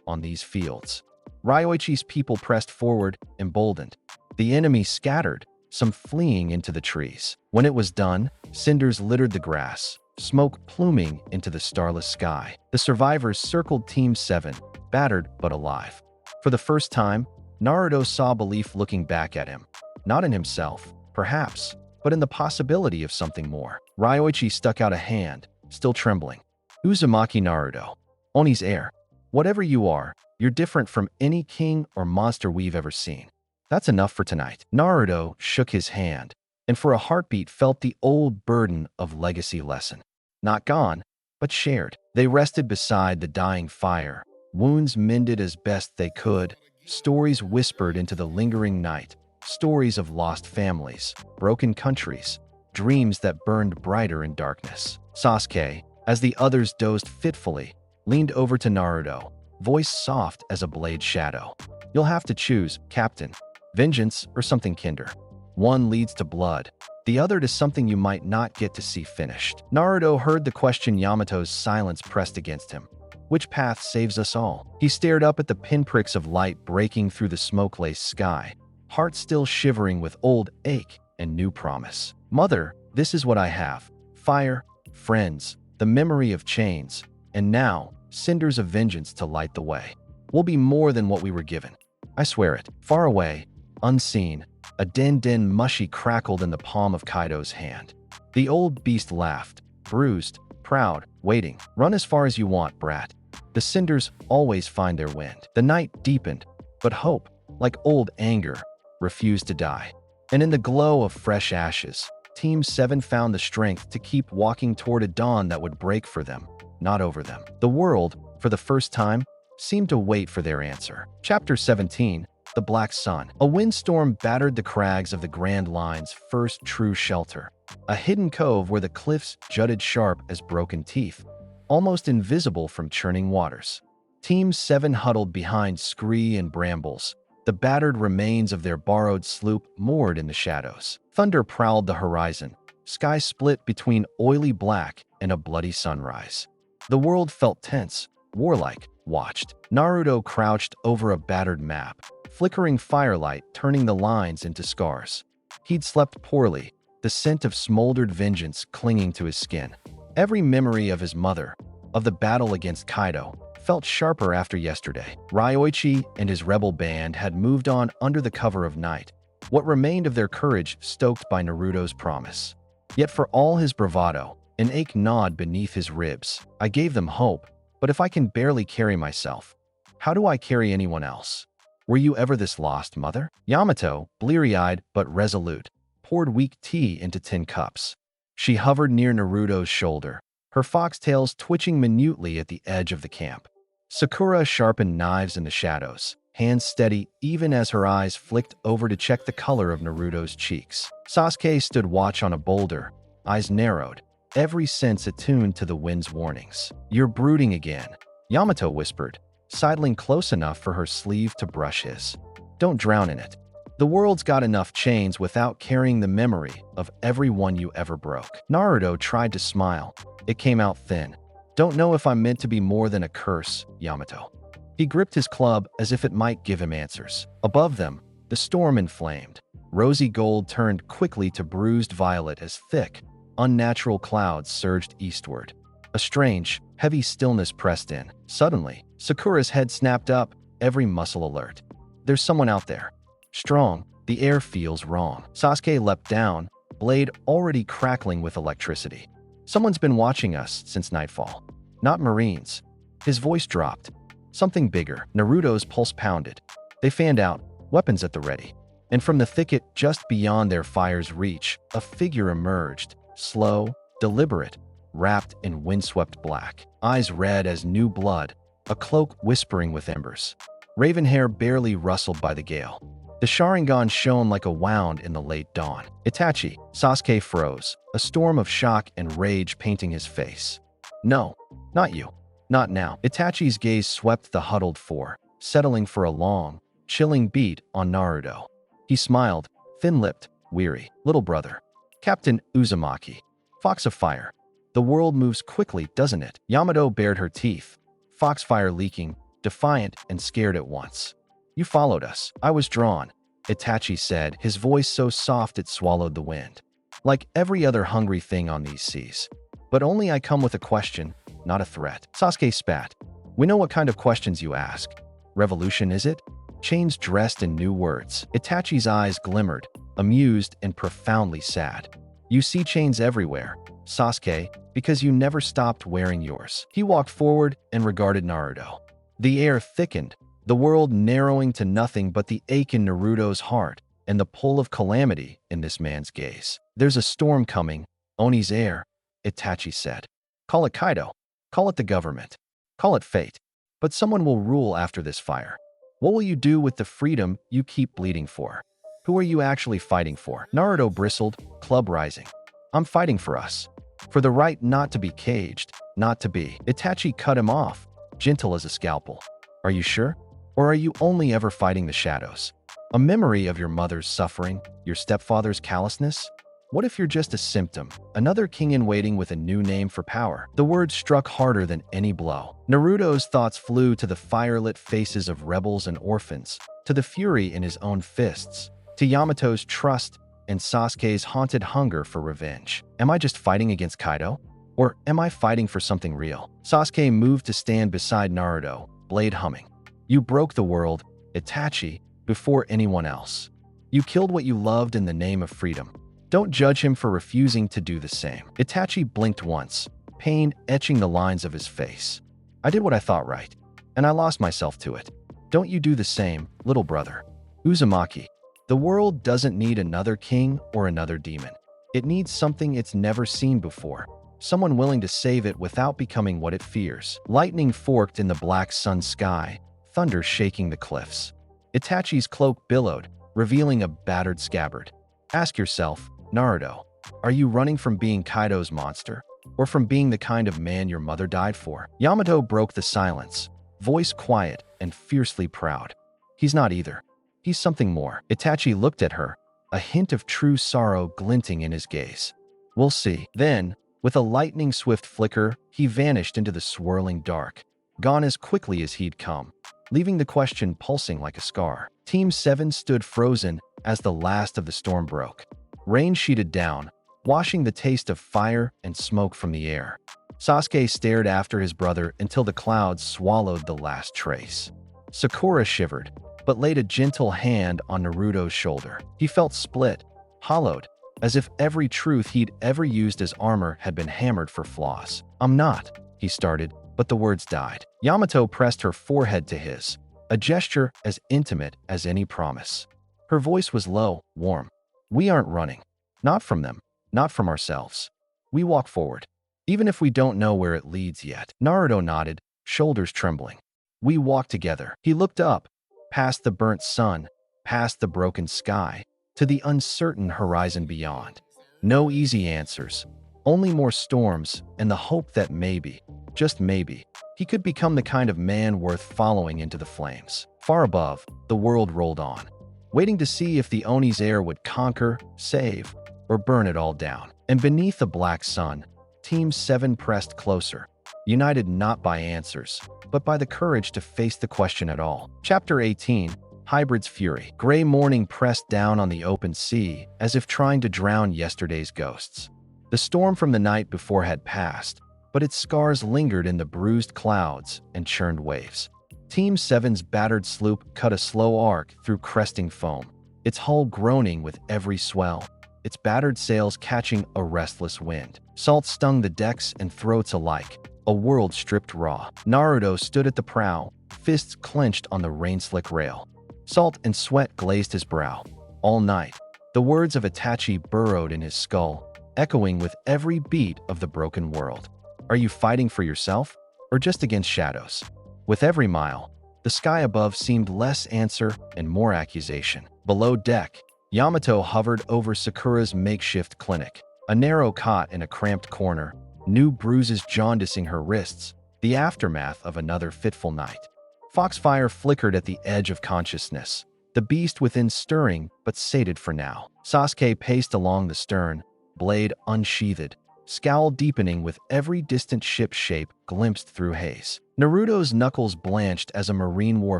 on these fields. Ryoichi's people pressed forward, emboldened. The enemy scattered, some fleeing into the trees. When it was done, cinders littered the grass, smoke pluming into the starless sky. The survivors circled Team 7, battered but alive. For the first time, Naruto saw belief looking back at him. Not in himself, perhaps, but in the possibility of something more. Ryoichi stuck out a hand, still trembling. "Uzumaki Naruto, Oni's heir. Whatever you are, you're different from any king or monster we've ever seen. That's enough for tonight." Naruto shook his hand, and for a heartbeat felt the old burden of legacy lesson. Not gone, but shared. They rested beside the dying fire, wounds mended as best they could, stories whispered into the lingering night, stories of lost families, broken countries, dreams that burned brighter in darkness. Sasuke, as the others dozed fitfully, leaned over to Naruto, voice soft as a blade shadow. "You'll have to choose, Captain. Vengeance or something kinder. One leads to blood, the other to something you might not get to see finished." Naruto heard the question. Yamato's silence pressed against him. "Which path saves us all?" He stared up at the pinpricks of light breaking through the smoke-laced sky. heart still shivering with old ache and new promise. "Mother, this is what I have: fire, friends, the memory of chains, and now, cinders of vengeance to light the way. We'll be more than what we were given. I swear it." Far away, unseen, a din mushy crackled in the palm of Kaido's hand. The old beast laughed, bruised, proud, waiting. "Run as far as you want, brat. The cinders always find their wind." The night deepened, but hope, like old anger, refused to die. And in the glow of fresh ashes, Team 7 found the strength to keep walking toward a dawn that would break for them, not over them. The world, for the first time, seemed to wait for their answer. Chapter 17, The Black Sun. A windstorm battered the crags of the Grand Line's first true shelter, a hidden cove where the cliffs jutted sharp as broken teeth, almost invisible from churning waters. Team 7 huddled behind scree and brambles, the battered remains of their borrowed sloop moored in the shadows. Thunder prowled the horizon, sky split between oily black and a bloody sunrise. The world felt tense, warlike, watched. Naruto crouched over a battered map, flickering firelight turning the lines into scars. He'd slept poorly, the scent of smoldered vengeance clinging to his skin. Every memory of his mother, of the battle against Kaido, felt sharper after yesterday. Ryoichi and his rebel band had moved on under the cover of night, what remained of their courage stoked by Naruto's promise. Yet for all his bravado, an ache gnawed beneath his ribs. "I gave them hope, but if I can barely carry myself, how do I carry anyone else? Were you ever this lost, mother?" Yamato, bleary-eyed but resolute, poured weak tea into tin cups. She hovered near Naruto's shoulder, her foxtails twitching minutely at the edge of the camp. Sakura sharpened knives in the shadows, hands steady even as her eyes flicked over to check the color of Naruto's cheeks. Sasuke stood watch on a boulder, eyes narrowed, every sense attuned to the wind's warnings. "You're brooding again," Yamato whispered, sidling close enough for her sleeve to brush his. "Don't drown in it. The world's got enough chains without carrying the memory of every one you ever broke." Naruto tried to smile. It came out thin. "Don't know if I'm meant to be more than a curse, Yamato." He gripped his club as if it might give him answers. Above them, the storm inflamed. Rosy gold turned quickly to bruised violet as thick, unnatural clouds surged eastward. A strange, heavy stillness pressed in. Suddenly, Sakura's head snapped up, every muscle alert. "There's someone out there. Strong, the air feels wrong." Sasuke leapt down, blade already crackling with electricity. "Someone's been watching us since nightfall. Not Marines." His voice dropped. Something bigger. Naruto's pulse pounded. They fanned out, weapons at the ready. And from the thicket just beyond their fire's reach, a figure emerged, slow, deliberate, wrapped in windswept black. Eyes red as new blood, a cloak whispering with embers. Raven hair barely rustled by the gale. The Sharingan shone like a wound in the late dawn. "Itachi." Sasuke froze, a storm of shock and rage painting his face. "No, not you. Not now." Itachi's gaze swept the huddled four, settling for a long, chilling beat on Naruto. He smiled, thin-lipped, weary. "Little brother. Captain Uzumaki. Fox of Fire. The world moves quickly, doesn't it?" Yamato bared her teeth, foxfire leaking, defiant and scared at once. "You followed us. I was drawn," Itachi said, his voice so soft it swallowed the wind. "Like every other hungry thing on these seas. But only I come with a question, not a threat." Sasuke spat. "We know what kind of questions you ask. Revolution, is it?" Chains dressed in new words. Itachi's eyes glimmered, amused and profoundly sad. "You see chains everywhere, Sasuke, because you never stopped wearing yours." He walked forward and regarded Naruto. The air thickened, the world narrowing to nothing but the ache in Naruto's heart and the pull of calamity in this man's gaze. "There's a storm coming, Oni's heir," Itachi said. "Call it Kaido, call it the government, call it fate, but someone will rule after this fire. What will you do with the freedom you keep bleeding for? Who are you actually fighting for?" Naruto bristled, club rising. "I'm fighting for us. For the right not to be caged, not to be." Itachi cut him off, gentle as a scalpel. "Are you sure? Or are you only ever fighting the shadows? A memory of your mother's suffering, your stepfather's callousness? What if you're just a symptom, another king in waiting with a new name for power?" The words struck harder than any blow. Naruto's thoughts flew to the firelit faces of rebels and orphans, to the fury in his own fists, to Yamato's trust and Sasuke's haunted hunger for revenge. Am I just fighting against Kaido? Or am I fighting for something real? Sasuke moved to stand beside Naruto, blade humming. You broke the world, Itachi, before anyone else. You killed what you loved in the name of freedom. Don't judge him for refusing to do the same. Itachi blinked once, pain etching the lines of his face. I did what I thought right, and I lost myself to it. Don't you do the same, little brother. Uzumaki. The world doesn't need another king or another demon. It needs something it's never seen before. Someone willing to save it without becoming what it fears. Lightning forked in the black sun sky, thunder shaking the cliffs. Itachi's cloak billowed, revealing a battered scabbard. Ask yourself, Naruto, are you running from being Kaido's monster, or from being the kind of man your mother died for? Yamato broke the silence, voice quiet and fiercely proud. He's not either. He's something more. Itachi looked at her, a hint of true sorrow glinting in his gaze. We'll see. Then, with a lightning-swift flicker, he vanished into the swirling dark, gone as quickly as he'd come, leaving the question pulsing like a scar. Team 7 stood frozen as the last of the storm broke. Rain sheeted down, washing the taste of fire and smoke from the air. Sasuke stared after his brother until the clouds swallowed the last trace. Sakura shivered, but laid a gentle hand on Naruto's shoulder. He felt split, hollowed, as if every truth he'd ever used as armor had been hammered for flaws. I'm not, he started, but the words died. Yamato pressed her forehead to his, a gesture as intimate as any promise. Her voice was low, warm. We aren't running. Not from them, not from ourselves. We walk forward, even if we don't know where it leads yet. Naruto nodded, shoulders trembling. We walk together. He looked up, past the burnt sun, past the broken sky, to the uncertain horizon beyond. No easy answers, only more storms and the hope that maybe, just maybe, he could become the kind of man worth following into the flames. Far above, the world rolled on, waiting to see if the Oni's heir would conquer, save, or burn it all down. And beneath the black sun, Team 7 pressed closer, united not by answers, but by the courage to face the question at all. Chapter 18, Hybrid's Fury. Gray morning pressed down on the open sea, as if trying to drown yesterday's ghosts. The storm from the night before had passed, but its scars lingered in the bruised clouds and churned waves. Team 7's battered sloop cut a slow arc through cresting foam, its hull groaning with every swell, its battered sails catching a restless wind. Salt stung the decks and throats alike, a world stripped raw. Naruto stood at the prow, fists clenched on the rain-slick rail. Salt and sweat glazed his brow. All night, the words of Itachi burrowed in his skull, echoing with every beat of the broken world. Are you fighting for yourself, or just against shadows? With every mile, the sky above seemed less answer and more accusation. Below deck, Yamato hovered over Sakura's makeshift clinic, a narrow cot in a cramped corner, new bruises jaundicing her wrists, the aftermath of another fitful night. Foxfire flickered at the edge of consciousness, the beast within stirring but sated for now. Sasuke paced along the stern, blade unsheathed, scowl deepening with every distant ship shape glimpsed through haze. Naruto's knuckles blanched as a Marine War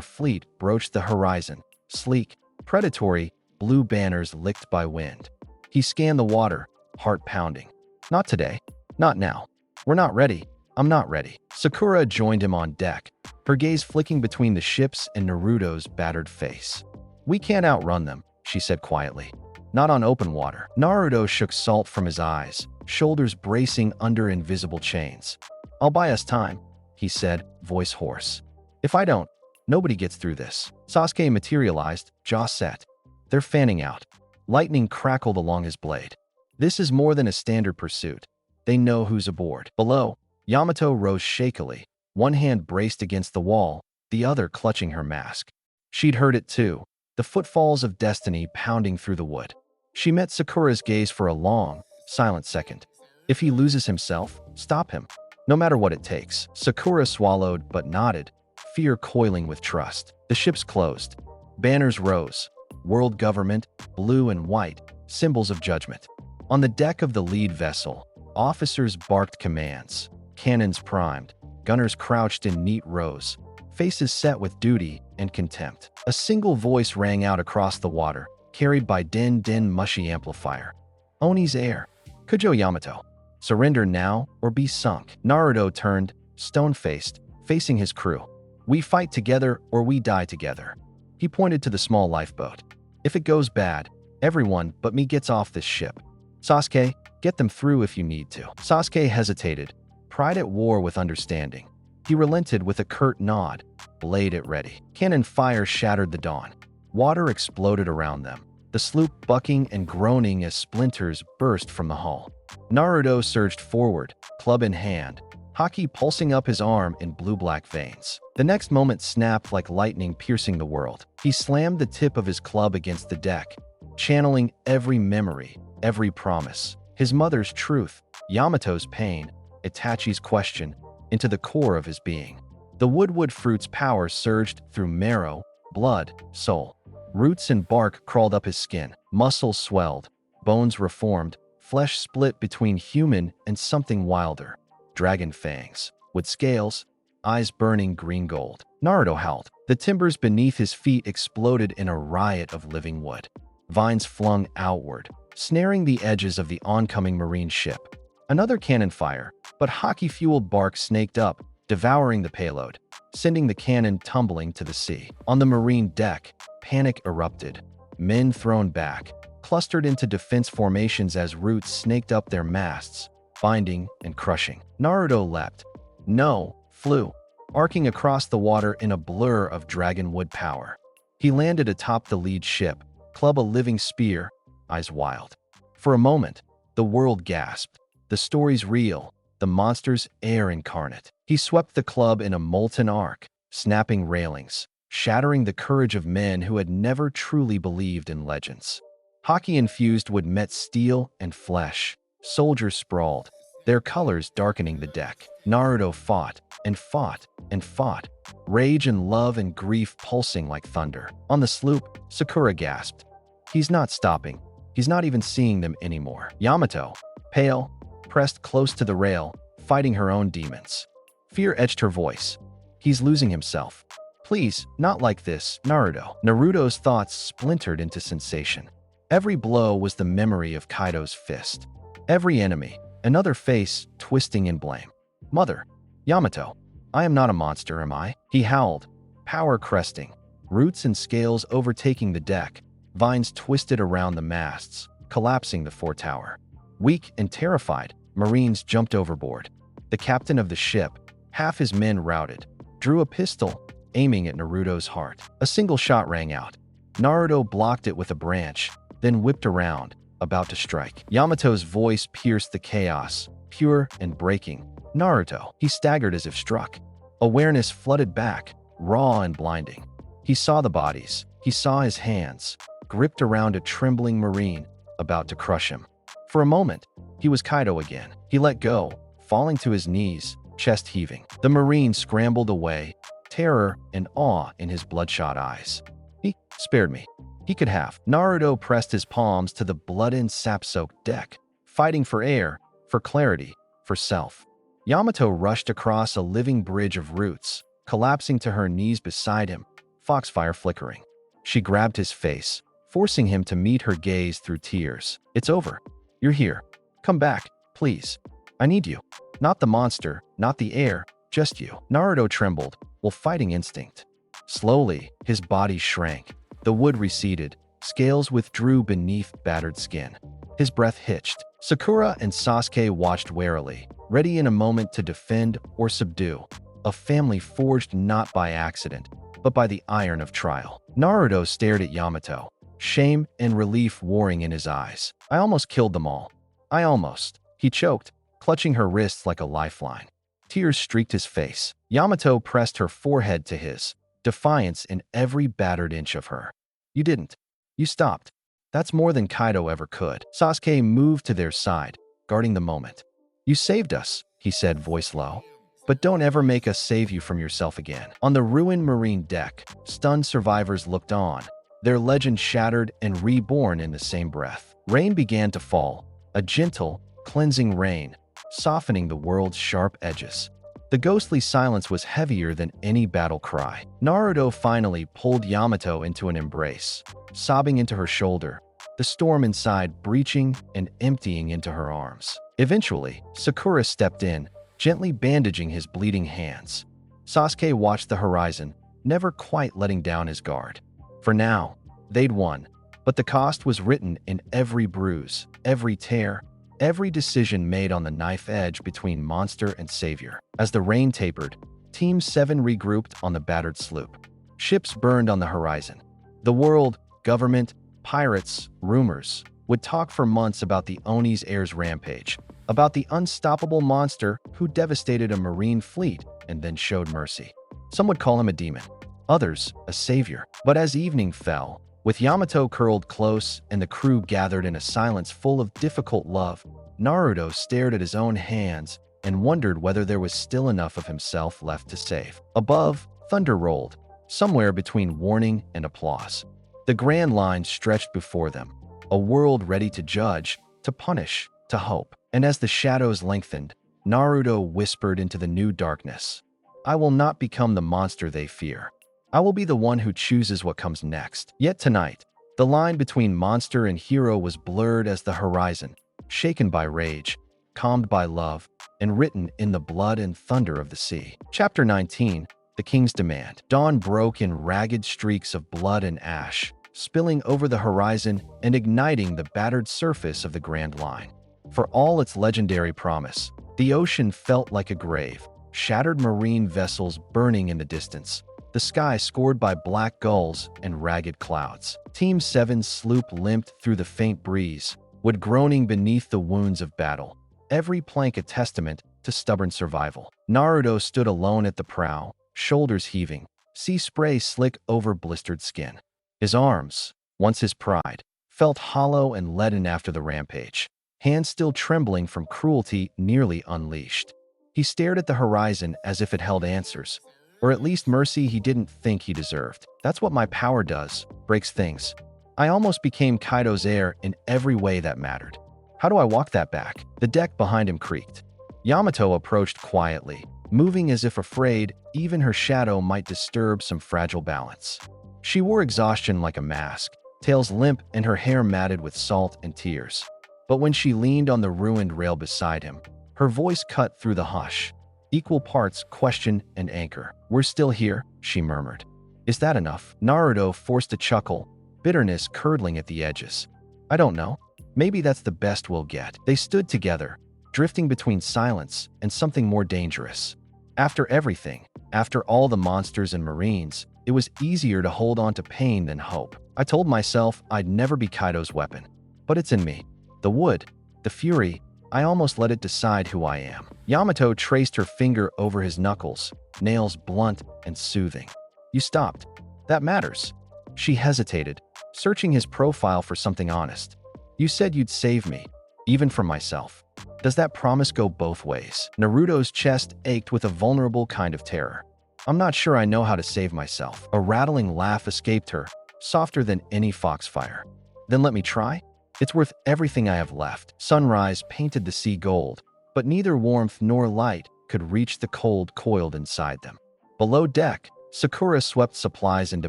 fleet broached the horizon, sleek, predatory, blue banners licked by wind. He scanned the water, heart pounding. Not today. Not now. We're not ready. I'm not ready. Sakura joined him on deck, her gaze flicking between the ships and Naruto's battered face. We can't outrun them, she said quietly. Not on open water. Naruto shook salt from his eyes, shoulders bracing under invisible chains. I'll buy us time, he said, voice hoarse. If I don't, nobody gets through this. Sasuke materialized, jaw set. They're fanning out. Lightning crackled along his blade. This is more than a standard pursuit. They know who's aboard. Below, Yamato rose shakily, one hand braced against the wall, the other clutching her mask. She'd heard it too, the footfalls of destiny pounding through the wood. She met Sakura's gaze for a long, silent second. If he loses himself, stop him. No matter what it takes. Sakura swallowed but nodded, fear coiling with trust. The ships closed. Banners rose. World government, blue and white, symbols of judgment. On the deck of the lead vessel, officers barked commands, cannons primed, gunners crouched in neat rows, faces set with duty and contempt. A single voice rang out across the water, carried by Din Din Mushy Amplifier. Oni's heir. Kujo Yamato. Surrender now or be sunk. Naruto turned, stone-faced, facing his crew. We fight together or we die together. He pointed to the small lifeboat. If it goes bad, everyone but me gets off this ship. Sasuke, get them through if you need to. Sasuke hesitated, pride at war with understanding. He relented with a curt nod, blade at ready. Cannon fire shattered the dawn. Water exploded around them, the sloop bucking and groaning as splinters burst from the hull. Naruto surged forward, club in hand, haki pulsing up his arm in blue-black veins. The next moment snapped like lightning piercing the world. He slammed the tip of his club against the deck, channeling every memory, every promise. His mother's truth, Yamato's pain, Itachi's question, into the core of his being. The woodwood fruit's power surged through marrow, blood, soul. Roots and bark crawled up his skin. Muscles swelled, bones reformed, flesh split between human and something wilder. Dragon fangs, with scales, eyes burning green gold. Naruto howled. The timbers beneath his feet exploded in a riot of living wood. Vines flung outward, snaring the edges of the oncoming marine ship. Another cannon fire, but haki-fueled bark snaked up, devouring the payload, sending the cannon tumbling to the sea. On the marine deck, panic erupted. Men thrown back, clustered into defense formations as roots snaked up their masts, binding and crushing. Naruto leapt. No, flew, arcing across the water in a blur of dragon wood power. He landed atop the lead ship, club a living spear, eyes wild. For a moment, the world gasped. The story's real, the monster's heir incarnate. He swept the club in a molten arc, snapping railings, shattering the courage of men who had never truly believed in legends. Haki-infused wood met steel and flesh. Soldiers sprawled, their colors darkening the deck. Naruto fought and fought and fought, rage and love and grief pulsing like thunder. On the sloop, Sakura gasped. He's not stopping. He's not even seeing them anymore. Yamato, pale, pressed close to the rail, fighting her own demons. Fear etched her voice. He's losing himself. Please, not like this, Naruto. Naruto's thoughts splintered into sensation. Every blow was the memory of Kaido's fist. Every enemy, another face twisting in blame. Mother, Yamato, I am not a monster, am I? He howled, power cresting, roots and scales overtaking the deck, vines twisted around the masts, collapsing the fore tower. Weak and terrified, Marines jumped overboard. The captain of the ship, half his men routed, drew a pistol, aiming at Naruto's heart. A single shot rang out. Naruto blocked it with a branch, then whipped around, about to strike. Yamato's voice pierced the chaos, pure and breaking. Naruto. He staggered as if struck. Awareness flooded back, raw and blinding. He saw the bodies. He saw his hands, gripped around a trembling Marine, about to crush him. For a moment, he was Kaido again. He let go, falling to his knees, chest heaving. The Marine scrambled away, terror and awe in his bloodshot eyes. He spared me. He could have. Naruto pressed his palms to the blood and sap-soaked deck, fighting for air, for clarity, for self. Yamato rushed across a living bridge of roots, collapsing to her knees beside him, foxfire flickering. She grabbed his face, forcing him to meet her gaze through tears. It's over. You're here. Come back, please. I need you. Not the monster, not the air, just you. Naruto trembled, while fighting instinct. Slowly, his body shrank. The wood receded, scales withdrew beneath battered skin. His breath hitched. Sakura and Sasuke watched warily, ready in a moment to defend or subdue. A family forged not by accident, but by the iron of trial. Naruto stared at Yamato, shame and relief warring in his eyes. I almost killed them all. I almost. He choked, clutching her wrists like a lifeline. Tears streaked his face. Yamato pressed her forehead to his, defiance in every battered inch of her. You didn't. You stopped. That's more than Kaido ever could. Sasuke moved to their side, guarding the moment. You saved us, he said, voice low. But don't ever make us save you from yourself again. On the ruined marine deck, stunned survivors looked on, their legend shattered and reborn in the same breath. Rain began to fall, a gentle, cleansing rain, softening the world's sharp edges. The ghostly silence was heavier than any battle cry. Naruto finally pulled Yamato into an embrace, sobbing into her shoulder, the storm inside breaching and emptying into her arms. Eventually, Sakura stepped in, gently bandaging his bleeding hands. Sasuke watched the horizon, never quite letting down his guard. For now, they'd won, but the cost was written in every bruise, every tear, every decision made on the knife edge between monster and savior. As the rain tapered, Team 7 regrouped on the battered sloop. Ships burned on the horizon. The world, government, pirates, rumors would talk for months about the Oni's heir's rampage, about the unstoppable monster who devastated a marine fleet and then showed mercy. Some would call him a demon, others a savior. But as evening fell, with Yamato curled close and the crew gathered in a silence full of difficult love, Naruto stared at his own hands and wondered whether there was still enough of himself left to save. Above, thunder rolled, somewhere between warning and applause. The grand line stretched before them, a world ready to judge, to punish, to hope. And as the shadows lengthened, Naruto whispered into the new darkness, "I will not become the monster they fear. I will be the one who chooses what comes next." Yet tonight, the line between monster and hero was blurred as the horizon, shaken by rage, calmed by love, and written in the blood and thunder of the sea. Chapter 19, The King's Demand. Dawn broke in ragged streaks of blood and ash, spilling over the horizon and igniting the battered surface of the Grand Line. For all its legendary promise, the ocean felt like a grave, shattered marine vessels burning in the distance, the sky scored by black gulls and ragged clouds. Team 7's sloop limped through the faint breeze, wood groaning beneath the wounds of battle, every plank a testament to stubborn survival. Naruto stood alone at the prow, shoulders heaving, sea spray slick over blistered skin. His arms, once his pride, felt hollow and leaden after the rampage, hands still trembling from cruelty nearly unleashed. He stared at the horizon as if it held answers, or at least mercy he didn't think he deserved. That's what my power does, breaks things. I almost became Kaido's heir in every way that mattered. How do I walk that back? The deck behind him creaked. Yamato approached quietly, moving as if afraid even her shadow might disturb some fragile balance. She wore exhaustion like a mask, tails limp and her hair matted with salt and tears. But when she leaned on the ruined rail beside him, her voice cut through the hush, equal parts question and anchor. "We're still here," she murmured. "Is that enough?" Naruto forced a chuckle, bitterness curdling at the edges. "I don't know. Maybe that's the best we'll get." They stood together, drifting between silence and something more dangerous. After everything, after all the monsters and marines, it was easier to hold on to pain than hope. I told myself I'd never be Kaido's weapon, but it's in me. The wood, the fury, I almost let it decide who I am. Yamato traced her finger over his knuckles, nails blunt and soothing. "You stopped. That matters." She hesitated, searching his profile for something honest. "You said you'd save me, even from myself. Does that promise go both ways?" Naruto's chest ached with a vulnerable kind of terror. "I'm not sure I know how to save myself." A rattling laugh escaped her, softer than any foxfire. "Then let me try? It's worth everything I have left." Sunrise painted the sea gold, but neither warmth nor light could reach the cold coiled inside them. Below deck, Sakura swept supplies into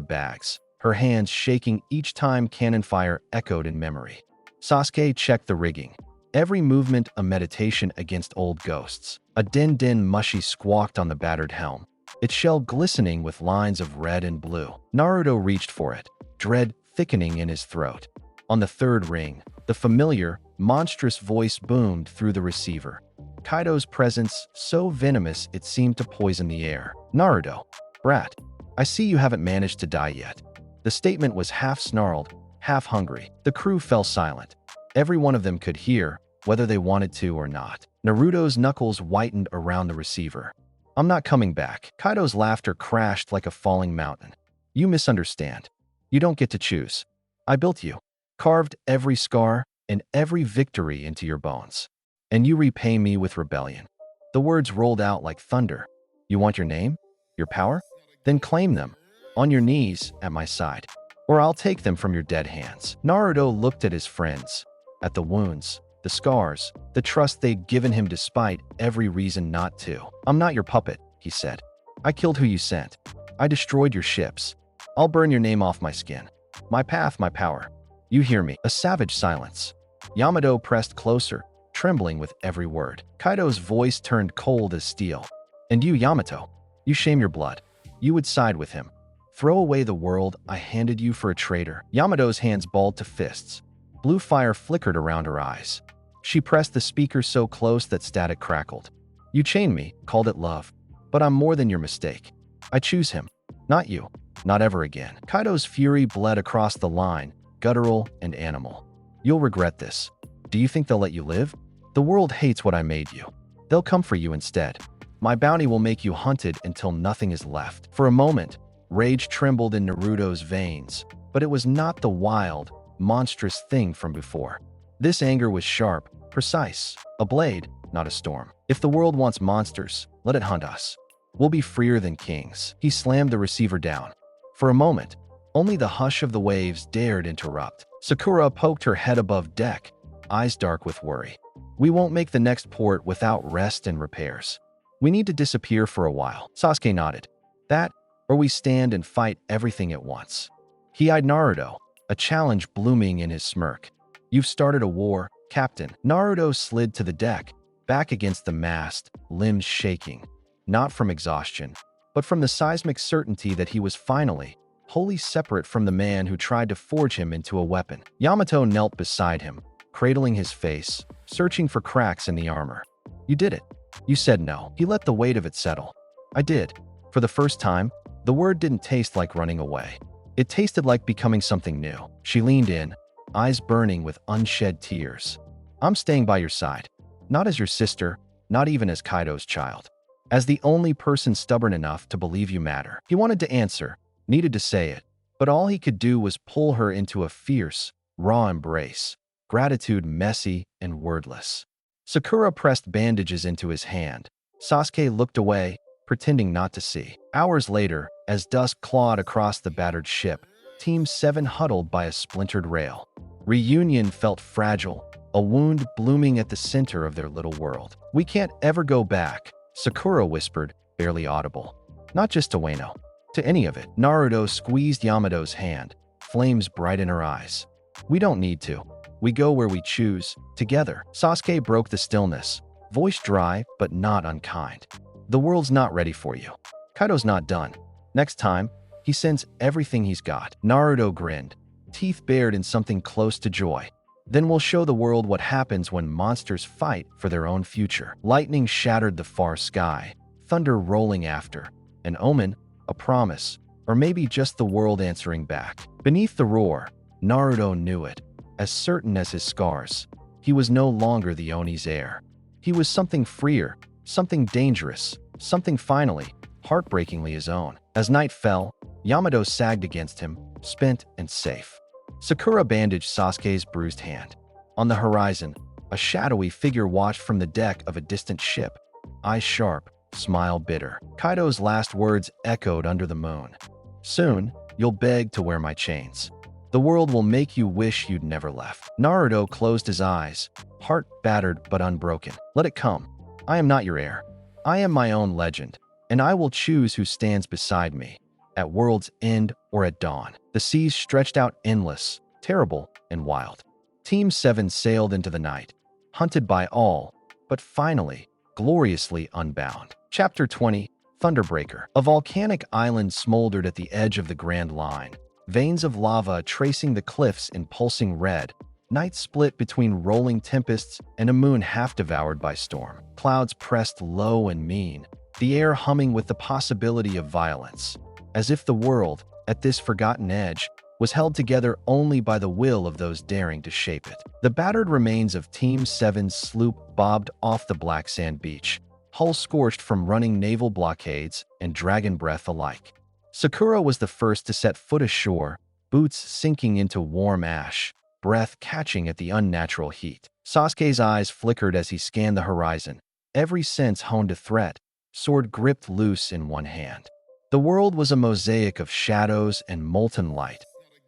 bags, her hands shaking each time cannon fire echoed in memory. Sasuke checked the rigging, every movement a meditation against old ghosts. A din-din mushy squawked on the battered helm, its shell glistening with lines of red and blue. Naruto reached for it, dread thickening in his throat. On the third ring, the familiar, monstrous voice boomed through the receiver. Kaido's presence so venomous it seemed to poison the air. "Naruto, brat, I see you haven't managed to die yet." The statement was half snarled, half hungry. The crew fell silent. Every one of them could hear, whether they wanted to or not. Naruto's knuckles whitened around the receiver. "I'm not coming back." Kaido's laughter crashed like a falling mountain. "You misunderstand. You don't get to choose. I built you, carved every scar and every victory into your bones. And you repay me with rebellion." The words rolled out like thunder. "You want your name? Your power? Then claim them, on your knees at my side, or I'll take them from your dead hands." Naruto looked at his friends, at the wounds, the scars, the trust they'd given him despite every reason not to. "I'm not your puppet," he said. "I killed who you sent. I destroyed your ships. I'll burn your name off my skin. My path, my power. You hear me?" A savage silence. Yamato pressed closer, trembling with every word. Kaido's voice turned cold as steel. "And you, Yamato, you shame your blood. You would side with him. Throw away the world I handed you for a traitor." Yamato's hands balled to fists. Blue fire flickered around her eyes. She pressed the speaker so close that static crackled. "You chained me, called it love. But I'm more than your mistake. I choose him. Not you. Not ever again." Kaido's fury bled across the line, guttural and animal. "You'll regret this. Do you think they'll let you live? The world hates what I made you. They'll come for you instead. My bounty will make you hunted until nothing is left." For a moment, rage trembled in Naruto's veins, but it was not the wild, monstrous thing from before. This anger was sharp, precise, a blade, not a storm. "If the world wants monsters, let it hunt us. We'll be freer than kings." He slammed the receiver down. For a moment, only the hush of the waves dared interrupt. Sakura poked her head above deck, eyes dark with worry. "We won't make the next port without rest and repairs. We need to disappear for a while." Sasuke nodded. "That, or we stand and fight everything at once." He eyed Naruto, a challenge blooming in his smirk. "You've started a war, Captain." Naruto slid to the deck, back against the mast, limbs shaking. Not from exhaustion, but from the seismic certainty that he was finally, wholly separate from the man who tried to forge him into a weapon. Yamato knelt beside him, cradling his face, searching for cracks in the armor. "You did it. You said no." He let the weight of it settle. "I did." For the first time, the word didn't taste like running away. It tasted like becoming something new. She leaned in, eyes burning with unshed tears. "I'm staying by your side. Not as your sister, not even as Kaido's child. As the only person stubborn enough to believe you matter." He wanted to answer, needed to say it, but all he could do was pull her into a fierce, raw embrace, gratitude messy and wordless. Sakura pressed bandages into his hand. Sasuke looked away, pretending not to see. Hours later, as dusk clawed across the battered ship, Team 7 huddled by a splintered rail. Reunion felt fragile, a wound blooming at the center of their little world. "We can't ever go back," Sakura whispered, barely audible. "Not just to Wano. To any of it." Naruto squeezed Yamato's hand, flames bright in her eyes. "We don't need to. We go where we choose, together." Sasuke broke the stillness, voice dry but not unkind. "The world's not ready for you. Kaido's not done. Next time, he sends everything he's got." Naruto grinned, teeth bared in something close to joy. "Then we'll show the world what happens when monsters fight for their own future." Lightning shattered the far sky, thunder rolling after. An omen, a promise, or maybe just the world answering back. Beneath the roar, Naruto knew it, as certain as his scars. He was no longer the Oni's heir. He was something freer, something dangerous, something finally, heartbreakingly his own. As night fell, Yamato sagged against him, spent and safe. Sakura bandaged Sasuke's bruised hand. On the horizon, a shadowy figure watched from the deck of a distant ship, eyes sharp, smile bitter. Kaido's last words echoed under the moon. "Soon, you'll beg to wear my chains. The world will make you wish you'd never left." Naruto closed his eyes, heart battered but unbroken. "Let it come. I am not your heir. I am my own legend, and I will choose who stands beside me, at world's end or at dawn." The seas stretched out endless, terrible, and wild. Team 7 sailed into the night, hunted by all, but finally, gloriously unbound. Chapter 20, Thunderbreaker. A volcanic island smoldered at the edge of the Grand Line, veins of lava tracing the cliffs in pulsing red. Night split between rolling tempests and a moon half devoured by storm. Clouds pressed low and mean, the air humming with the possibility of violence, as if the world, at this forgotten edge, was held together only by the will of those daring to shape it. The battered remains of Team 7's sloop bobbed off the black sand beach, hull scorched from running naval blockades and dragon breath alike. Sakura was the first to set foot ashore, boots sinking into warm ash, breath catching at the unnatural heat. Sasuke's eyes flickered as he scanned the horizon, every sense honed to threat, sword gripped loose in one hand. The world was a mosaic of shadows and molten light,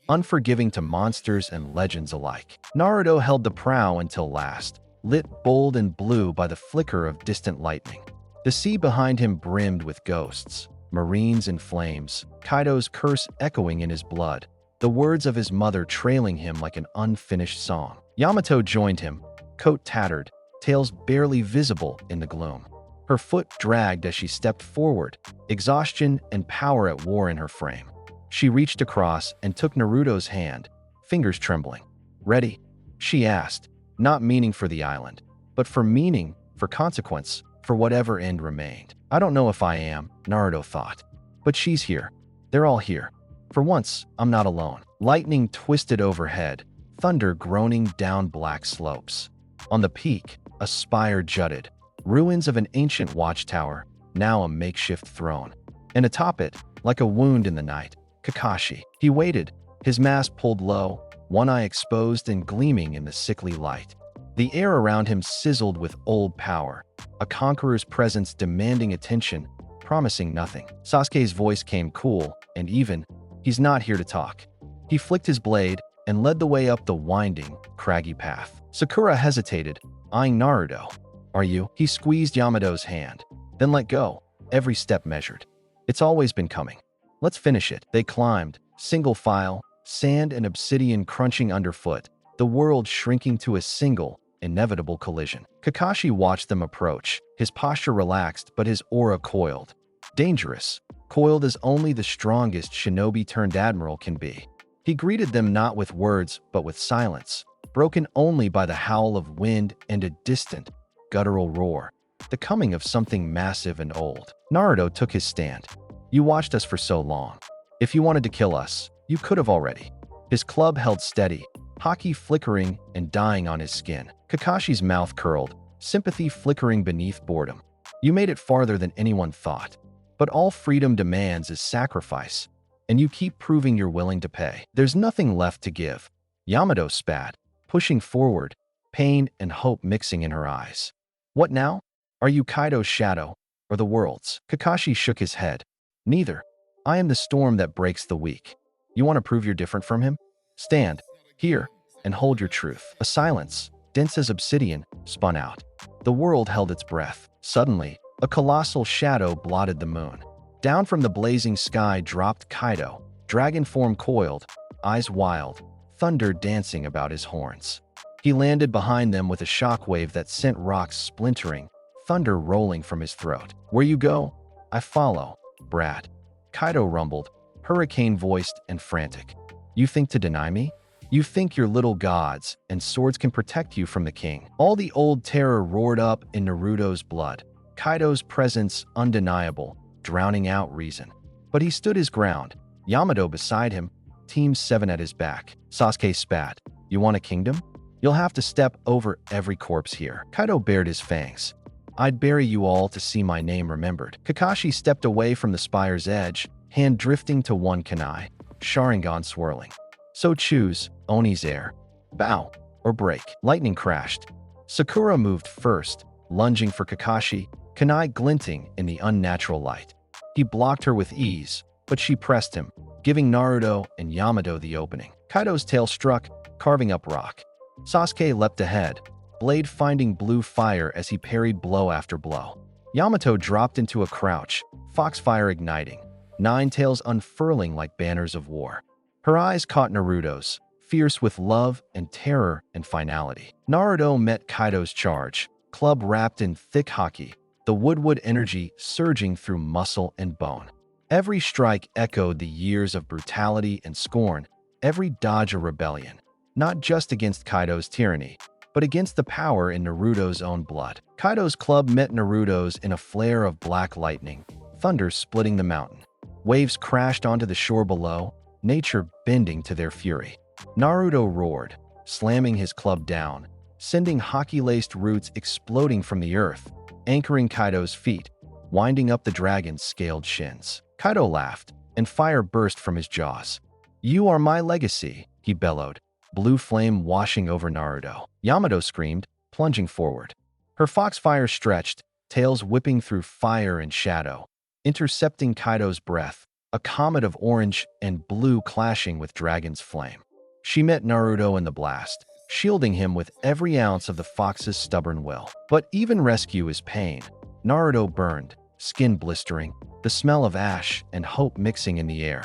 unforgiving to monsters and legends alike. Naruto held the prow until last, lit bold and blue by the flicker of distant lightning. The sea behind him brimmed with ghosts, marines in flames, Kaido's curse echoing in his blood, the words of his mother trailing him like an unfinished song. Yamato joined him, coat tattered, tails barely visible in the gloom. Her foot dragged as she stepped forward, exhaustion and power at war in her frame. She reached across and took Naruto's hand, fingers trembling. "Ready?" she asked, not meaning for the island, but for meaning, for consequence, for whatever end remained. I don't know if I am, Naruto thought. But she's here. They're all here. For once, I'm not alone. Lightning twisted overhead, thunder groaning down black slopes. On the peak, a spire jutted, ruins of an ancient watchtower, now a makeshift throne. And atop it, like a wound in the night, Kakashi. He waited, his mask pulled low, one eye exposed and gleaming in the sickly light. The air around him sizzled with old power, a conqueror's presence demanding attention, promising nothing. Sasuke's voice came cool and even. He's not here to talk. He flicked his blade and led the way up the winding, craggy path. Sakura hesitated, eyeing Naruto. "Are you?" He squeezed Yamato's hand, then let go, every step measured. "It's always been coming. Let's finish it." They climbed, single file, sand and obsidian crunching underfoot, the world shrinking to a single, inevitable collision. Kakashi watched them approach, his posture relaxed but his aura coiled. Dangerous, coiled as only the strongest shinobi-turned-admiral can be. He greeted them not with words but with silence, broken only by the howl of wind and a distant, guttural roar, the coming of something massive and old. Naruto took his stand. "You watched us for so long. If you wanted to kill us, you could have already." His club held steady, haki flickering and dying on his skin. Kakashi's mouth curled, sympathy flickering beneath boredom. "You made it farther than anyone thought. But all freedom demands is sacrifice, and you keep proving you're willing to pay. There's nothing left to give." Yamato spat, pushing forward, pain and hope mixing in her eyes. "What now? Are you Kaido's shadow, or the world's?" Kakashi shook his head. "Neither. I am the storm that breaks the weak. You want to prove you're different from him? Stand here and hold your truth." A silence, dense as obsidian, spun out. The world held its breath. Suddenly, a colossal shadow blotted the moon. Down from the blazing sky dropped Kaido, dragon form coiled, eyes wild, thunder dancing about his horns. He landed behind them with a shockwave that sent rocks splintering, thunder rolling from his throat. "Where you go, I follow, brat," Kaido rumbled, hurricane-voiced and frantic. "You think to deny me? You think your little gods and swords can protect you from the king?" All the old terror roared up in Naruto's blood, Kaido's presence undeniable, drowning out reason. But he stood his ground, Yamato beside him, Team 7 at his back. Sasuke spat. "You want a kingdom? You'll have to step over every corpse here." Kaido bared his fangs. "I'd bury you all to see my name remembered." Kakashi stepped away from the spire's edge, hand drifting to one kunai, Sharingan swirling. "So choose, Oni's heir. Bow or break." Lightning crashed. Sakura moved first, lunging for Kakashi, kunai glinting in the unnatural light. He blocked her with ease, but she pressed him, giving Naruto and Yamato the opening. Kaido's tail struck, carving up rock. Sasuke leapt ahead, blade finding blue fire as he parried blow after blow. Yamato dropped into a crouch, foxfire igniting, nine tails unfurling like banners of war. Her eyes caught Naruto's, fierce with love and terror and finality. Naruto met Kaido's charge, club wrapped in thick haki, the woodwood energy surging through muscle and bone. Every strike echoed the years of brutality and scorn, every dodge a rebellion, not just against Kaido's tyranny, but against the power in Naruto's own blood. Kaido's club met Naruto's in a flare of black lightning, thunder splitting the mountain. Waves crashed onto the shore below, nature bending to their fury. Naruto roared, slamming his club down, sending haki-laced roots exploding from the earth, anchoring Kaido's feet, winding up the dragon's scaled shins. Kaido laughed, and fire burst from his jaws. "You are my legacy," he bellowed, blue flame washing over Naruto. Yamato screamed, plunging forward. Her foxfire stretched, tails whipping through fire and shadow, intercepting Kaido's breath, a comet of orange and blue clashing with dragon's flame. She met Naruto in the blast, shielding him with every ounce of the fox's stubborn will. But even rescue is pain. Naruto burned, skin blistering, the smell of ash and hope mixing in the air.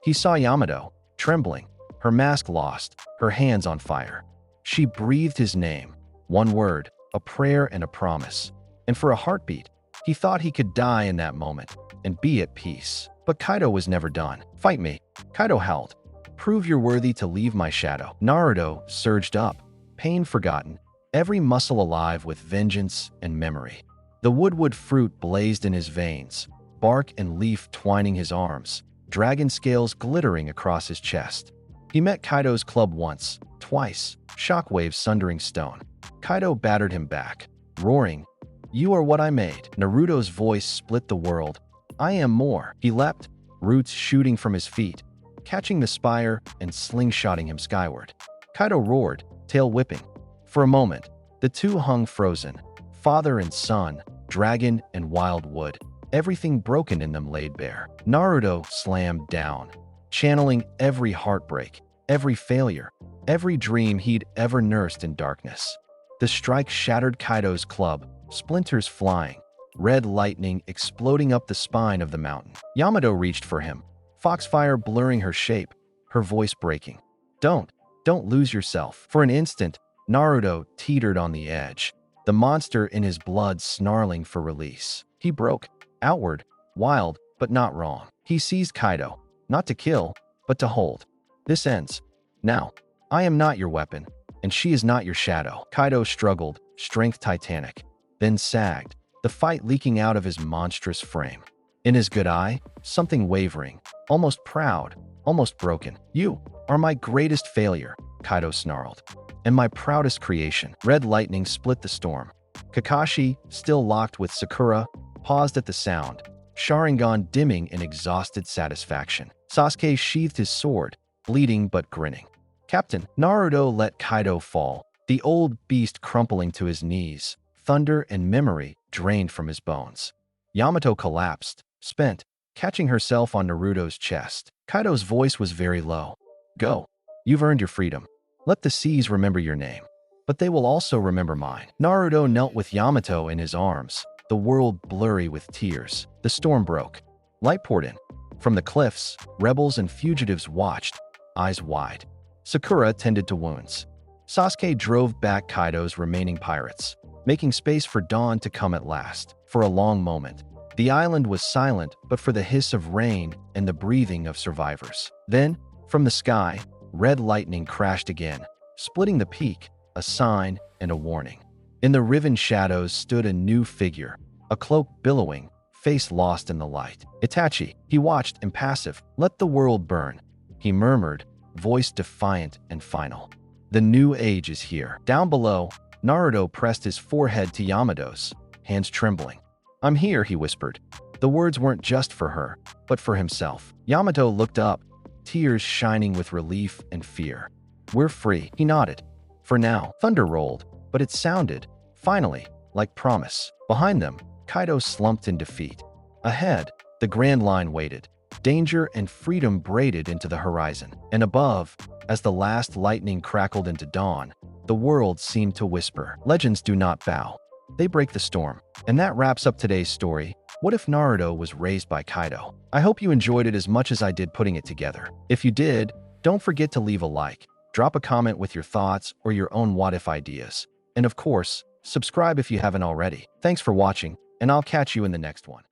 He saw Yamato, trembling, her mask lost, her hands on fire. She breathed his name, one word, a prayer and a promise. And for a heartbeat, he thought he could die in that moment and be at peace. But Kaido was never done. "Fight me," Kaido howled. "Prove you're worthy to leave my shadow." Naruto surged up, pain forgotten, every muscle alive with vengeance and memory. The woodwood fruit blazed in his veins, bark and leaf twining his arms, dragon scales glittering across his chest. He met Kaido's club once, twice, shockwaves sundering stone. Kaido battered him back, roaring, "You are what I made." Naruto's voice split the world. "I am more." He leapt, roots shooting from his feet, catching the spire and slingshotting him skyward. Kaido roared, tail whipping. For a moment, the two hung frozen, father and son, dragon and wild wood. Everything broken in them laid bare. Naruto slammed down, channeling every heartbreak, every failure, every dream he'd ever nursed in darkness. The strike shattered Kaido's club, splinters flying, red lightning exploding up the spine of the mountain. Yamato reached for him, foxfire blurring her shape, her voice breaking. Don't lose yourself." For an instant, Naruto teetered on the edge, the monster in his blood snarling for release. He broke, outward, wild, but not wrong. He seized Kaido, not to kill, but to hold. "This ends. Now, I am not your weapon, and she is not your shadow." Kaido struggled, strength titanic, then sagged, the fight leaking out of his monstrous frame. In his good eye, something wavering, almost proud, almost broken. "You are my greatest failure," Kaido snarled, "and my proudest creation." Red lightning split the storm. Kakashi, still locked with Sakura, paused at the sound, Sharingan dimming in exhausted satisfaction. Sasuke sheathed his sword, bleeding but grinning. "Captain." Naruto let Kaido fall, the old beast crumpling to his knees, thunder and memory drained from his bones. Yamato collapsed, spent, catching herself on Naruto's chest. Kaido's voice was very low. "Go. You've earned your freedom. Let the seas remember your name. But they will also remember mine." Naruto knelt with Yamato in his arms, the world blurry with tears. The storm broke. Light poured in. From the cliffs, rebels and fugitives watched, eyes wide. Sakura tended to wounds. Sasuke drove back Kaido's remaining pirates, making space for dawn to come at last. For a long moment, the island was silent but for the hiss of rain and the breathing of survivors. Then, from the sky, red lightning crashed again, splitting the peak, a sign and a warning. In the riven shadows stood a new figure, a cloak billowing, face lost in the light. "Itachi." He watched, impassive. "Let the world burn," he murmured, voice defiant and final. "The new age is here." Down below, Naruto pressed his forehead to Yamato's, hands trembling. "I'm here," he whispered. The words weren't just for her, but for himself. Yamato looked up, tears shining with relief and fear. "We're free," he nodded. "For now." Thunder rolled, but it sounded, finally, like promise. Behind them, Kaido slumped in defeat. Ahead, the Grand Line waited, danger and freedom braided into the horizon. And above, as the last lightning crackled into dawn, the world seemed to whisper, "Legends do not bow. They break the storm." And that wraps up today's story. What if Naruto was raised by Kaido? I hope you enjoyed it as much as I did putting it together. If you did, don't forget to leave a like, drop a comment with your thoughts or your own what-if ideas. And of course, subscribe if you haven't already. Thanks for watching, and I'll catch you in the next one.